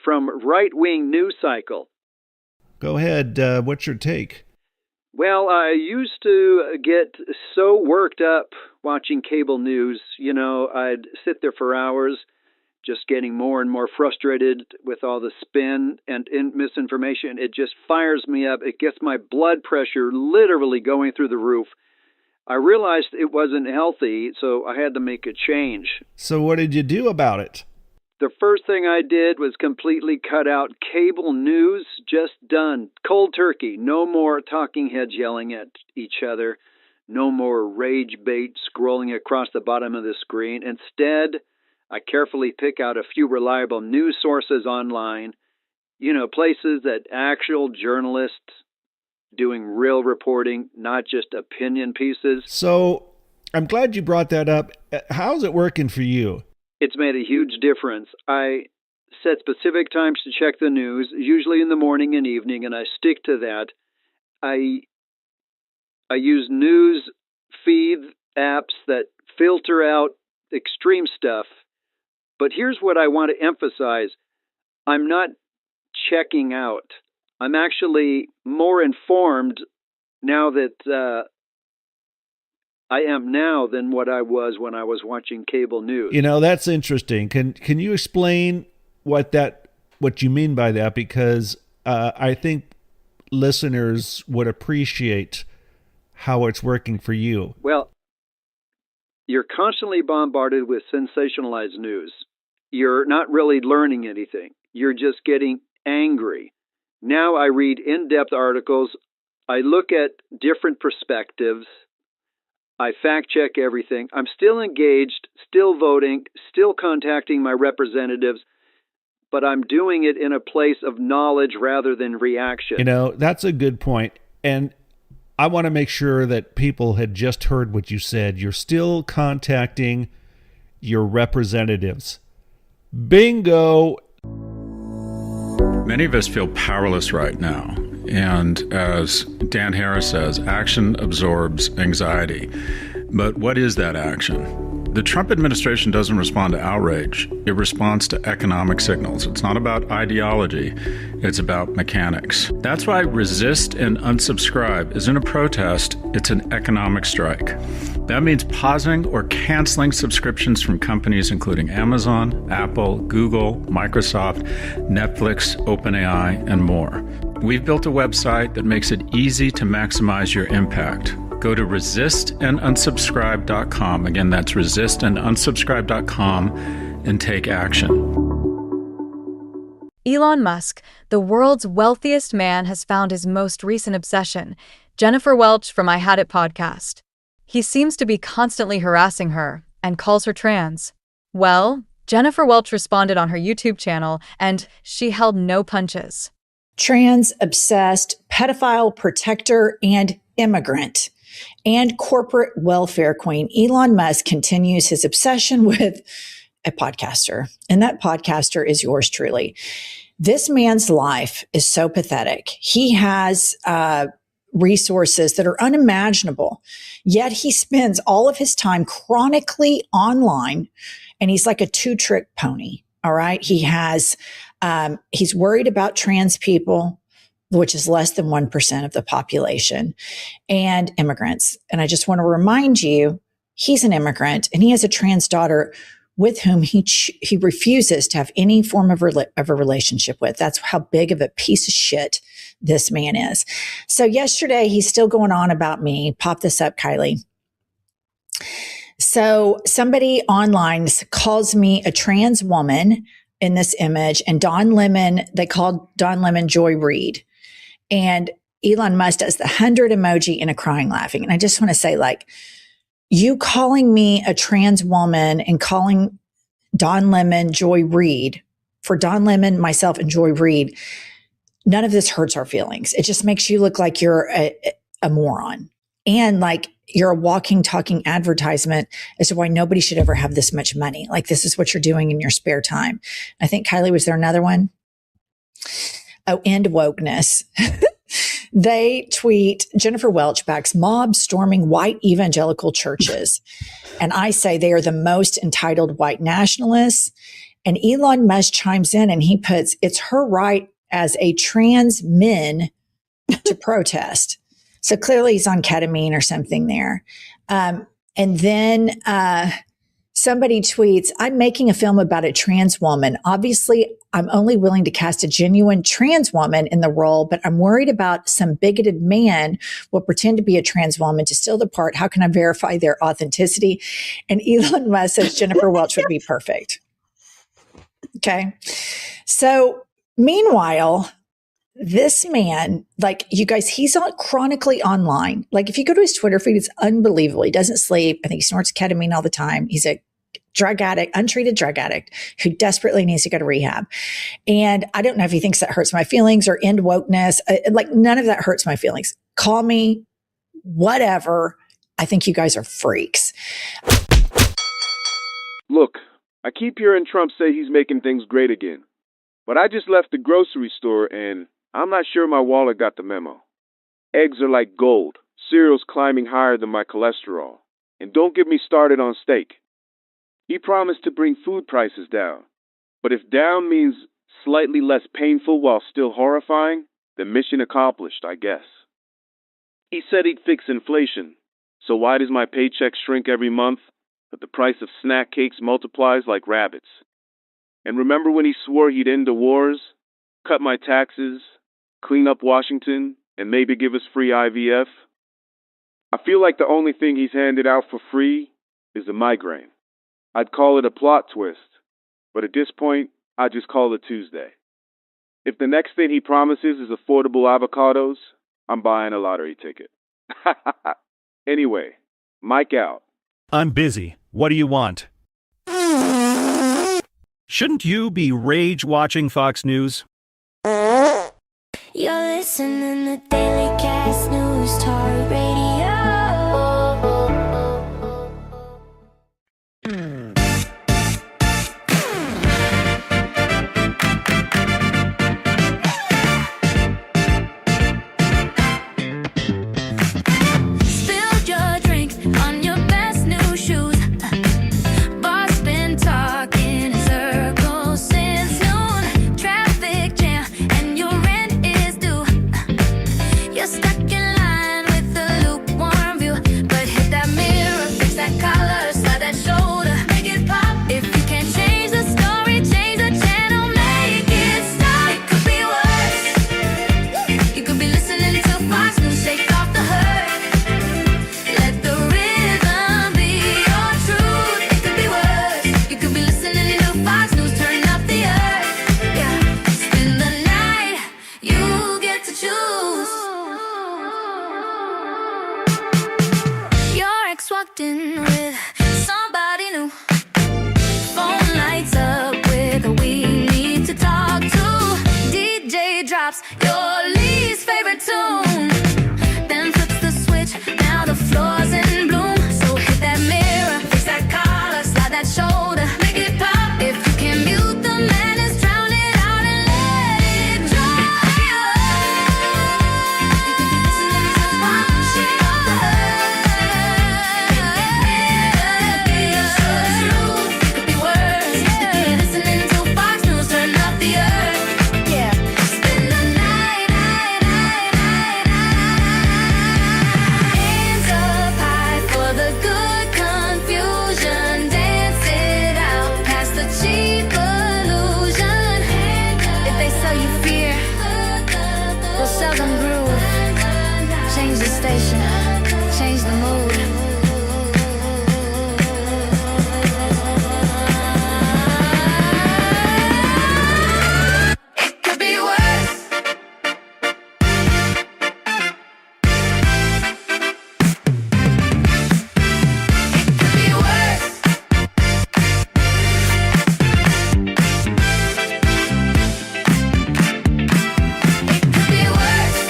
from right-wing news cycle. Go ahead. What's your take? Well, I used to get so worked up watching cable news. You know, I'd sit there for hours just getting more and more frustrated with all the spin and misinformation. It just fires me up. It gets my blood pressure literally going through the roof. I realized it wasn't healthy, so I had to make a change. So what did you do about it? The first thing I did was completely cut out cable news. Just done. Cold turkey. No more talking heads yelling at each other. No more rage bait scrolling across the bottom of the screen. Instead, I carefully pick out a few reliable news sources online. You know, places that actual journalists doing real reporting, not just opinion pieces. So I'm glad you brought that up. How's it working for you? It's made a huge difference. I set specific times to check the news, usually in the morning and evening, and I stick to that. I use news feed apps that filter out extreme stuff. But here's what I want to emphasize. I'm not checking out. I'm actually more informed now that I am now than what I was when I was watching cable news. You know, that's interesting. Can you explain what you mean by that? Because I think listeners would appreciate how it's working for you. Well, you're constantly bombarded with sensationalized news. You're not really learning anything. You're just getting angry. Now I read in-depth articles. I look at different perspectives. I fact-check everything. I'm still engaged, still voting, still contacting my representatives, but I'm doing it in a place of knowledge rather than reaction. You know, that's a good point. And I want to make sure that people had just heard what you said. You're still contacting your representatives. Bingo! Many of us feel powerless right now. And as Dan Harris says, action absorbs anxiety. But what is that action? The Trump administration doesn't respond to outrage. It responds to economic signals. It's not about ideology. It's about mechanics. That's why resist and unsubscribe isn't a protest. It's an economic strike. That means pausing or canceling subscriptions from companies including Amazon, Apple, Google, Microsoft, Netflix, OpenAI, and more. We've built a website that makes it easy to maximize your impact. Go to resistandunsubscribe.com. Again, that's resistandunsubscribe.com and take action. Elon Musk, the world's wealthiest man, has found his most recent obsession, Jennifer Welch from I Had It podcast. He seems to be constantly harassing her and calls her trans. Well, Jennifer Welch responded on her YouTube channel, and she held no punches. Trans, obsessed, pedophile protector, and immigrant, and corporate welfare queen, Elon Musk continues his obsession with a podcaster. And that podcaster is yours truly. This man's life is so pathetic. He has resources that are unimaginable, yet he spends all of his time chronically online, and he's like a two-trick pony. All right. He has, he's worried about trans people, which is less than 1% of the population, and immigrants. And I just want to remind you, he's an immigrant and he has a trans daughter with whom he refuses to have any form of a relationship with. That's how big of a piece of shit this man is. So yesterday, he's still going on about me. Pop this up, Kylie. So somebody online calls me a trans woman in this image, and Don Lemon, they called Don Lemon Joy Reid. And Elon Musk does the 100 emoji and a crying laughing. And I just want to say, like, you calling me a trans woman and calling Don Lemon Joy Reid, for Don Lemon, myself, and Joy Reid, none of this hurts our feelings. It just makes you look like you're a moron. And like you're a walking, talking advertisement as to why nobody should ever have this much money. Like, this is what you're doing in your spare time. I think, Kylie, was there another one? Oh, end wokeness. They tweet, Jennifer Welch backs mob storming white evangelical churches. And I say they are the most entitled white nationalists. And Elon Musk chimes in and he puts, it's her right as a trans man to protest. So clearly he's on ketamine or something there. And then somebody tweets, I'm making a film about a trans woman. Obviously, I'm only willing to cast a genuine trans woman in the role, but I'm worried about some bigoted man will pretend to be a trans woman to steal the part. How can I verify their authenticity? And Elon Musk says Jennifer Welch would be perfect. Okay. So meanwhile, this man, like, you guys, he's chronically online. Like, if you go to his Twitter feed, it's unbelievable. He doesn't sleep. I think he snorts ketamine all the time. He's a drug addict, untreated drug addict who desperately needs to go to rehab. And I don't know if he thinks that hurts my feelings or end wokeness. Like, none of that hurts my feelings. Call me whatever. I think you guys are freaks. Look, I keep hearing Trump say he's making things great again. But I just left the grocery store and I'm not sure my wallet got the memo. Eggs are like gold, cereal's climbing higher than my cholesterol. And don't get me started on steak. He promised to bring food prices down. But if down means slightly less painful while still horrifying, then mission accomplished, I guess. He said he'd fix inflation. So why does my paycheck shrink every month, but the price of snack cakes multiplies like rabbits? And remember when he swore he'd end the wars, cut my taxes, clean up Washington, and maybe give us free IVF? I feel like the only thing he's handed out for free is a migraine. I'd call it a plot twist, but at this point, I just call it Tuesday. If the next thing he promises is affordable avocados, I'm buying a lottery ticket. Anyway, Mike out. I'm busy. What do you want? Shouldn't you be rage watching Fox News? You're listening to Dailycast Newstalk Radio. Spilled your drink on your bed. that shoulder. Make it pop. If you can mute the madness, drown it out and let it dry up. You can listen to pop shit off the earth. It could be worse. You could be listening to Fox News, turn up the earth. Yeah. Spend the night. Hands up high for the good confusion. Dance it out past the cheap illusion. If they sell you fear, we'll sell them groove. Change the station, change the mood. It could be worse. Could be worse. It could be worse.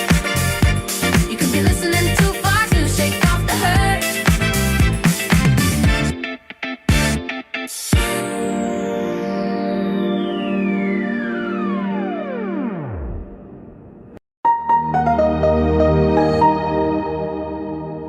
You could be listening to Fox News, shake off the hurt.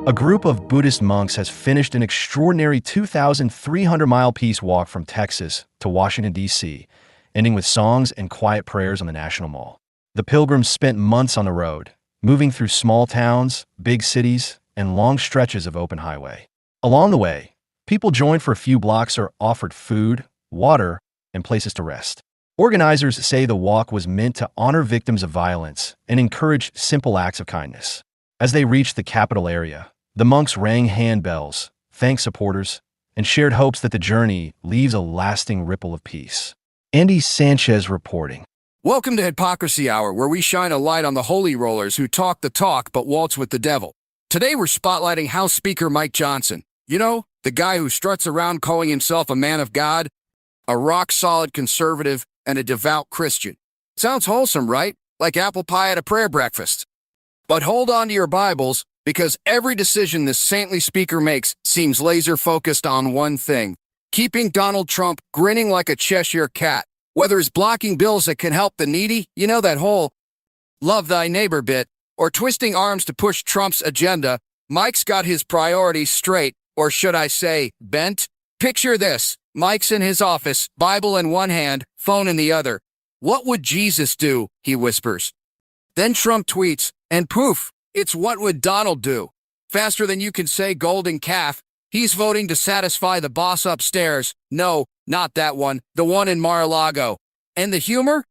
A group of Buddhist monks has finished an extraordinary 2,300-mile peace walk from Texas to Washington, D.C., ending with songs and quiet prayers on the National Mall. The pilgrims spent months on the road, moving through small towns, big cities, and long stretches of open highway. Along the way, people joined for a few blocks or offered food, water, and places to rest. Organizers say the walk was meant to honor victims of violence and encourage simple acts of kindness. As they reached the capital area, the monks rang handbells, thanked supporters, and shared hopes that the journey leaves a lasting ripple of peace. Andy Sanchez reporting. Welcome to Hypocrisy Hour, where we shine a light on the holy rollers who talk the talk but waltz with the devil. Today we're spotlighting House Speaker Mike Johnson. You know, the guy who struts around calling himself a man of God, a rock-solid conservative, and a devout Christian. Sounds wholesome, right? Like apple pie at a prayer breakfast. But hold on to your Bibles, because every decision this saintly speaker makes seems laser-focused on one thing: keeping Donald Trump grinning like a Cheshire cat. Whether it's blocking bills that can help the needy, you know, that whole love thy neighbor bit, or twisting arms to push Trump's agenda, Mike's got his priorities straight, or should I say, bent. Picture this: Mike's in his office, Bible in one hand, phone in the other. "What would Jesus do?" he whispers. Then Trump tweets, and poof, it's "what would Donald do?" Faster than you can say golden calf, he's voting to satisfy the boss upstairs. No, not that one, the one in Mar-a-Lago. And the humor?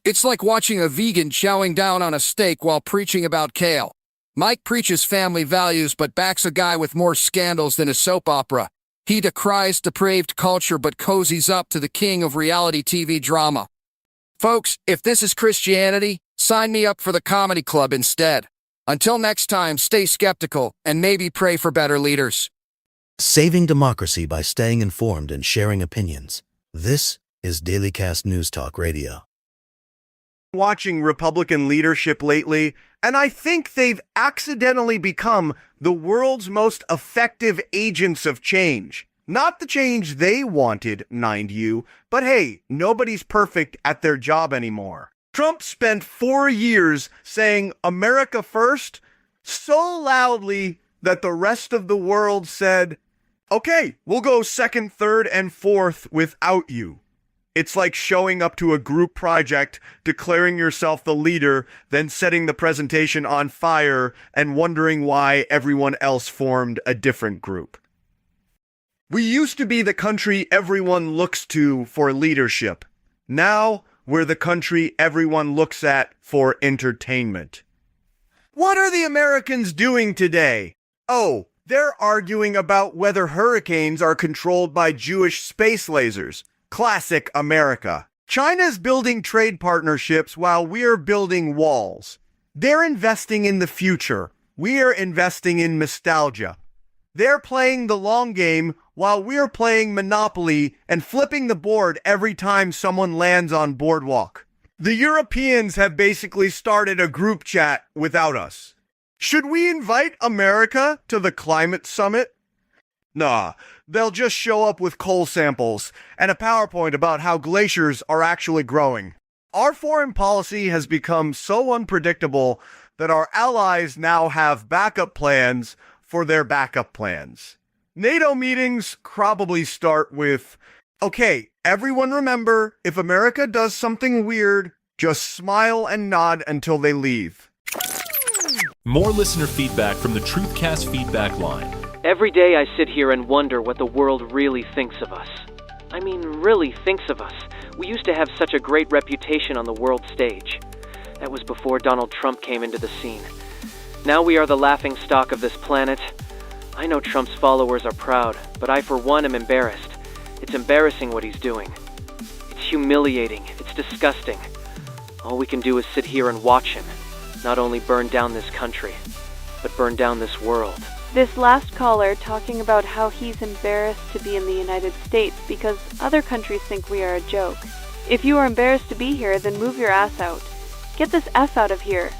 It's like watching a vegan chowing down on a steak while preaching about kale. Mike preaches family values but backs a guy with more scandals than a soap opera. He decries depraved culture but cozies up to the king of reality TV drama. Folks, if this is Christianity, sign me up for the comedy club instead. Until next time, stay skeptical and maybe pray for better leaders. Saving democracy by staying informed and sharing opinions. This is Dailycast Newstalk Radio. Watching Republican leadership lately, and I think they've accidentally become the world's most effective agents of change. Not the change they wanted, mind you, but hey, nobody's perfect at their job anymore. Trump spent 4 years saying America first so loudly that the rest of the world said, okay, we'll go second, third, and fourth without you. It's like showing up to a group project, declaring yourself the leader, then setting the presentation on fire and wondering why everyone else formed a different group. We used to be the country everyone looks to for leadership. Now, we're the country everyone looks at for entertainment. What are the Americans doing today? Oh, they're arguing about whether hurricanes are controlled by Jewish space lasers. Classic America. China's building trade partnerships while we're building walls. They're investing in the future. We're investing in nostalgia. They're playing the long game while we're playing Monopoly and flipping the board every time someone lands on Boardwalk. The Europeans have basically started a group chat without us. Should we invite America to the climate summit? Nah, they'll just show up with coal samples and a PowerPoint about how glaciers are actually growing. Our foreign policy has become so unpredictable that our allies now have backup plans for their backup plans. NATO meetings probably start with, okay, everyone remember, if America does something weird, just smile and nod until they leave. More listener feedback from the Truthcast feedback line. Every day I sit here and wonder what the world really thinks of us. I mean, really thinks of us. We used to have such a great reputation on the world stage. That was before Donald Trump came into the scene. Now we are the laughing stock of this planet. I know Trump's followers are proud, but I for one am embarrassed. It's embarrassing what he's doing. It's humiliating. It's disgusting. All we can do is sit here and watch him, not only burn down this country, but burn down this world. This last caller talking about how he's embarrassed to be in the United States because other countries think we are a joke. If you are embarrassed to be here, then move your ass out. Get this F out of here.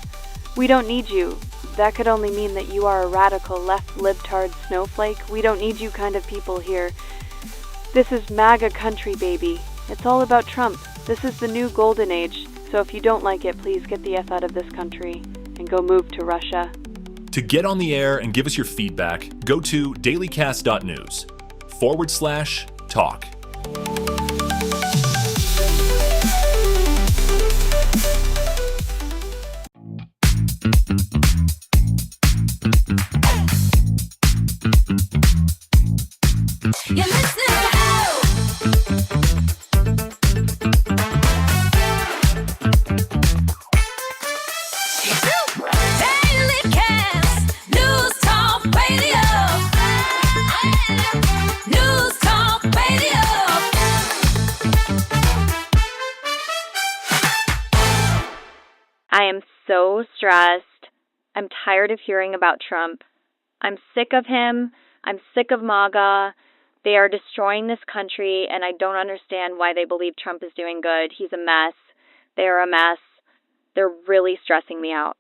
We don't need you. That could only mean that you are a radical left libtard snowflake. We don't need you kind of people here. This is MAGA country, baby. It's all about Trump. This is the new golden age. So if you don't like it, please get the F out of this country and go move to Russia. To get on the air and give us your feedback, go to dailycast.news/talk. You're listening to Dailycast Newstalk Radio. Newstalk Radio. I am so stressed. I'm tired of hearing about Trump. I'm sick of him. I'm sick of MAGA. They are destroying this country, and I don't understand why they believe Trump is doing good. He's a mess. They are a mess. They're really stressing me out.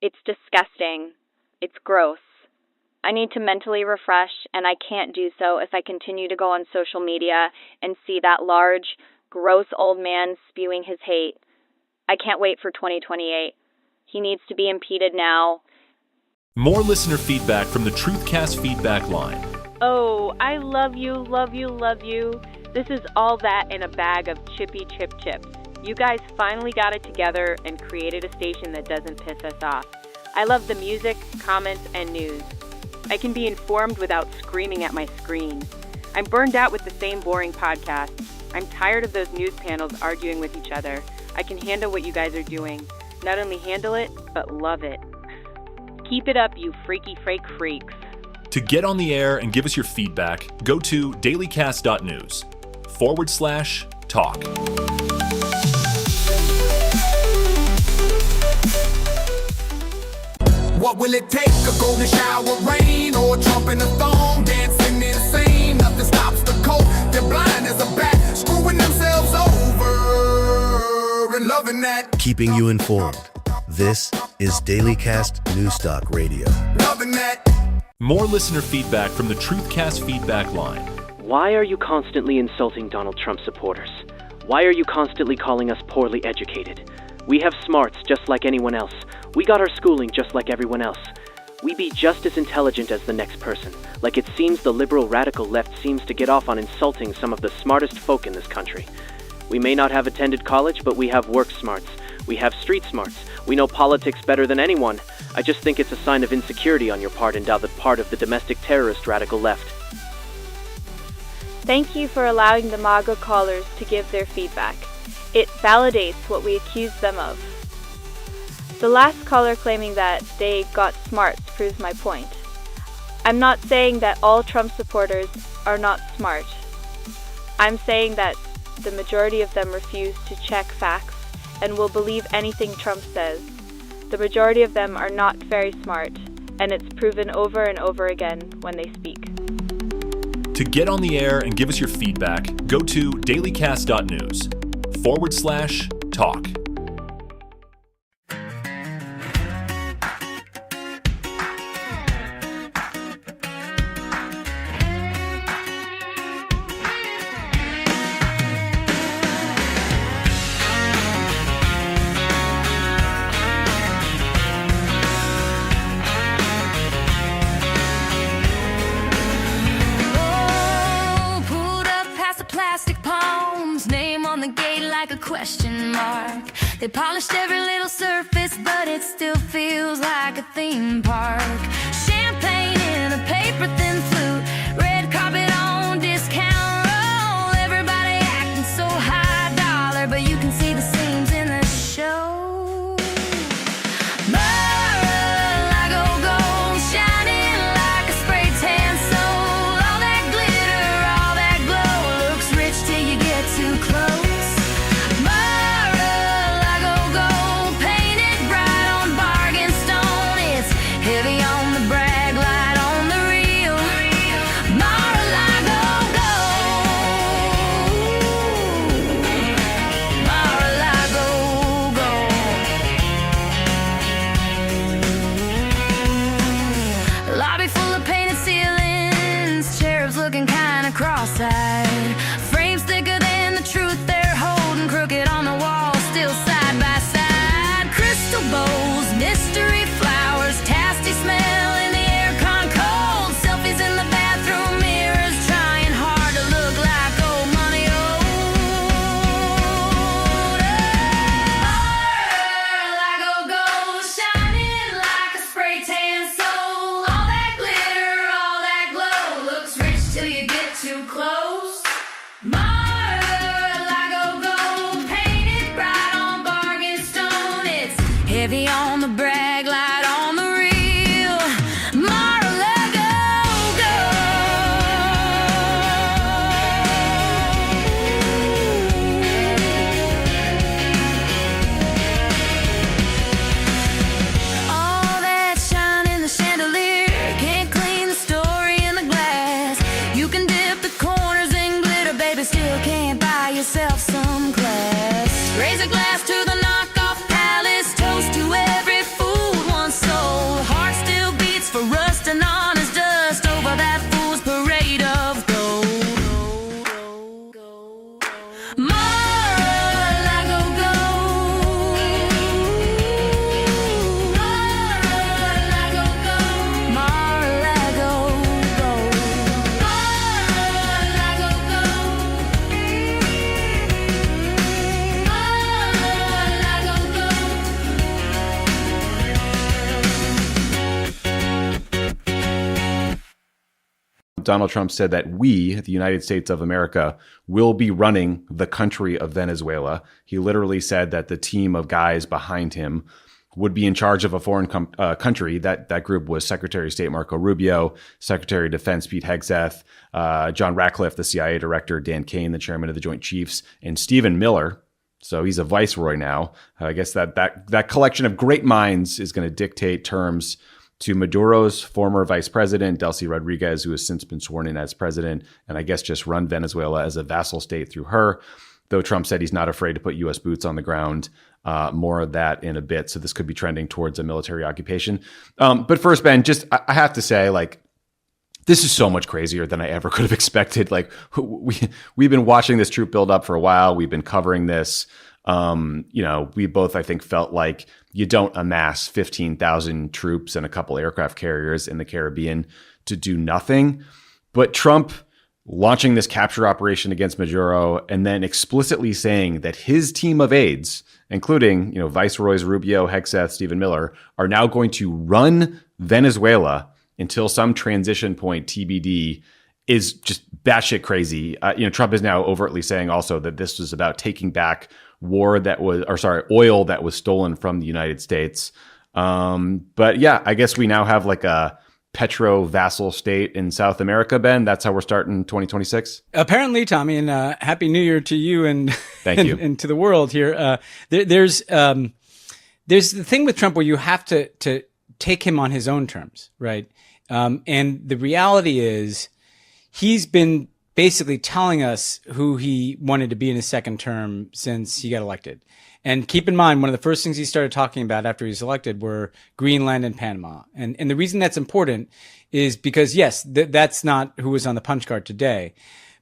It's disgusting. It's gross. I need to mentally refresh, and I can't do so if I continue to go on social media and see that large, gross old man spewing his hate. I can't wait for 2028. He needs to be impeded now. More listener feedback from the Truthcast feedback line. Oh, I love you, love you, love you. This is all that in a bag of chippy chip chips. You guys finally got it together and created a station that doesn't piss us off. I love the music, comments, and news. I can be informed without screaming at my screen. I'm burned out with the same boring podcasts. I'm tired of those news panels arguing with each other. I can handle what you guys are doing. Not only handle it, but love it. Keep it up, you freaky fake freaks. To get on the air and give us your feedback, go to dailycast.news/talk. What will it take? A golden shower rain or Trump in the thong dancing insane? Nothing stops the cold. They're blind as a bat, screwing themselves over and loving that. Keeping you informed. This is Dailycast Newstalk Radio. Loving that. More listener feedback from the Truthcast feedback line. Why are you constantly insulting Donald Trump supporters? Why are you constantly calling us poorly educated? We have smarts just like anyone else. We got our schooling just like everyone else. We be just as intelligent as the next person. Like it seems the liberal radical left seems to get off on insulting some of the smartest folk in this country. We may not have attended college, but we have work smarts. We have street smarts. We know politics better than anyone. I just think it's a sign of insecurity on your part and the part of the domestic terrorist radical left. Thank you for allowing the MAGA callers to give their feedback. It validates what we accuse them of. The last caller claiming that they got smarts proves my point. I'm not saying that all Trump supporters are not smart. I'm saying that the majority of them refuse to check facts and will believe anything Trump says. The majority of them are not very smart, and it's proven over and over again when they speak. To get on the air and give us your feedback, go to dailycast.news/talk. like a question mark. They polished every little surface, but it still feels like a theme park. Champagne in a paper thin flute, red carpet on discount roll. Everybody acting so high dollar, but you can see the seams in the show. Cross-eyed, frames thicker than the truth they're holding, crooked on the wall, still side by side. Crystal bowls, mystery flowers, tasty smell in the aircon cold. Selfies in the bathroom mirrors, trying hard to look like old money owed. Mar-a-Lago gold, shining like a spray tan soul. All that glitter, all that glow, looks rich till you get too close. Mar-a-Lago gold, painted bright on bargain stone. It's heavy on the brag, light on the real. Mar-a-Lago all that shine in the chandelier can't clean the story in the glass. You can dip the corners in glitter, baby, still can't buy yourself some class. Raise a glass to the knockoff palace, toast to every fool once sold. Heart still beats for rust and honest dust over that fool's parade of gold. Mar-a-Lago gold. Mar-a-Lago gold. Mar-a-Lago gold. Mar-a-Lago Donald Trump said that we, the United States of America, will be running the country of Venezuela. He literally said that the team of guys behind him would be in charge of a foreign country. That group was Secretary of State Marco Rubio, Secretary of Defense Pete Hegseth, John Ratcliffe, the CIA director, Dan Kane, the chairman of the Joint Chiefs, and Stephen Miller. So he's a viceroy now. I guess that collection of great minds is going to dictate terms to Maduro's former vice president, Delcy Rodriguez, who has since been sworn in as president, and I guess just run Venezuela as a vassal state through her, though Trump said he's not afraid to put U.S. boots on the ground. More of that in a bit. So this could be trending towards a military occupation. But first, Ben, just I have to say, like, this is so much crazier than I ever could have expected. Like, we've been watching this troop build up for a while. We've been covering this. We both, I think, felt like you don't amass 15,000 troops and a couple aircraft carriers in the Caribbean to do nothing. But Trump launching this capture operation against Maduro and then explicitly saying that his team of aides, including, Viceroys Rubio, Hegseth, Stephen Miller, are now going to run Venezuela until some transition point TBD is just batshit crazy. Trump is now overtly saying also that this was about taking back oil that was stolen from the United States. But yeah, I guess we now have like a petro vassal state in South America, Ben. That's how we're starting 2026. Apparently, Tommy, and Happy New Year to you and thank you and to the world here. There's the thing with Trump where you have to take him on his own terms, right? And the reality is he's been basically telling us who he wanted to be in his second term since he got elected. And keep in mind, one of the first things he started talking about after he was elected were Greenland and Panama. And the reason that's important is because, yes, that's not who was on the punch card today.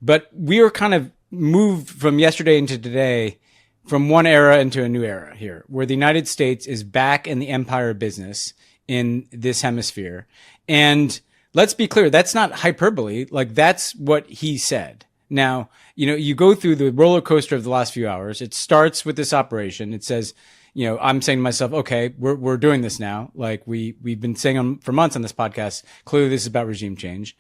But we were kind of moved from yesterday into today, from one era into a new era here, where the United States is back in the empire business in this hemisphere. And let's be clear, that's not hyperbole. Like, that's what he said. Now, you go through the roller coaster of the last few hours. It starts with this operation. It says, I'm saying to myself, okay, we're doing this now. Like we've been saying for months on this podcast. Clearly, this is about regime change.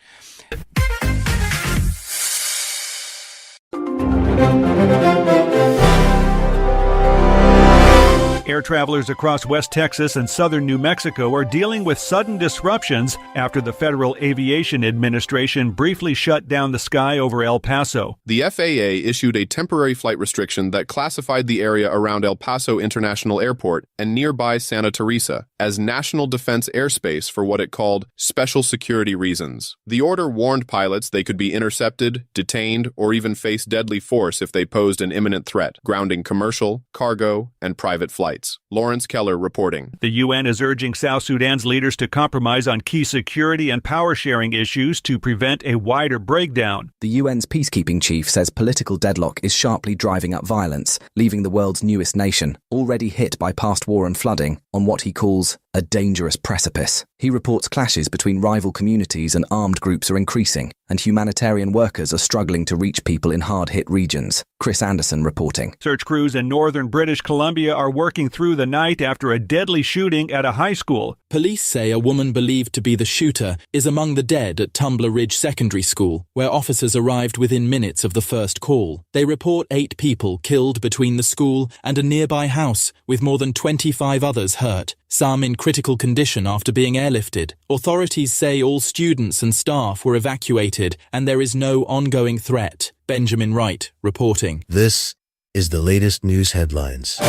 Air travelers across West Texas and southern New Mexico are dealing with sudden disruptions after the Federal Aviation Administration briefly shut down the sky over El Paso. The FAA issued a temporary flight restriction that classified the area around El Paso International Airport and nearby Santa Teresa as national defense airspace for what it called special security reasons. The order warned pilots they could be intercepted, detained, or even face deadly force if they posed an imminent threat, grounding commercial, cargo, and private flights. Lawrence Keller reporting. The UN is urging South Sudan's leaders to compromise on key security and power-sharing issues to prevent a wider breakdown. The UN's peacekeeping chief says political deadlock is sharply driving up violence, leaving the world's newest nation, already hit by past war and flooding, on what he calls a dangerous precipice. He reports clashes between rival communities and armed groups are increasing, and humanitarian workers are struggling to reach people in hard-hit regions. Chris Anderson reporting. Search crews in northern British Columbia are working through the night after a deadly shooting at a high school. Police say a woman believed to be the shooter is among the dead at Tumbler Ridge Secondary School, where officers arrived within minutes of the first call. They report 8 people killed between the school and a nearby house, with more than 25 others hurt, some in critical condition after being airlifted. Authorities say all students and staff were evacuated and there is no ongoing threat. Benjamin Wright reporting. This is the latest news headlines.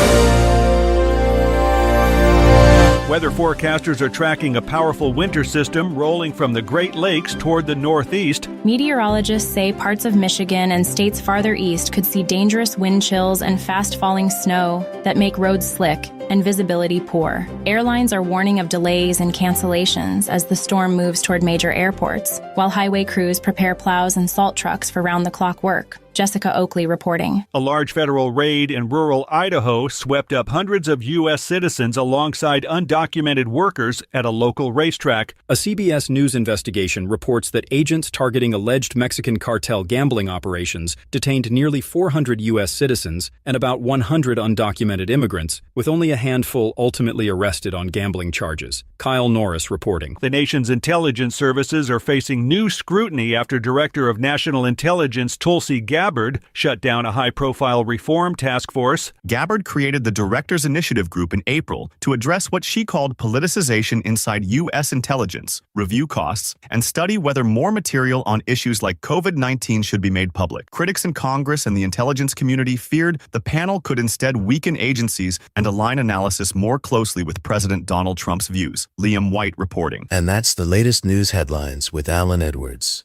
Weather forecasters are tracking a powerful winter system rolling from the Great Lakes toward the northeast. Meteorologists say parts of Michigan and states farther east could see dangerous wind chills and fast-falling snow that make roads slick and visibility poor. Airlines are warning of delays and cancellations as the storm moves toward major airports, while highway crews prepare plows and salt trucks for round-the-clock work. Jessica Oakley reporting. A large federal raid in rural Idaho swept up hundreds of U.S. citizens alongside undocumented workers at a local racetrack. A CBS News investigation reports that agents targeting alleged Mexican cartel gambling operations detained nearly 400 U.S. citizens and about 100 undocumented immigrants, with only a handful ultimately arrested on gambling charges. Kyle Norris reporting. The nation's intelligence services are facing new scrutiny after Director of National Intelligence Tulsi Gabbard shut down a high-profile reform task force. Gabbard created the Directors Initiative Group in April to address what she called politicization inside U.S. intelligence, review costs, and study whether more material on issues like COVID-19 should be made public. Critics in Congress and the intelligence community feared the panel could instead weaken agencies and align analysis more closely with President Donald Trump's views. Liam White reporting. And that's the latest news headlines with Alan Edwards.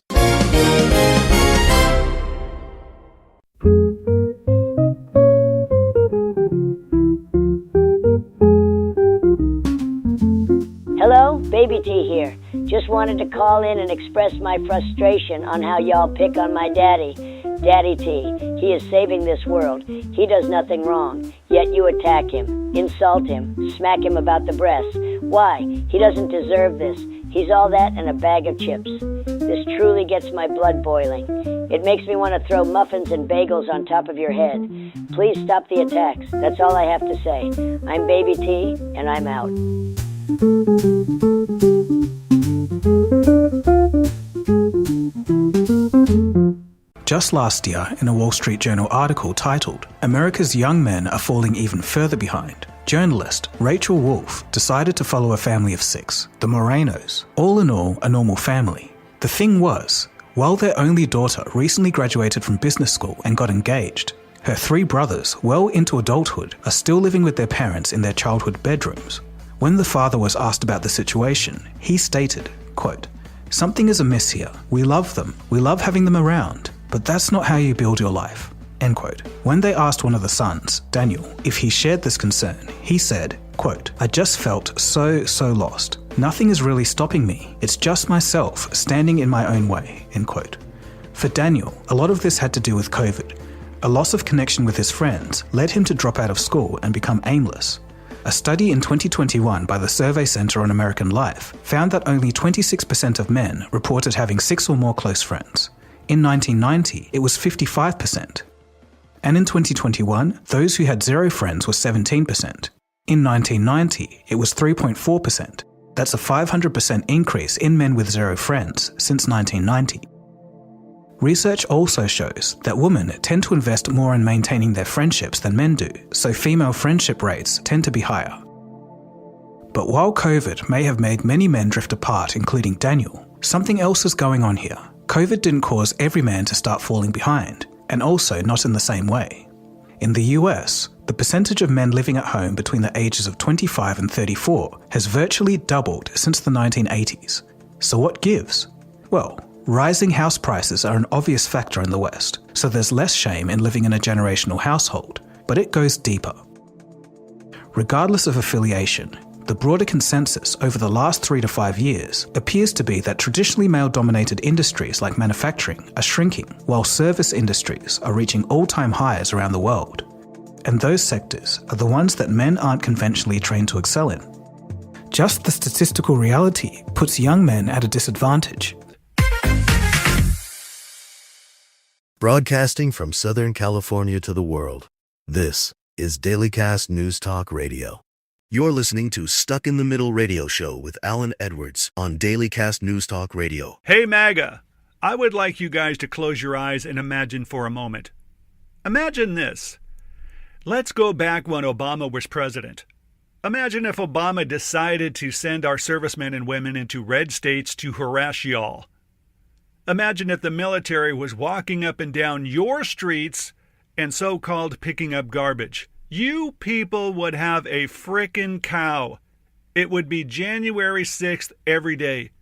Hello, Baby T here. Just wanted to call in and express my frustration on how y'all pick on my daddy, Daddy T. He is saving this world. He does nothing wrong, yet you attack him, insult him, smack him about the breasts. Why? He doesn't deserve this. He's all that and a bag of chips. This truly gets my blood boiling. It makes me want to throw muffins and bagels on top of your head. Please stop the attacks. That's all I have to say. I'm Baby T, and I'm out. Just last year, in a Wall Street Journal article titled, "America's Young Men Are Falling Even Further Behind," journalist Rachel Wolf decided to follow a family of 6, the Morenos. All in all, a normal family. The thing was, while their only daughter recently graduated from business school and got engaged, her 3 brothers, well into adulthood, are still living with their parents in their childhood bedrooms. When the father was asked about the situation, he stated, quote, "Something is amiss here. We love them. We love having them around. But that's not how you build your life." End quote. When they asked one of the sons, Daniel, if he shared this concern, he said, quote, "I just felt so lost. Nothing is really stopping me. It's just myself standing in my own way." End quote. For Daniel, a lot of this had to do with COVID. A loss of connection with his friends led him to drop out of school and become aimless. A study in 2021 by the Survey Center on American Life found that only 26% of men reported having 6 or more close friends. In 1990, it was 55%. And in 2021, those who had zero friends were 17%. In 1990, it was 3.4%. That's a 500% increase in men with zero friends since 1990. Research also shows that women tend to invest more in maintaining their friendships than men do, so female friendship rates tend to be higher. But while COVID may have made many men drift apart, including Daniel, something else is going on here. COVID didn't cause every man to start falling behind, and also not in the same way. In the US, the percentage of men living at home between the ages of 25 and 34 has virtually doubled since the 1980s. So what gives? Well, rising house prices are an obvious factor in the West, so there's less shame in living in a generational household, but it goes deeper. Regardless of affiliation, the broader consensus over the last 3 to 5 years appears to be that traditionally male-dominated industries like manufacturing are shrinking, while service industries are reaching all-time highs around the world. And those sectors are the ones that men aren't conventionally trained to excel in. Just the statistical reality puts young men at a disadvantage. Broadcasting from Southern California to the world, this is Dailycast Newstalk Radio. You're listening to Stuck in the Middle Radio Show with Alan Edwards on Dailycast Newstalk Radio. Hey MAGA, I would like you guys to close your eyes and imagine for a moment. Imagine this. Let's go back when Obama was president. Imagine if Obama decided to send our servicemen and women into red states to harass y'all. Imagine if the military was walking up and down your streets and so-called picking up garbage. You people would have a frickin' cow. It would be January 6th every day.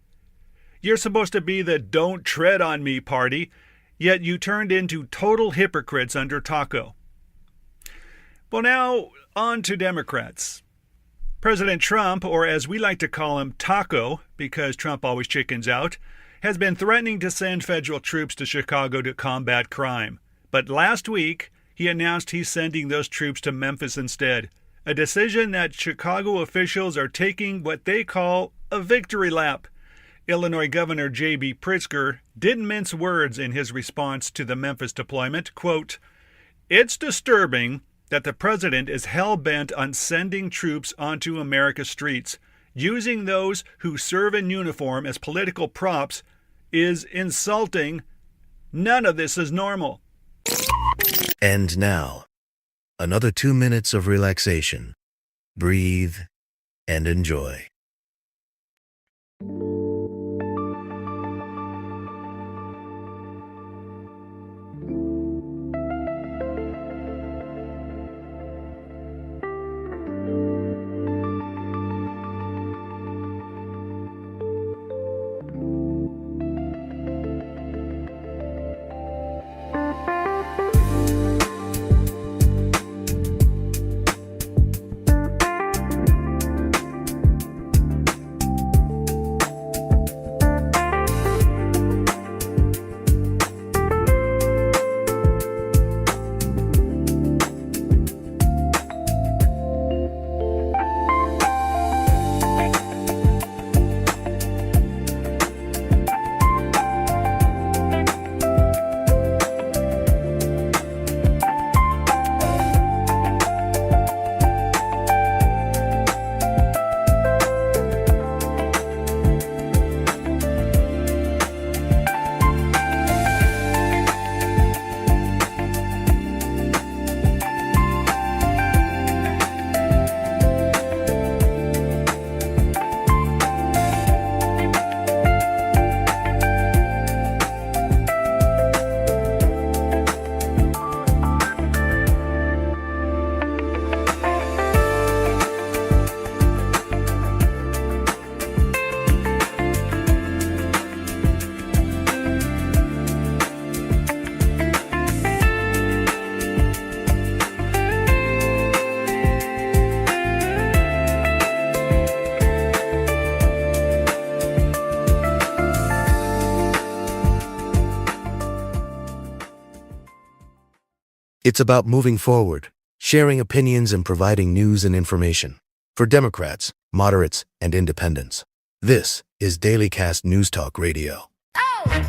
You're supposed to be the don't tread on me party, yet you turned into total hypocrites under Taco. Well, now on to Democrats. President Trump, or as we like to call him, Taco, because Trump always chickens out, has been threatening to send federal troops to Chicago to combat crime. But last week, he announced he's sending those troops to Memphis instead, a decision that Chicago officials are taking what they call a victory lap. Illinois Governor J.B. Pritzker didn't mince words in his response to the Memphis deployment. Quote, "It's disturbing that the president is hell-bent on sending troops onto America's streets. Using those who serve in uniform as political props is insulting. None of this is normal." And now, another 2 minutes of relaxation. Breathe and enjoy. It's about moving forward, sharing opinions and providing news and information. For Democrats, moderates, and independents. This is Dailycast Newstalk Radio. Oh!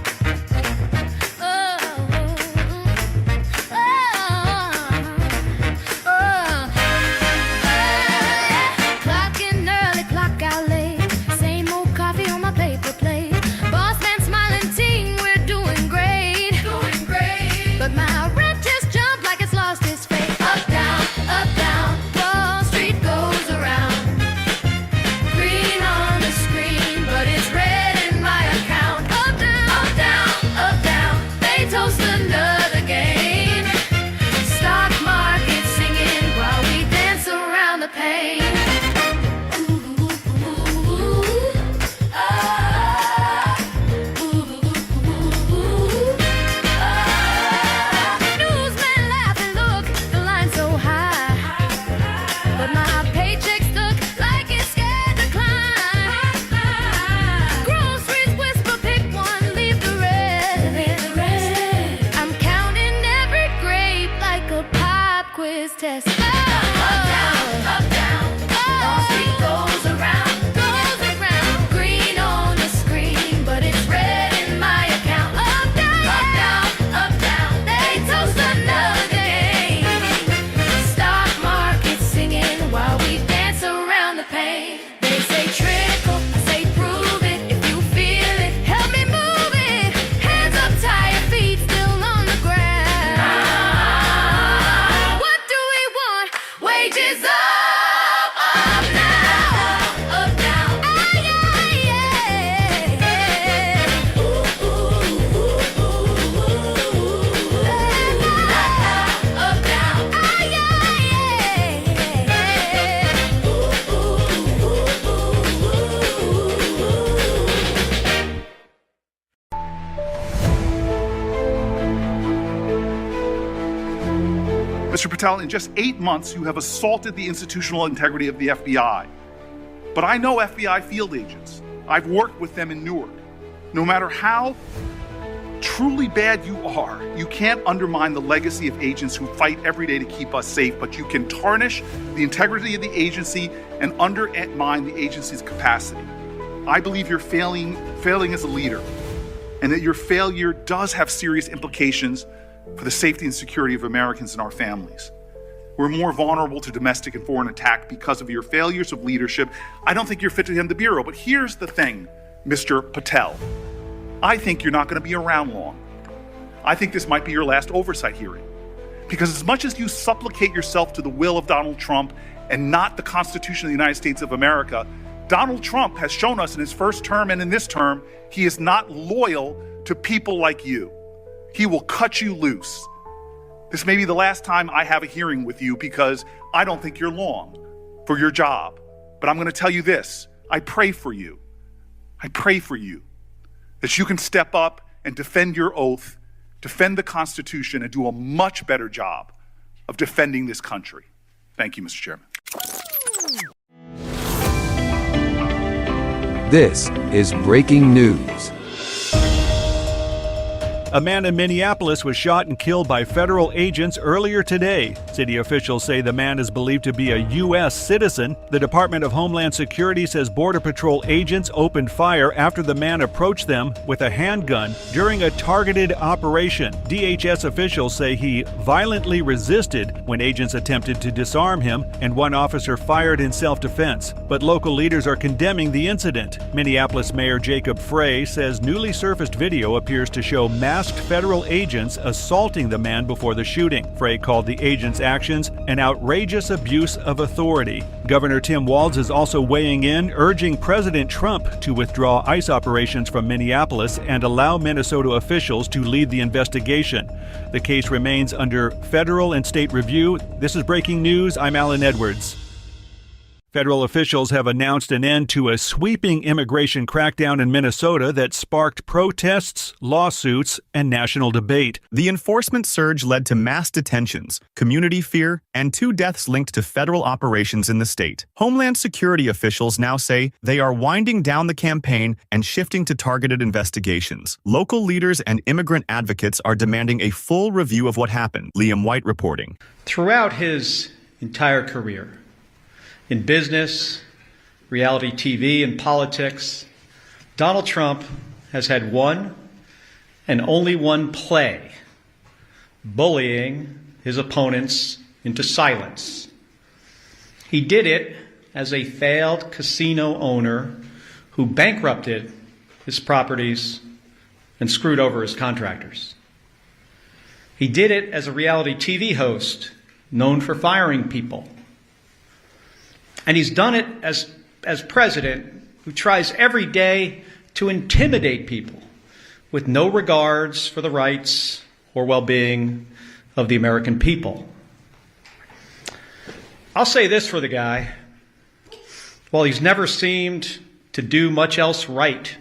this test. Up, down, up, down. Wall Street goes around, green on the screen, but it's red in my account. Up, down, they toast another day. Stock market singing while we dance around the pain. They say trickle, I say prove it. If you feel it, help me move it. Hands up, tie your feet still on the ground. What do we want? Wages up. Mr. Patel, in just 8 months, you have assaulted the institutional integrity of the FBI. But I know FBI field agents. I've worked with them in Newark. No matter how truly bad you are, you can't undermine the legacy of agents who fight every day to keep us safe, but you can tarnish the integrity of the agency and undermine the agency's capacity. I believe you're failing as a leader, and that your failure does have serious implications for the safety and security of Americans and our families. We're more vulnerable to domestic and foreign attack because of your failures of leadership. I don't think you're fit to hand the bureau, but here's the thing, Mr. Patel. I think you're not going to be around long. I think this might be your last oversight hearing. Because as much as you supplicate yourself to the will of Donald Trump and not the Constitution of the United States of America, Donald Trump has shown us in his first term and in this term, he is not loyal to people like you. He will cut you loose. This may be the last time I have a hearing with you because I don't think you're long for your job. But I'm going to tell you this. I pray for you. I pray for you that you can step up and defend your oath, defend the Constitution, and do a much better job of defending this country. Thank you, Mr. Chairman. This is breaking news. A man in Minneapolis was shot and killed by federal agents earlier today. City officials say the man is believed to be a U.S. citizen. The Department of Homeland Security says Border Patrol agents opened fire after the man approached them with a handgun during a targeted operation. DHS officials say he violently resisted when agents attempted to disarm him, and one officer fired in self-defense. But local leaders are condemning the incident. Minneapolis Mayor Jacob Frey says newly surfaced video appears to show masked federal agents assaulting the man before the shooting. Frey called the agents' actions an outrageous abuse of authority. Governor Tim Walz is also weighing in, urging President Trump to withdraw ICE operations from Minneapolis and allow Minnesota officials to lead the investigation. The case remains under federal and state review. This is breaking news. I'm Alan Edwards. Federal officials have announced an end to a sweeping immigration crackdown in Minnesota that sparked protests, lawsuits, and national debate. The enforcement surge led to mass detentions, community fear, and 2 deaths linked to federal operations in the state. Homeland Security officials now say they are winding down the campaign and shifting to targeted investigations. Local leaders and immigrant advocates are demanding a full review of what happened. Liam White reporting. Throughout his entire career, in business, reality TV, and politics, Donald Trump has had one and only one play: bullying his opponents into silence. He did it as a failed casino owner who bankrupted his properties and screwed over his contractors. He did it as a reality TV host known for firing people. And he's done it as president who tries every day to intimidate people with no regards for the rights or well-being of the American people. I'll say this for the guy. While he's never seemed to do much else right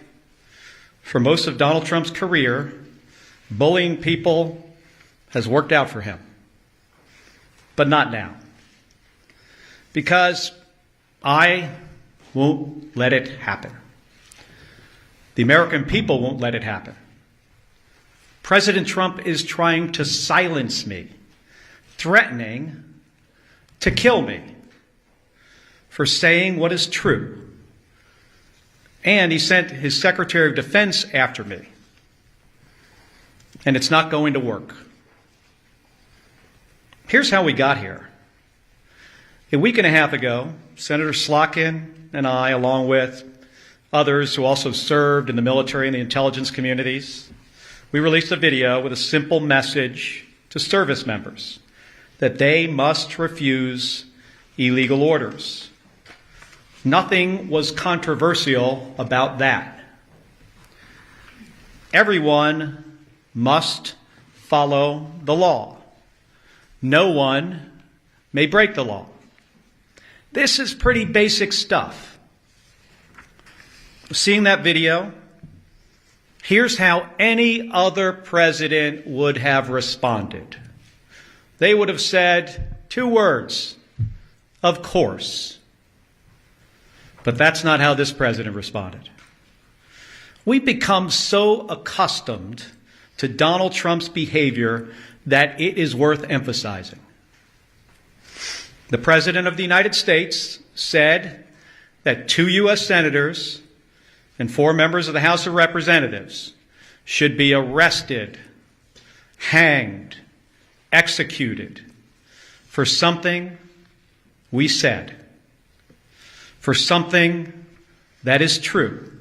for most of Donald Trump's career, bullying people has worked out for him. But not now. Because I won't let it happen. The American people won't let it happen. President Trump is trying to silence me, threatening to kill me for saying what is true. And he sent his Secretary of Defense after me. And it's not going to work. Here's how we got here. A week and a half ago, Senator Slotkin and I, along with others who also served in the military and the intelligence communities, we released a video with a simple message to service members that they must refuse illegal orders. Nothing was controversial about that. Everyone must follow the law. No one may break the law. This is pretty basic stuff. Seeing that video, here's how any other president would have responded. They would have said 2 words, of course. But that's not how this president responded. We've become so accustomed to Donald Trump's behavior that it is worth emphasizing. The President of the United States said that 2 U.S. senators and 4 members of the House of Representatives should be arrested, hanged, executed for something we said, for something that is true.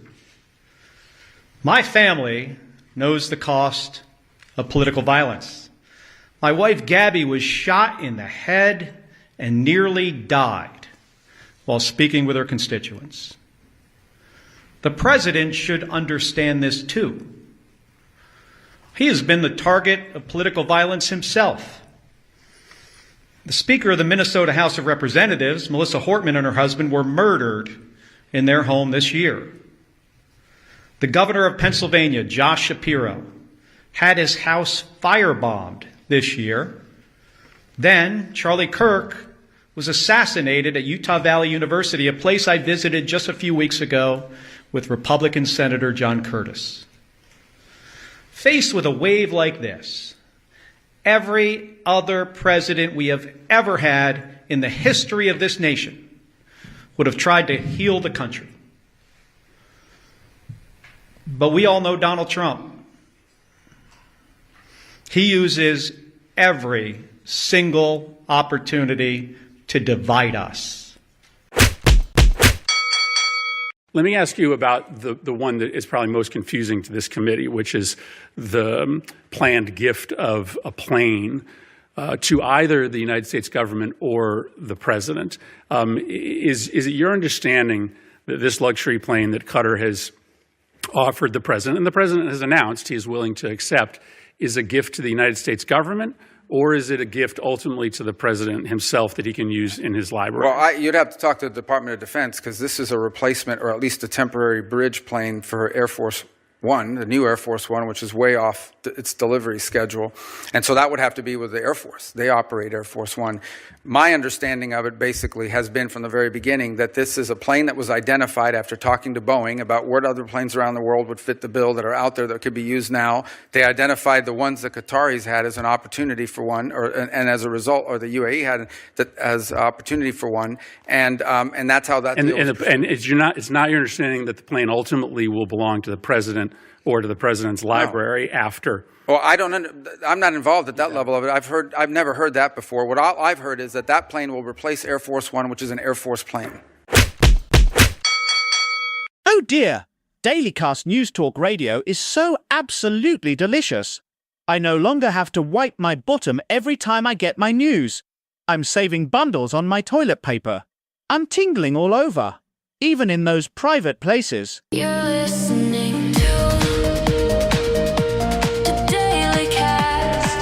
My family knows the cost of political violence. My wife Gabby was shot in the head and nearly died while speaking with her constituents. The president should understand this too. He has been the target of political violence himself. The Speaker of the Minnesota House of Representatives, Melissa Hortman, and her husband were murdered in their home this year. The Governor of Pennsylvania, Josh Shapiro, had his house firebombed this year. Then Charlie Kirk was assassinated at Utah Valley University, a place I visited just a few weeks ago with Republican Senator John Curtis. Faced with a wave like this, every other president we have ever had in the history of this nation would have tried to heal the country. But we all know Donald Trump. He uses every single opportunity to divide us. Let me ask you about the one that is probably most confusing to this committee, which is the planned gift of a plane to either the United States government or the president. Is it your understanding that this luxury plane that Qatar has offered the president, and the president has announced he is willing to accept, is a gift to the United States government, or is it a gift ultimately to the president himself that he can use in his library? Well, you'd have to talk to the Department of Defense, because this is a replacement, or at least a temporary bridge plane for Air Force One, the new Air Force One, which is way off its delivery schedule. And so that would have to be with the Air Force. They operate Air Force One. My understanding of it basically has been from the very beginning that this is a plane that was identified after talking to Boeing about what other planes around the world would fit the bill that are out there that could be used now. They identified the ones the Qataris had as an opportunity for one, and as a result, or the UAE had that as opportunity for one, and that's how that deal was. And it's not your understanding that the plane ultimately will belong to the president or to the president's library after. Well, I'm not involved at that level of it. I've never heard that before. What I've heard is that plane will replace Air Force One, which is an Air Force plane. Oh dear, Dailycast Newstalk Radio is so absolutely delicious. I no longer have to wipe my bottom every time I get my news. I'm saving bundles on my toilet paper. I'm tingling all over, even in those private places. You're listening to Dailycast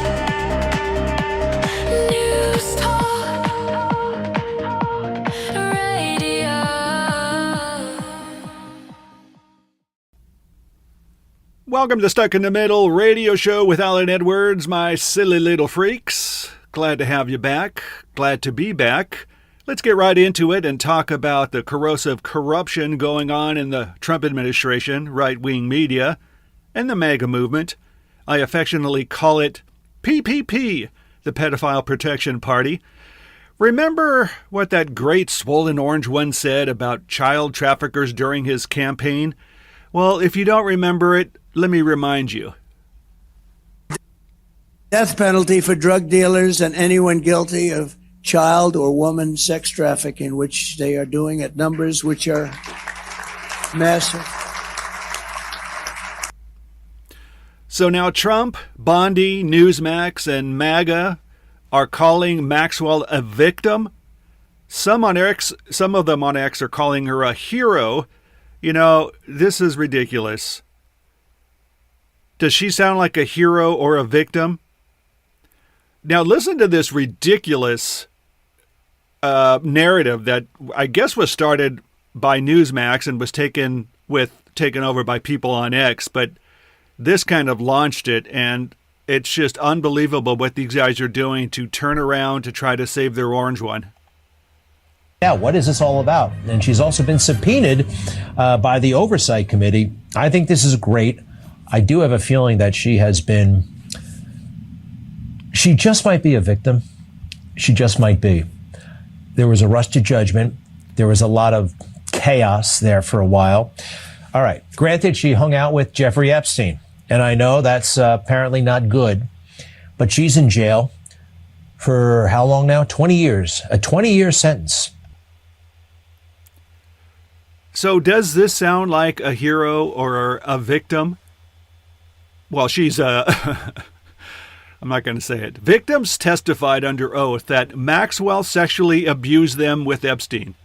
Newstalk Radio. Welcome to Stuck in the Middle radio show with Alan Edwards, my silly little freaks. Glad to have you back. Glad to be back. Let's get right into it and talk about the corrosive corruption going on in the Trump administration, right-wing media, and the MAGA movement. I affectionately call it PPP, the Pedophile Protection Party. Remember what that great Swollen Orange one said about child traffickers during his campaign? Well, if you don't remember it, let me remind you. Death penalty for drug dealers and anyone guilty of child or woman sex trafficking, which they are doing at numbers which are massive. So now Trump, Bondi, Newsmax, and MAGA are calling Maxwell a victim. Some of them on X are calling her a hero. You know, this is ridiculous. Does she sound like a hero or a victim? Now listen to this ridiculous narrative that I guess was started by Newsmax and was taken over by people on X, but this kind of launched it, and it's just unbelievable what these guys are doing to turn around to try to save their orange one. Yeah, what is this all about? And she's also been subpoenaed by the Oversight Committee. I think this is great. I do have a feeling that she just might be a victim. She just might be. There was a rush to judgment. There was a lot of chaos there for a while. All right. Granted, she hung out with Jeffrey Epstein. And I know that's apparently not good. But she's in jail for how long now? 20 years. A 20-year sentence. So does this sound like a hero or a victim? Well, she's I'm not going to say it. Victims testified under oath that Maxwell sexually abused them with Epstein.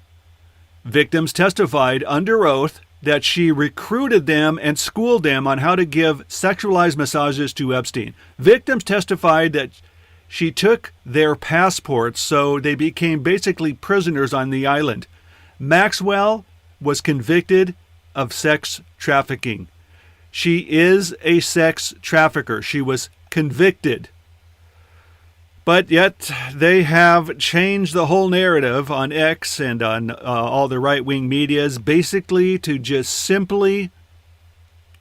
Victims testified under oath that she recruited them and schooled them on how to give sexualized massages to Epstein. Victims testified that she took their passports, so they became basically prisoners on the island. Maxwell was convicted of sex trafficking. She is a sex trafficker. She was convicted. But yet they have changed the whole narrative on X and on all the right-wing medias, basically to just simply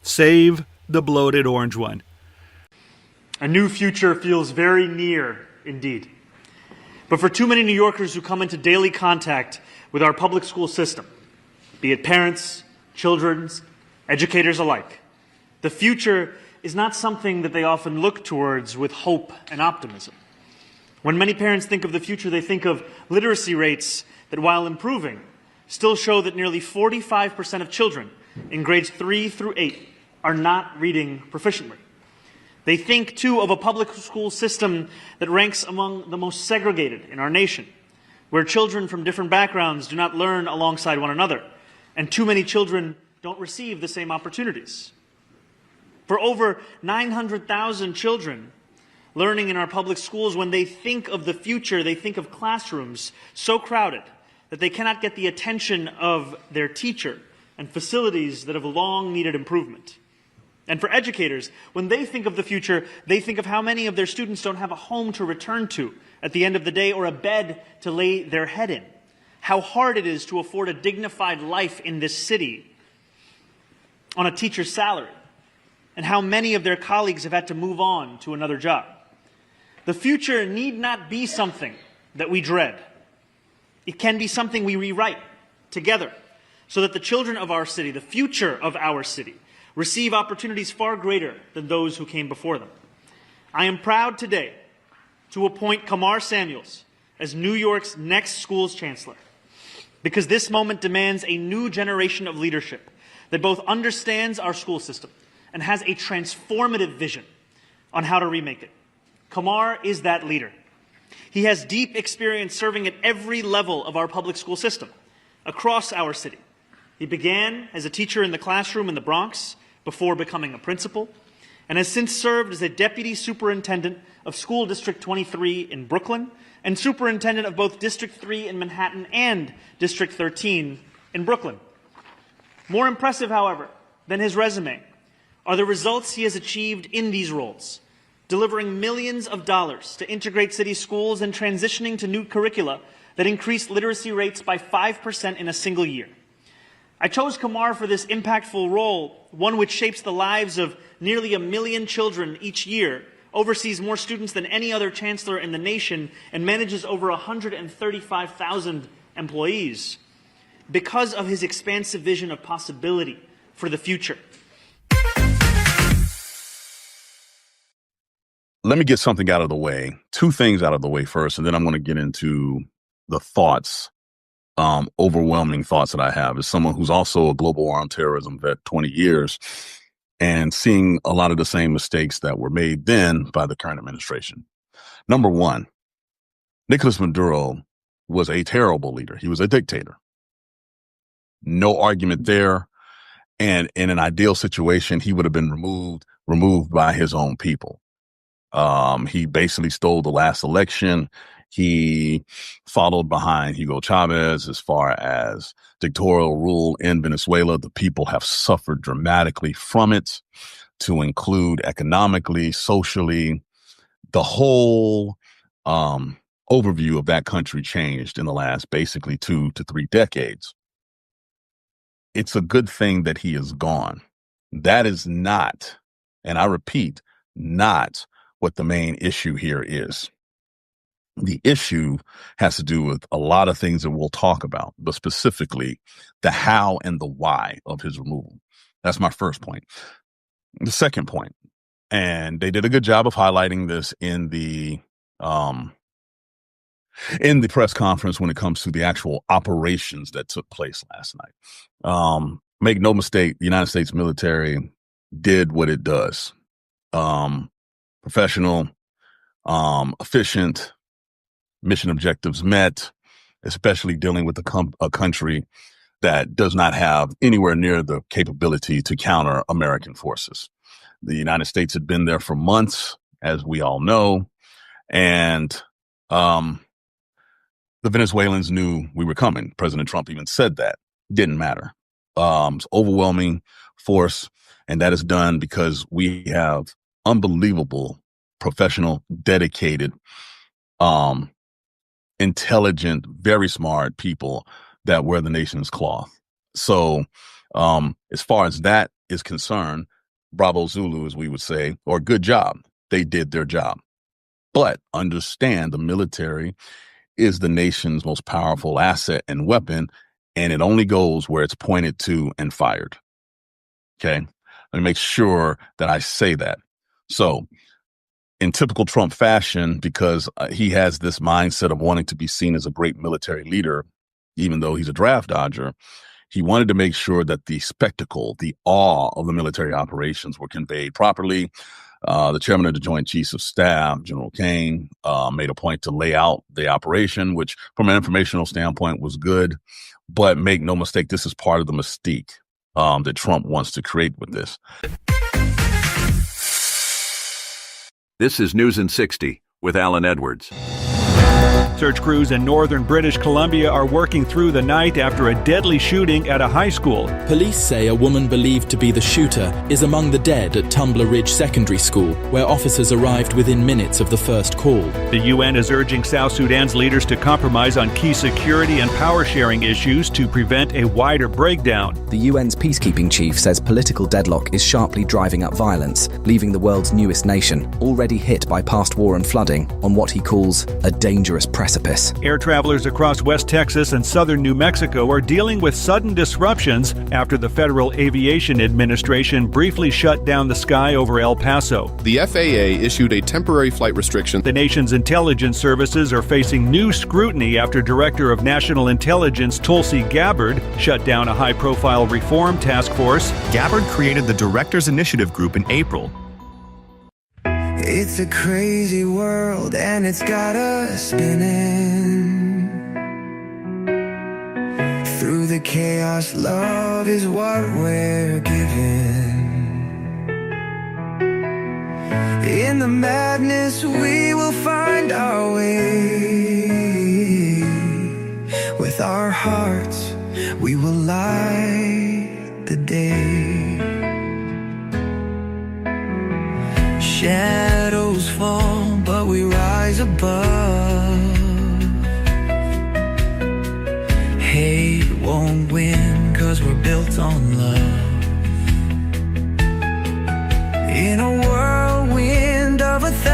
save the bloated orange one. A new future feels very near indeed. But for too many New Yorkers who come into daily contact with our public school system, be it parents, children, educators alike, the future is not something that they often look towards with hope and optimism. When many parents think of the future, they think of literacy rates that, while improving, still show that nearly 45% of children in grades 3 through 8 are not reading proficiently. They think, too, of a public school system that ranks among the most segregated in our nation, where children from different backgrounds do not learn alongside one another, and too many children don't receive the same opportunities. For over 900,000 children learning in our public schools, when they think of the future, they think of classrooms so crowded that they cannot get the attention of their teacher and facilities that have long needed improvement. And for educators, when they think of the future, they think of how many of their students don't have a home to return to at the end of the day or a bed to lay their head in. How hard it is to afford a dignified life in this city on a teacher's salary, and how many of their colleagues have had to move on to another job. The future need not be something that we dread. It can be something we rewrite together so that the children of our city, the future of our city, receive opportunities far greater than those who came before them. I am proud today to appoint Kamar Samuels as New York's next schools chancellor, because this moment demands a new generation of leadership that both understands our school system and has a transformative vision on how to remake it. Kamar is that leader. He has deep experience serving at every level of our public school system across our city. He began as a teacher in the classroom in the Bronx before becoming a principal, and has since served as a deputy superintendent of School District 23 in Brooklyn and superintendent of both District 3 in Manhattan and District 13 in Brooklyn. More impressive, however, than his resume are the results he has achieved in these roles, delivering millions of dollars to integrate city schools and transitioning to new curricula that increased literacy rates by 5% in a single year. I chose Kamar for this impactful role, one which shapes the lives of nearly 1 million children each year oversees more students than any other chancellor in the nation, and manages over 135,000 employees because of his expansive vision of possibility for the future. Let me get something out of the way. Two things out of the way first, and then I'm going to get into the thoughts, overwhelming thoughts that I have as someone who's also a global armed terrorism vet, 20 years, and seeing a lot of the same mistakes that were made then by the current administration. Number one, Nicolas Maduro was a terrible leader. He was a dictator. No argument there. And in an ideal situation, he would have been removed by his own people. He basically stole the last election. He followed behind Hugo Chavez as far as dictatorial rule in Venezuela. The people have suffered dramatically from it, to include economically, socially. The whole overview of that country changed in the last basically 2 to 3 decades. It's a good thing that he is gone. That is not, and I repeat, not what the main issue here is. The issue has to do with a lot of things that we'll talk about, but specifically the how and the why of his removal. That's my first point. The second point, and they did a good job of highlighting this in the press conference when it comes to the actual operations that took place last night. Make no mistake, the United States military did what it does. Professional, efficient, mission objectives met, especially dealing with a country that does not have anywhere near the capability to counter American forces. The United States had been there for months, as we all know, and the Venezuelans knew we were coming. President Trump even said that. Didn't matter. It's overwhelming force, and that is done because we have unbelievable, professional, dedicated, intelligent, very smart people that wear the nation's cloth. So as far as that is concerned, bravo Zulu, as we would say, or good job. They did their job. But understand the military is the nation's most powerful asset and weapon, and it only goes where it's pointed to and fired. Okay? Let me make sure that I say that. So in typical Trump fashion, because he has this mindset of wanting to be seen as a great military leader, even though he's a draft dodger, he wanted to make sure that the spectacle, the awe of the military operations were conveyed properly. The chairman of the Joint Chiefs of Staff, General Kane, made a point to lay out the operation, which from an informational standpoint was good. But make no mistake, this is part of the mystique that Trump wants to create with this. This is News in 60 with Alan Edwards. Search crews in northern British Columbia are working through the night after a deadly shooting at a high school. Police say a woman believed to be the shooter is among the dead at Tumbler Ridge Secondary School, where officers arrived within minutes of the first call. The UN is urging South Sudan's leaders to compromise on key security and power-sharing issues to prevent a wider breakdown. The UN's peacekeeping chief says political deadlock is sharply driving up violence, leaving the world's newest nation, already hit by past war and flooding, on what he calls a dangerous precipice. Air travelers across West Texas and southern New Mexico are dealing with sudden disruptions after the Federal Aviation Administration briefly shut down the sky over El Paso. The FAA issued a temporary flight restriction. The nation's intelligence services are facing new scrutiny after Director of National Intelligence Tulsi Gabbard shut down a high-profile reform task force. Gabbard created the Directors Initiative Group in April. It's a crazy world and it's got us spinning. Through the chaos, love is what we're given. In the madness, we will find our way. With our hearts, we will light the day. Shadows fall, but we rise above. Hate won't win, 'cause we're built on love. In a whirlwind of 1,000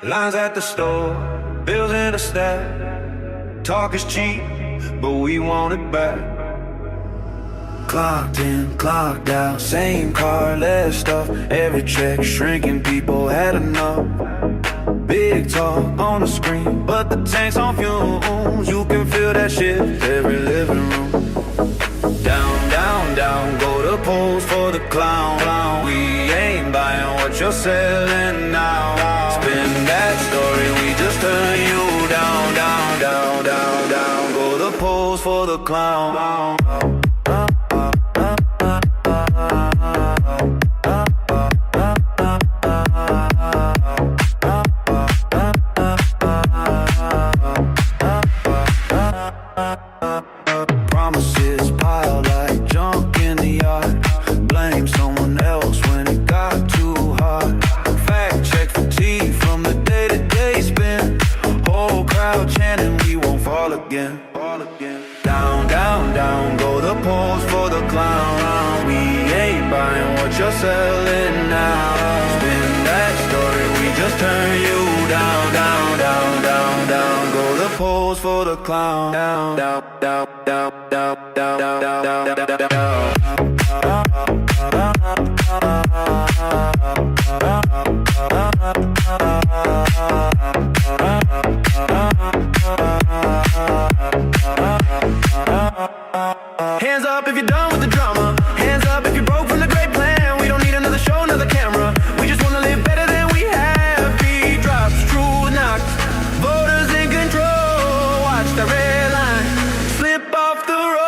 lines at the store, bills in a stack. Talk is cheap, but we want it back. Clocked in, clocked out, same car, less stuff. Every check shrinking, people had enough. Big talk on the screen, but the tank's on fumes. You can feel that shift every living room. Down, down, down, go to polls for the clown. We ain't buying what you're selling now. Spin that story, we just turn you down, down, down, down, down. Go to polls for the clown. Promises pile like junk in the yard. Blame someone else when it got too hard. Fact check fatigue from the day-to-day spin. Whole crowd chanting we won't fall again. Down, down, down, go the polls for the clown. We ain't buying what you're selling now. Spin that story, we just turn you down, down, down, down, down. Go the polls for the clown. Down, down, down, down, down, down, down, down, down, down, down. Hands up if you're done with the drama. Hands up if you're broke from the great plan. We don't need another show, another camera. We just wanna live better than we have. Beat drops, true knocks. Voters in control. Watch the red line slip off the road.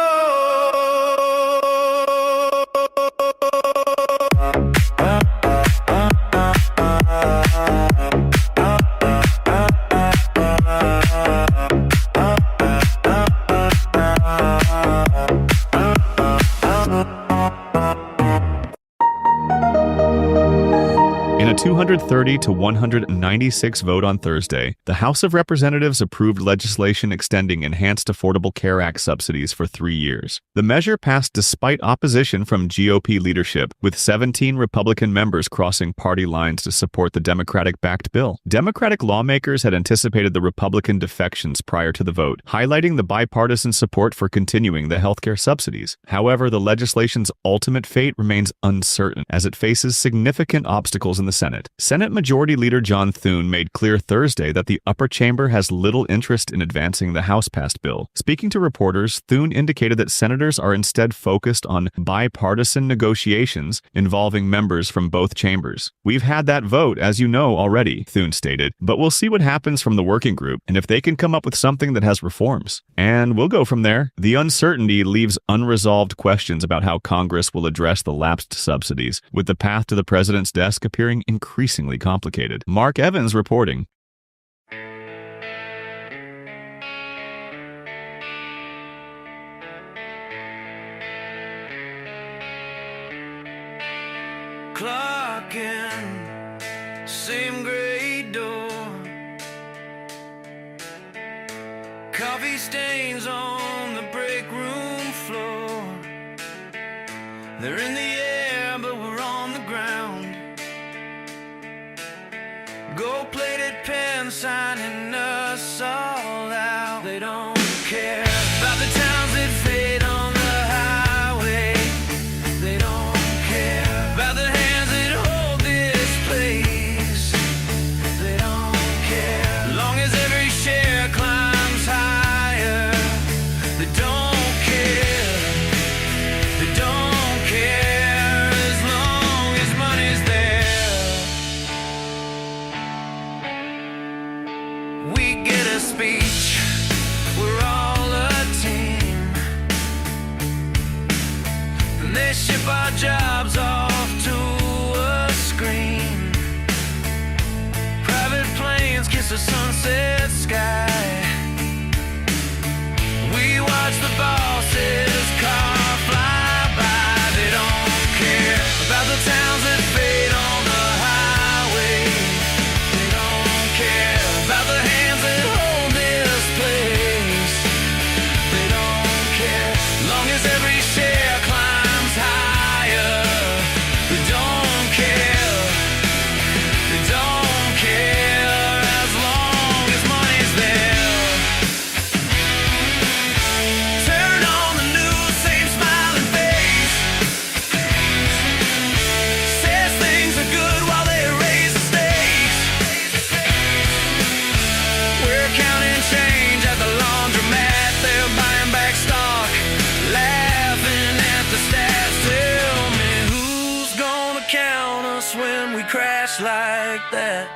In a 230 to 196 vote on Thursday, the House of Representatives approved legislation extending Enhanced Affordable Care Act subsidies for 3 years. The measure passed despite opposition from GOP leadership, with 17 Republican members crossing party lines to support the Democratic-backed bill. Democratic lawmakers had anticipated the Republican defections prior to the vote, highlighting the bipartisan support for continuing the healthcare subsidies. However, the legislation's ultimate fate remains uncertain, as it faces significant obstacles in the Senate. Senate Majority Leader John Thune made clear Thursday that the upper chamber has little interest in advancing the House-passed bill. Speaking to reporters, Thune indicated that senators are instead focused on bipartisan negotiations involving members from both chambers. "We've had that vote, as you know, already," Thune stated, "but we'll see what happens from the working group and if they can come up with something that has reforms. And we'll go from there." The uncertainty leaves unresolved questions about how Congress will address the lapsed subsidies, with the path to the president's desk appearing increasingly complicated. Mark Evans reporting. Clock in, same gray door. Coffee stains on the break room floor. They're in the air, but we're on the ground. Gold-plated pen signing us all out. They don't care about the towns that fade on the highway. They don't care about the hands that hold this place. They don't care, long as every share climbs higher. They don't care. They don't care as long as money's there. We us when we crash like that.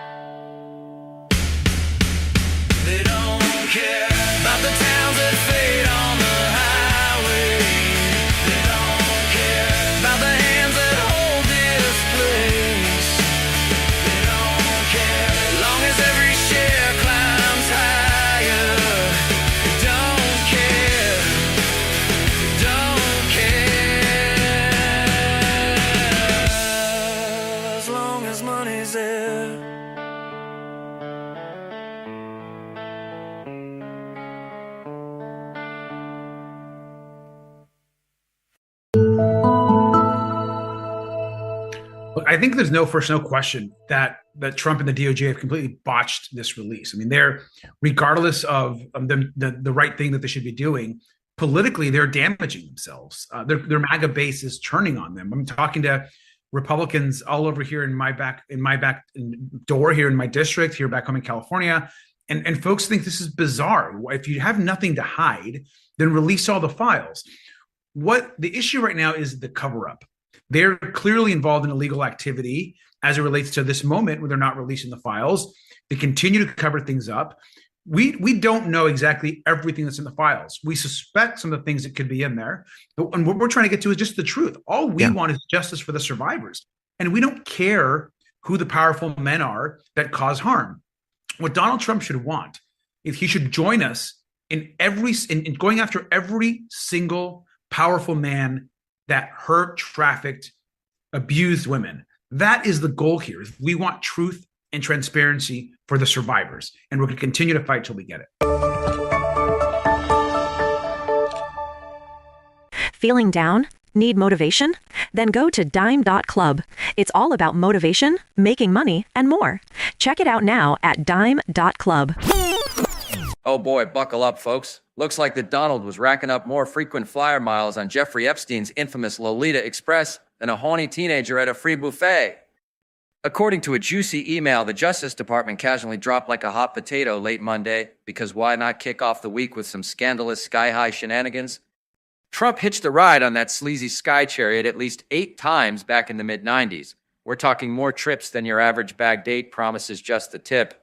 They don't care about the towns that fade on the highway. They don't care about the hands that hold this place. They don't care as long as every share climbs higher. They don't care. Don't care as long as money's there. Look, I think there's no question that Trump and the DOJ have completely botched this release. I mean, they're, regardless of the right thing that they should be doing, politically, they're damaging themselves. Their MAGA base is turning on them. I'm talking to Republicans all over here in my back door here in my district, here back home in California, and folks think this is bizarre. If you have nothing to hide, then release all the files. What the issue right now is the cover-up. They're clearly involved in illegal activity as it relates to this moment where they're not releasing the files. They continue to cover things up. We don't know exactly everything that's in the files. We suspect some of the things that could be in there. And what we're trying to get to is just the truth. All we want is justice for the survivors. And we don't care who the powerful men are that cause harm. What Donald Trump should want, if he should join us in going after every single powerful man that hurt, trafficked, abused women. That is the goal here. We want truth and transparency for the survivors, and we're going to continue to fight till we get it. Feeling down? Need motivation? Then go to dime.club. It's all about motivation, making money, and more. Check it out now at dime.club. Oh boy, buckle up, folks. Looks like that Donald was racking up more frequent flyer miles on Jeffrey Epstein's infamous Lolita Express than a horny teenager at a free buffet. According to a juicy email the Justice Department casually dropped like a hot potato late Monday, because why not kick off the week with some scandalous sky-high shenanigans? Trump hitched a ride on that sleazy sky chariot at least 8 times back in the mid-90s. We're talking more trips than your average bag date promises just the tip.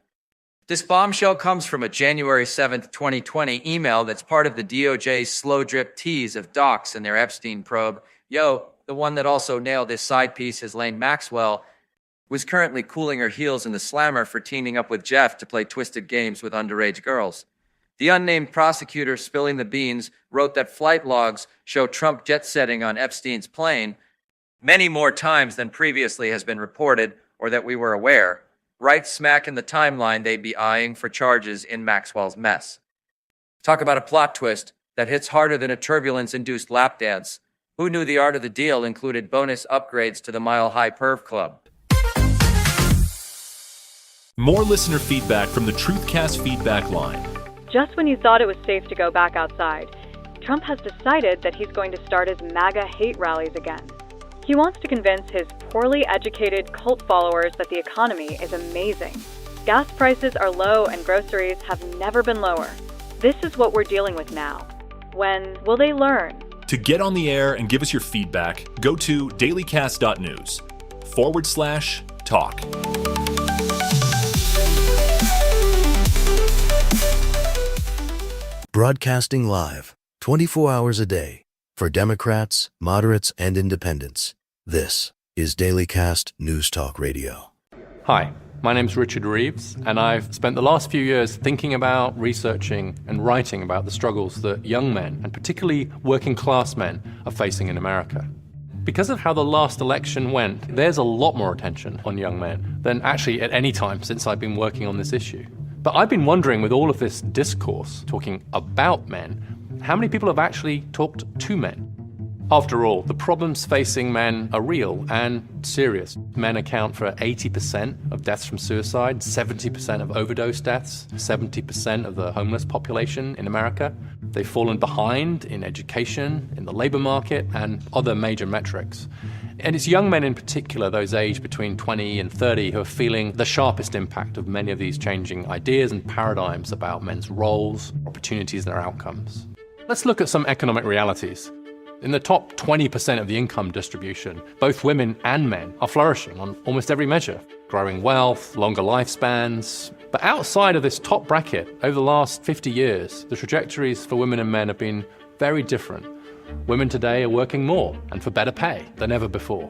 This bombshell comes from a January 7th, 2020 email that's part of the DOJ's slow drip tease of docs and their Epstein probe. Yo, the one that also nailed his side piece, Ghislaine Maxwell, was currently cooling her heels in the slammer for teaming up with Jeff to play twisted games with underage girls. The unnamed prosecutor spilling the beans wrote that flight logs show Trump jet-setting on Epstein's plane many more times than previously has been reported or that we were aware, right smack in the timeline they'd be eyeing for charges in Maxwell's mess. Talk about a plot twist that hits harder than a turbulence-induced lap dance. Who knew the art of the deal included bonus upgrades to the Mile High Perv Club? More listener feedback from the Truthcast feedback line. Just when you thought it was safe to go back outside, Trump has decided that he's going to start his MAGA hate rallies again. He wants to convince his poorly educated cult followers that the economy is amazing. Gas prices are low and groceries have never been lower. This is what we're dealing with now. When will they learn? To get on the air and give us your feedback, go to dailycast.news/talk. Broadcasting live, 24 hours a day, for Democrats, moderates, and independents. This is Dailycast Newstalk Radio. Hi, my name's Richard Reeves, and I've spent the last few years thinking about, researching, and writing about the struggles that young men, and particularly working class men, are facing in America. Because of how the last election went, there's a lot more attention on young men than actually at any time since I've been working on this issue. But I've been wondering, with all of this discourse talking about men, how many people have actually talked to men? After all, the problems facing men are real and serious. Men account for 80% of deaths from suicide, 70% of overdose deaths, 70% of the homeless population in America. They've fallen behind in education, in the labor market, and other major metrics. And it's young men in particular, those aged between 20 and 30, who are feeling the sharpest impact of many of these changing ideas and paradigms about men's roles, opportunities, and their outcomes. Let's look at some economic realities. In the top 20% of the income distribution, both women and men are flourishing on almost every measure. Growing wealth, longer lifespans. But outside of this top bracket, over the last 50 years, the trajectories for women and men have been very different. Women today are working more and for better pay than ever before.